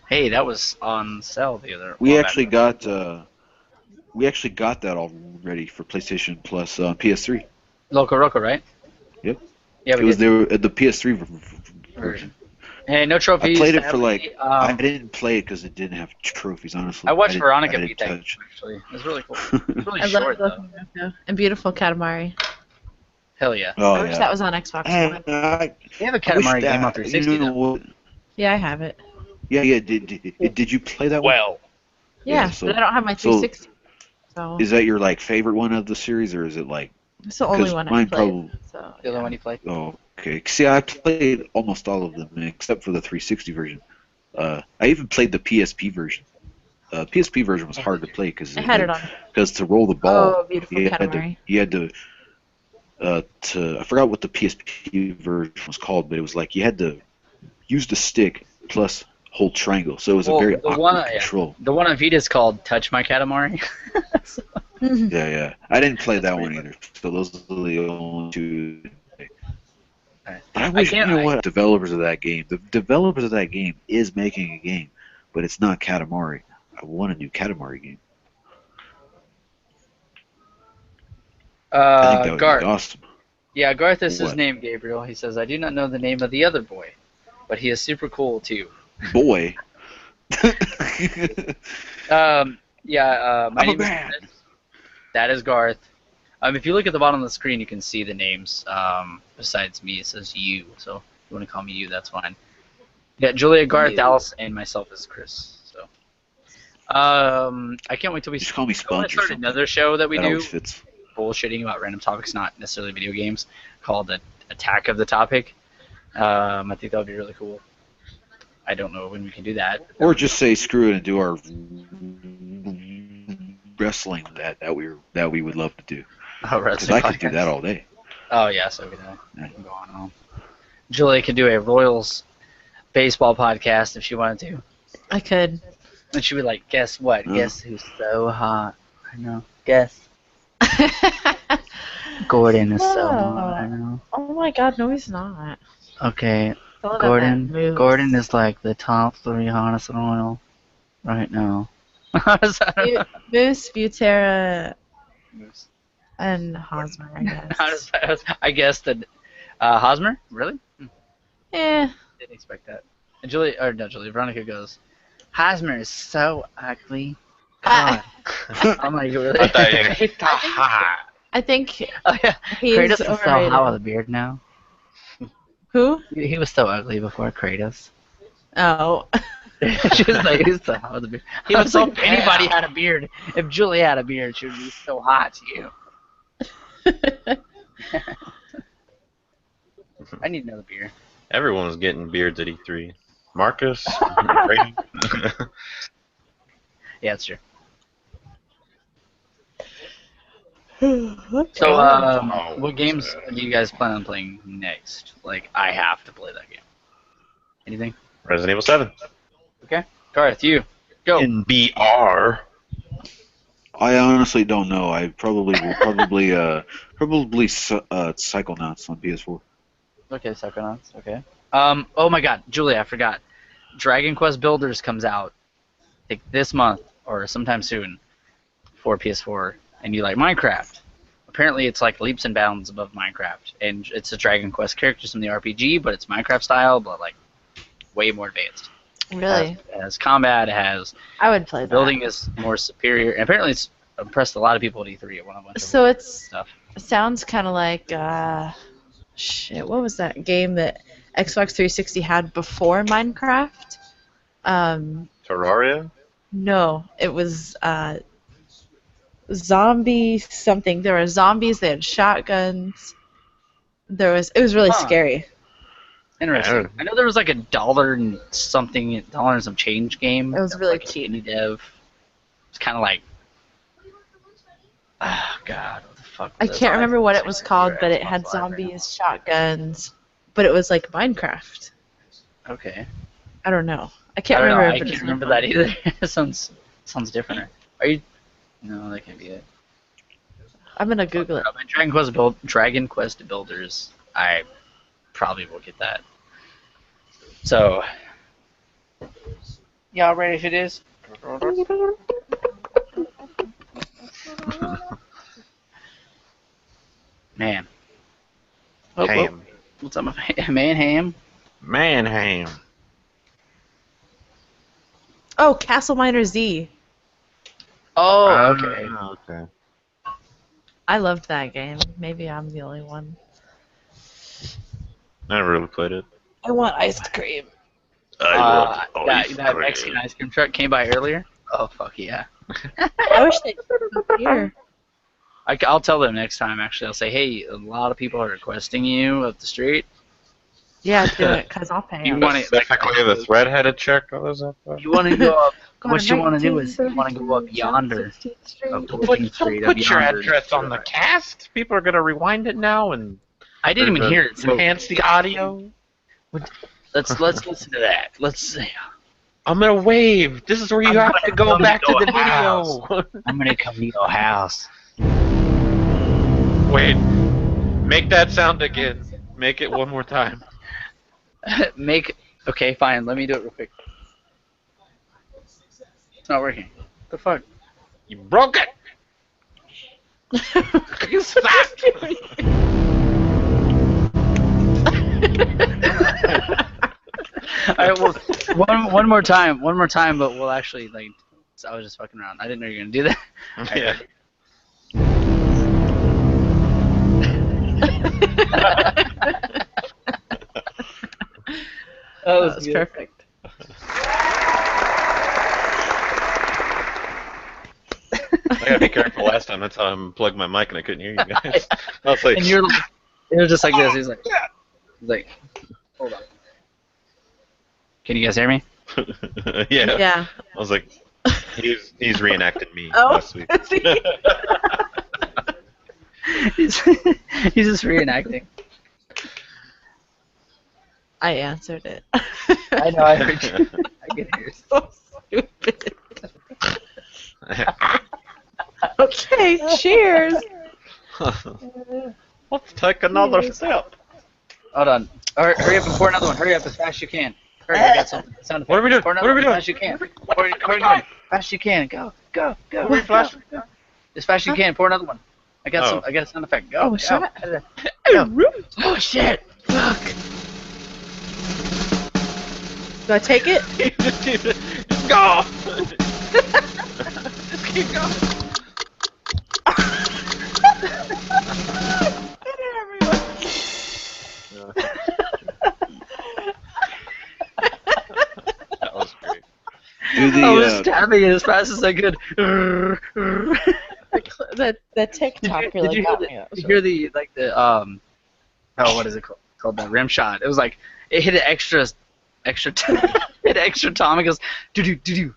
Hey, that was on sale the other. We well, actually back- got that already for PlayStation Plus PS3. Loco Roco, right? Yep. Yeah, It we was did. the PS3 version. Hey, no I trophies. played it for sadly. I didn't play it because it didn't have trophies. Honestly, I watched didn't- Veronica I beat didn't that touch. actually. It was really cool. It was really I short love though. Loco Roco. And Beautiful Katamari. Hell yeah. Oh I wish yeah. that was on Xbox And One. They have a I wish Katamari that- game on 360 you know though. what? Yeah, I have it. Yeah. Did you play that one? Well, Yeah, so- but I don't have my so- 360. So Is that your like favorite one of the series, or is it like? it's the only 'cause one I mine played. probably- So, the other yeah. one you played. Oh, okay. See, I played almost all of them except for the 360 version. I even played the PSP version. PSP version was hard to play because I had it on. to roll the ball. Oh, Beautiful you had Katamari. you had to I forgot what the PSP version was called, but it was like you had to use the stick plus hold triangle, so it was Well, a very the awkward one- yeah. control. The one on Vita is called Touch My Katamari. So- Yeah. I didn't play That's that one pretty either. So those are the only two. Alright. But I wish, can't- you know what, developers of that game, the developers of that game is making a game, but it's not Katamari. I want a new Katamari game. I think that would Garth. be awesome. Yeah, Garth is his What? name, Gabriel. He says, I do not know the name of the other boy, but he is super cool too. Boy. My I'm a name is man. Chris. That is Garth. If you look at the bottom of the screen, you can see the names. Besides me, it says you. So if you want to call me you, that's fine. Yeah, Julia, Garth, Yeah. Dallas, and myself is Chris. So I can't wait till we Just call me I want Sponge to or start something. another show that we That do, always fits. bullshitting about random topics, not necessarily video games, called the Attack of the Topic. I think that would be really cool. I don't know when we can do that. Or just say screw it and do our wrestling that we would love to do. Oh, Because wrestling I could do podcast. that all day. Oh yeah, so could I. I can go on. Julia could do a Royals baseball podcast if she wanted to, I could. and she would like, guess what? Oh. Guess who's so hot? I know. Guess Gordon is so hot. I know. Oh my god, no, he's not. Okay, It's all about Gordon. that moves. Gordon is like the top 3 hottest in oil right now. How does that? Moose, Butera, and Hosmer, I guess. How does that? I guess that Hosmer. Really? Eh. Didn't expect that. And Julie, or not Julie, Veronica goes, Hosmer is so ugly. God. I'm like, really? I thought you hit the hot. I think Oh, yeah. he's Kratos is so overrated. hot with a beard now. Who? He was so ugly before Kratos. Oh. She was like, he's so hot with a beard. He was like, if anybody had a beard, if Julie had a beard, she would be so hot to you. I need another beer. Everyone was getting beards at E3. Marcus, Brady. Yeah, it's true. What? So, Oh, what games sad. do you guys plan on playing next? Like, I have to play that game. Anything? Resident Evil 7. Garth, you. Go. In BR. I honestly don't know. I probably will probably Psychonauts on PS4. Okay, Psychonauts. Okay. Oh my God, Julia, I forgot. Dragon Quest Builders comes out like this month or sometime soon for PS4, and you like Minecraft. Apparently, it's like leaps and bounds above Minecraft, and it's a Dragon Quest characters from the RPG, but it's Minecraft style, but like way more advanced. Really? It has combat. It has I would play that. building is more superior. And apparently, it's impressed a lot of people at E3 at one of So it's stuff. sounds kind of like shit. What was that game that Xbox 360 had before Minecraft? Terraria? No, it was zombie something. There were zombies. They had shotguns. It was really Huh. scary. Interesting. Yeah. I know there was like $1 and something, $1 and some change game. It was that really like cheap. indie dev. It's kind of like, oh God, what the fuck? I was can't that? remember what it was called, but it Xbox had Live zombies, shotguns, but it was like Minecraft. Okay. I don't know. I I can't don't know. remember. I if it can't was remember that either. It sounds different. Are you? No, that can't be it. I'm gonna Google it. Dragon Quest Builders. I probably will get that. So, y'all ready for this? Man. Oh, Ham. what's up, man? Ham? Man, Oh, Castle Miner Z. Oh, okay. Okay. I loved that game. Maybe I'm the only one. I never really played it. I want ice cream. That Mexican ice cream truck came by earlier. Oh fuck yeah! I wish they were here. I'll tell them next time. Actually, I'll say, hey, a lot of people are requesting you up the street. Yeah, do it, cause I'll pay You them. want it? Specifically the thread-headed chick. What was that? You want to go up? Go What to you want to do is you want to go up 1932 yonder. South 16th Street. Up 14th Street, up Put your yonder. address on the cast. People are gonna rewind it now and I didn't even hear it. So enhance the audio. let's listen to that. Let's see. I'm gonna wave. This is where you I'm have gonna to go come back to to the your house. video. I'm gonna come to your house. Wait. Make that sound again. Make it one more time. Okay, fine. Let me do it real quick. It's not working. What the fuck? You broke it. You stopped. All right, well, one more time, but we'll actually like. I was just fucking around. I didn't know you were gonna do that. Yeah. That That was good. perfect. I gotta be careful. Last time, that's how I unplugged my mic and I couldn't hear you guys. I was like, And you're just like this. He's like, hold on. Can you guys hear me? yeah. Yeah. I was like, he's reenacted me Oh. last week. he's just reenacting. I answered it. I know. I heard you. I can hear. So stupid. Okay, cheers. Let's take another step. Hold on. Hurry up and pour another one. Hurry up as fast as you can. Hurry, I got some sound effects. What are we doing? Pour another What are we one doing? as fast as you can. Pour it as fast as you can. Go. Are we flashing? Go. As fast as you can. Pour another one. I got a sound effect. Go. Oh, go. shut up. Go. Oh shit. Fuck. Do I take it? Just go. Just keep going. That was great. Do I was the stabbing it as fast as I could. The TikTok really got me. Did you hear the what is it called? That rim shot. It was like it hit it extra hit extra time. It goes do do.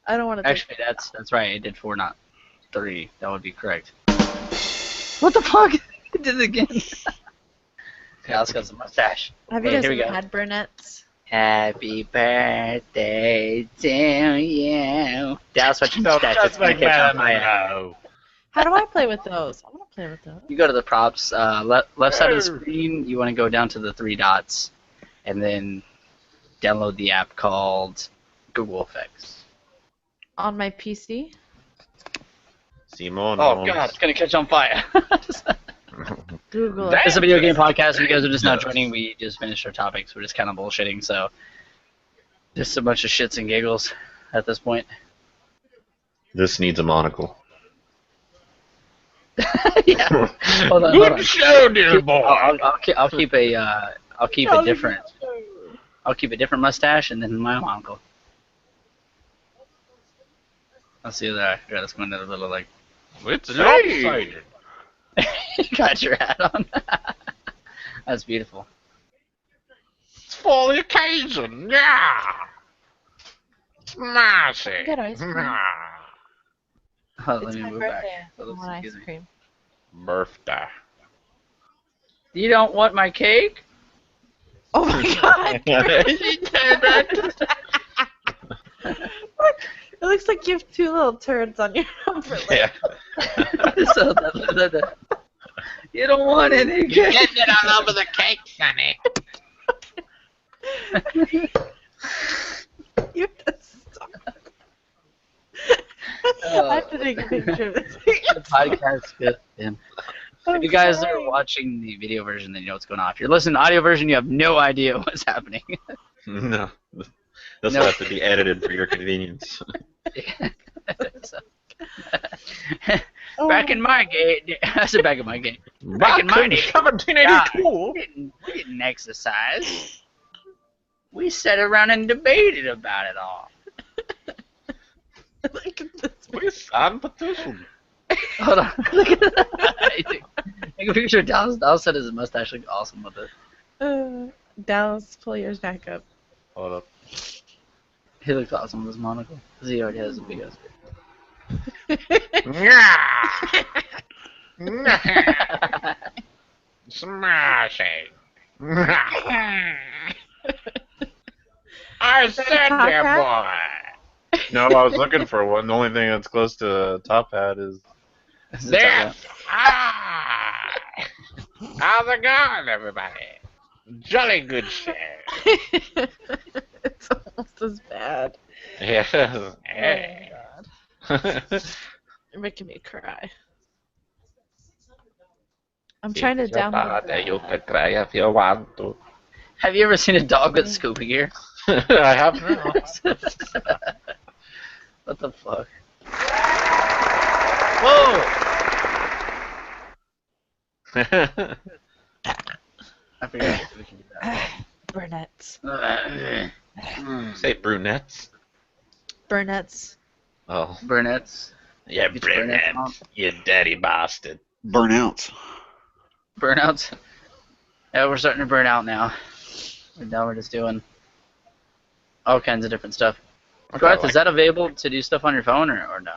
I don't want to. Actually, that's right. It did 4, not 3. That would be correct. What the fuck? It did it again. Yeah, let's got some mustache. Have you Wait, guys here we ever go. had brunettes? Happy birthday to you. That's what you mustache. Just like that. no. How do I play with those? I want to play with those. You go to the props, left side of the screen, you want to go down to the 3 dots, and then download the app called Google Effects. On my PC? Simon. Oh god, it's gonna catch on fire. Google Damn. It's a video game podcast. If you guys are just not joining, we just finished our topics. We're just kind of bullshitting, so just a bunch of shits and giggles at this point. This needs a monocle. Yeah. Hold on. show, dear I'll keep a different mustache and then my uncle. Let's see there. Yeah, let's go into a little like. It's lopsided. You got your hat on. That's beautiful. It's for the occasion. Yeah. Smash it. Get ice cream. Oh, It's let me my move birthday. back. I want ice cream. Birthday. You don't want my cake? Oh my god! It looks like you have 2 little turds on your upper lip. Yeah. You don't want any cake. Getting it all over the cake, Sonny. You just stop. I have to take a picture of this. The podcast good. Yeah. If you guys are watching the video version, then you know what's going on. If you're listening to the audio version, you have no idea what's happening. No. This will have to be edited for your convenience. So, back in my day, I said back in my day. Back in my day, 1782. we didn't exercise. We sat around and debated about it all. Look at this. We signed petition. Hold on. Look at that. Take a picture of Dallas. Dallas said his mustache looked awesome with it. Dallas, pull yours back up. Hold up. He looks awesome with his monocle. Because he already has a big ass Smashing. I said there, boy. No, I was looking for one. The only thing that's close to a top hat is there. How's it going, everybody? Jolly good shit. It's almost as bad. Yeah. Oh my god. You're making me cry. I'm trying to download the You can cry if you want to. Have you ever seen a dog with scuba gear? I have now. What the fuck? Whoa! I forgot if we can do that. brunettes. Say brunettes. Brunettes. Oh. Burnett's. Yeah, Get your burnout out. you daddy bastard. Burnouts. Burnouts. Yeah, we're starting to burn out now. Now we're just doing all kinds of different stuff. Garth, is that available to do stuff on your phone or no?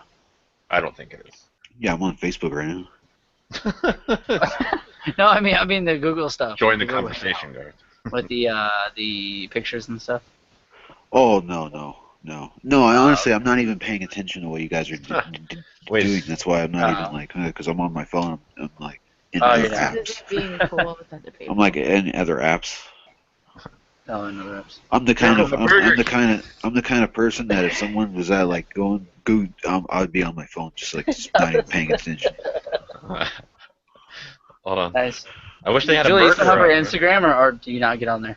I don't think it is. Yeah, I'm on Facebook right now. No, I mean the Google stuff. Join the Google conversation, Garth. with the pictures and stuff. Oh no. I honestly, I'm not even paying attention to what you guys are doing. That's why I'm not even like, because I'm on my phone. I'm like in other apps. Being cool with other people. I'm like in other apps. No, another apps. I'm the kind of person that if someone was at like go, I'd be on my phone just not even paying attention. Hold on. Nice. I wish they had Julie, a you burger. still have her Instagram, or do you not get on there?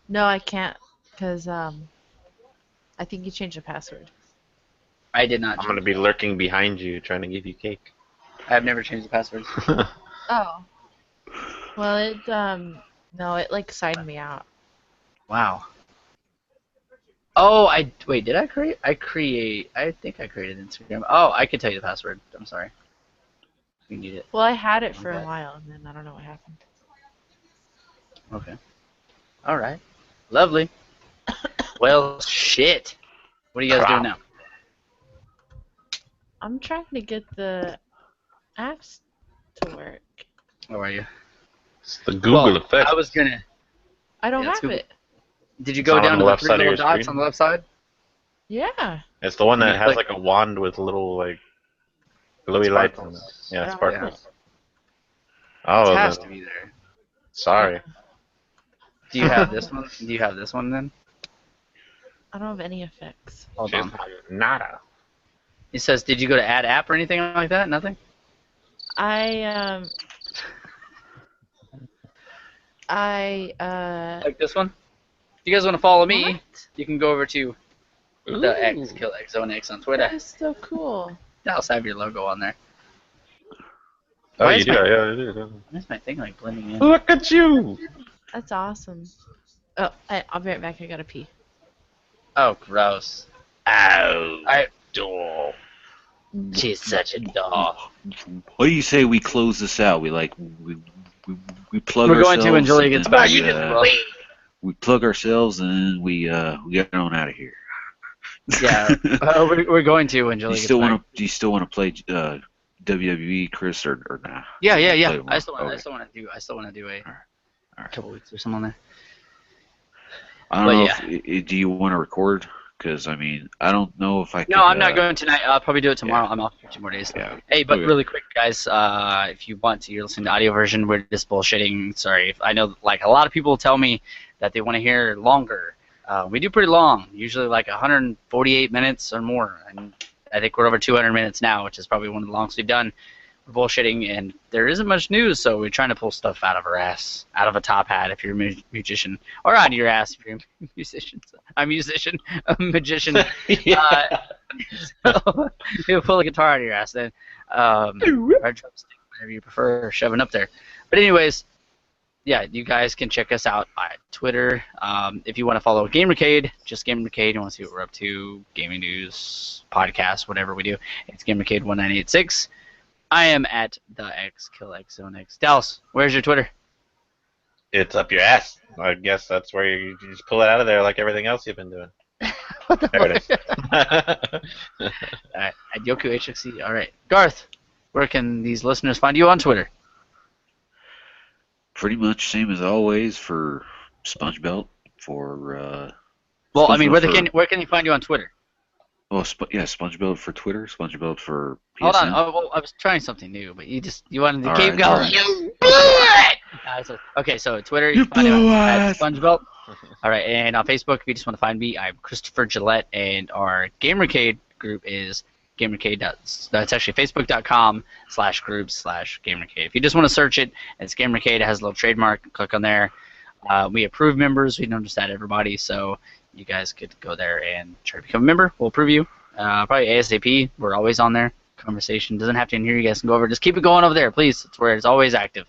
No, I can't, because I think you changed the password. I did not. I'm gonna be lurking behind you, trying to give you cake. I have never changed the password. Oh. Well, no, it like signed me out. Wow. Oh, wait. Did I create? I think I created Instagram. Oh, I could tell you the password. I'm sorry. You need it. Well, I had it for a while, and then I don't know what happened. Okay. All right. Lovely. Well, shit. What are you guys doing now? I'm trying to get the apps to work. How are you? It's the Google effect. I was gonna. I don't Yeah, it's have Google. it. Did you go It's down on to the the left three side of little your dots screen? on the left side? Yeah. It's the one that You has click- like a wand with little like glowy lights on it. Sparkles. Yeah, I don't sparkles. have it. Oh, It has then- to be there. sorry. Do you have this one? Do you have this one then? I don't have any effects. Hold on. Nada. It says, did you go to add app or anything like that? Nothing? I Like this one? If you guys want to follow me, What? you can go over to the X, Kill X Zone X on Twitter. That is so cool. I'll also have your logo on there. Oh, Why you is do? my- Yeah, you do. Why is my thing like blending in? Look at you! That's awesome. Oh, I'll be right back. I gotta pee. Oh, gross. Ow. Doll. She's such a doll. What do you say we close this out? We plug We're ourselves. going to when Julia gets back. We plug ourselves and we get on out of here. Yeah, we're going to when Julia gets back. Do you still want to play WWE, Chris, or nah? Yeah. Play I still tomorrow? want to do a Alright. couple weeks or something on there. I don't But know if do you want to record? Because I mean, I don't know if I can. No, I'm not going tonight. I'll probably do it tomorrow. I'm off for 2 more days. Yeah. Hey, but Okay. really quick, guys, if you want to, you're listening to the audio version. We're just bullshitting. Sorry. I know, like, a lot of people tell me that they want to hear longer. We do pretty long, usually like 148 minutes or more. And I think we're over 200 minutes now, which is probably one of the longest we've done. We're bullshitting, and there isn't much news, so we're trying to pull stuff out of our ass, out of a top hat if you're a musician, or out of your ass if you're a musician. A magician. So, you pull a guitar out of your ass then, or a drumstick, whatever you prefer, shoving up there. But anyways, yeah, you guys can check us out on Twitter. If you want to follow GamerCade, just GamerCade. You want to see what we're up to, gaming news, podcasts, whatever we do. It's GamerCade1986. I am at the X Kill X Zone X. Dallas, where's your Twitter? It's up your ass. I guess that's where you just pull it out of there like everything else you've been doing. What the There it is. Alright, at Yoku HXC. Alright. Garth, where can these listeners find you on Twitter? Pretty much same as always for SpongeBelt for. Well, I mean, SpongeBelt where can you find you on Twitter? SpongeBelt for Twitter, SpongeBelt for PSN. Hold on. Oh, well, I was trying something new, but you wanted to All keep right, going. all right. You blew it! Okay, so Twitter, you can find me at SpongeBelt. All right, and on Facebook, if you just want to find me, I'm Christopher Gillette, and our GamerCade group is GamerCade. That's actually Facebook.com/groups/GamerCade. If you just want to search it, it's GamerCade. It has a little trademark. Click on there. We approve members. We don't just add everybody, so you guys could go there and try to become a member. We'll approve you. Probably ASAP. We're always on there. Conversation doesn't have to end here. You guys can go over. Just keep it going over there, please. It's where it's always active.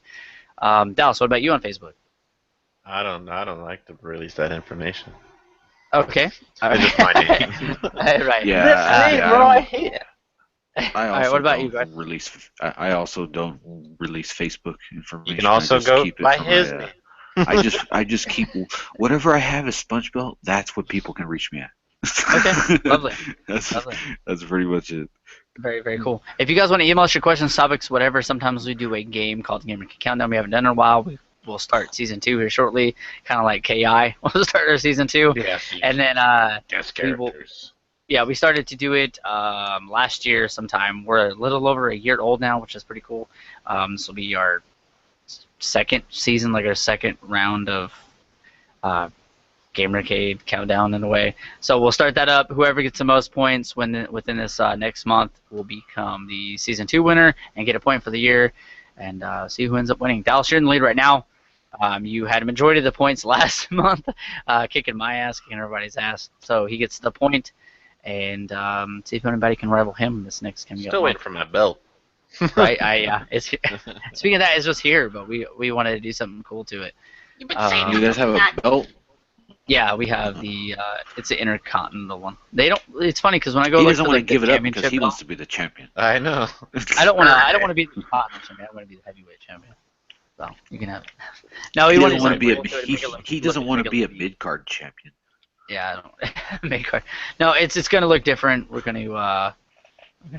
Dallas, what about you on Facebook? I don't like to release that information. Okay. All It's just my name. right. Yeah, This I- name yeah, I right don't- here. I All right. also What about don't you, guys? release. I also don't release Facebook information. You can also I just go keep it by for his my. name. I just keep whatever I have as Sponge Belt. That's what people can reach me at. Okay, lovely. That's Lovely. that's pretty much it. Very, very cool. If you guys want to email us your questions, topics, whatever, sometimes we do a game called GamerCade Countdown. We haven't done in a while. We'll start season 2 here shortly, kind of like KI. We'll start our season 2. Yes. And then, Yes, we will- characters. yeah, we started to do it last year sometime. We're a little over a year old now, which is pretty cool. This will be our second season, like our second round of GamerCade Countdown in a way. So we'll start that up. Whoever gets the most points within this next month will become the season 2 winner and get a point for the year, and see who ends up winning. Dallas, you're in the lead right now. You had a majority of the points last month, kicking my ass, kicking everybody's ass. So he gets the point, and see if anybody can rival him this next coming Still up waiting for my belt. month. Right? It's speaking of that, it's just here, but we wanted to do something cool to it. You've been saying You guys have a belt? Yeah, we have the it's the intercontinental one. They don't. It's funny because when I go He look doesn't for want to like, the give it up because championship he wants belt, to be the champion. I know. I don't want to. I don't want to be the continental champion. I want to be the heavyweight champion. So you can have it. No, He he doesn't want to wanted be a to he doesn't want to be a mid card champion. Yeah, I don't make card. No, it's gonna look different. We're gonna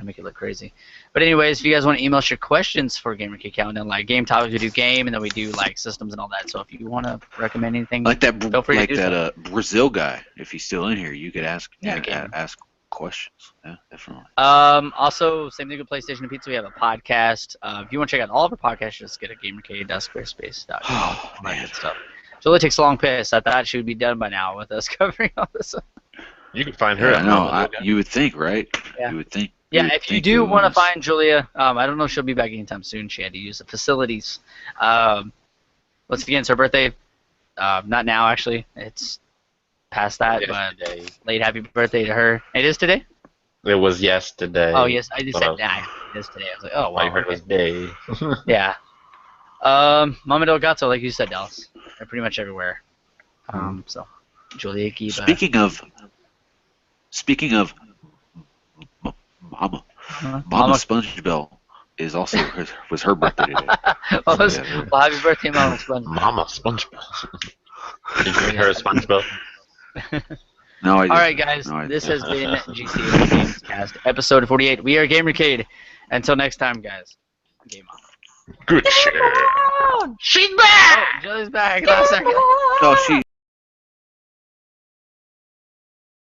make it look crazy. But anyways, if you guys want to email us your questions for GamerCade Countdown, like game topics, we do game, and then we do like systems and all that. So if you want to recommend anything, Like that, Feel free to like do that Brazil guy. If he's still in here, you could ask Yeah, game. ask questions. Yeah, definitely. Also, same thing with PlayStation and Pizza. We have a podcast. If you want to check out all of our podcasts, just get a GamerCade.squarespace.com. Oh, All that man. good stuff. Julie takes a long piss. I thought she would be done by now with us covering all this. You can find her. Yeah, at no, Mama Luga. you would think, right? Yeah. You would think. Yeah, would if you think do would want to us. find Julia, I don't know if she'll be back anytime soon. She had to use the facilities. Once again, it's her birthday. Not now, actually. It's past that, but Yesterday. late happy birthday to her. It is today? It was yesterday. Oh, yes. I just But said I was- nah. It is today. I was like, oh, All wow. you heard okay. was day. Yeah. Mama Del Gato, like you said, Dallas. They're pretty much everywhere. So, Julia Kiba. Speaking of Mama Mama. Sponge Bell is also was her birthday today. well, Yeah. well, happy birthday, Mama Sponge. Mama SpongeBob. Did you bring her a SpongeBob? No, I All right, didn't. guys. No, I This didn't. has been GCN GamesCast, episode 48. We are GamerCade. Until next time, guys. Game on. Good shit. She's back! Oh, Julie's back. Last second. No, she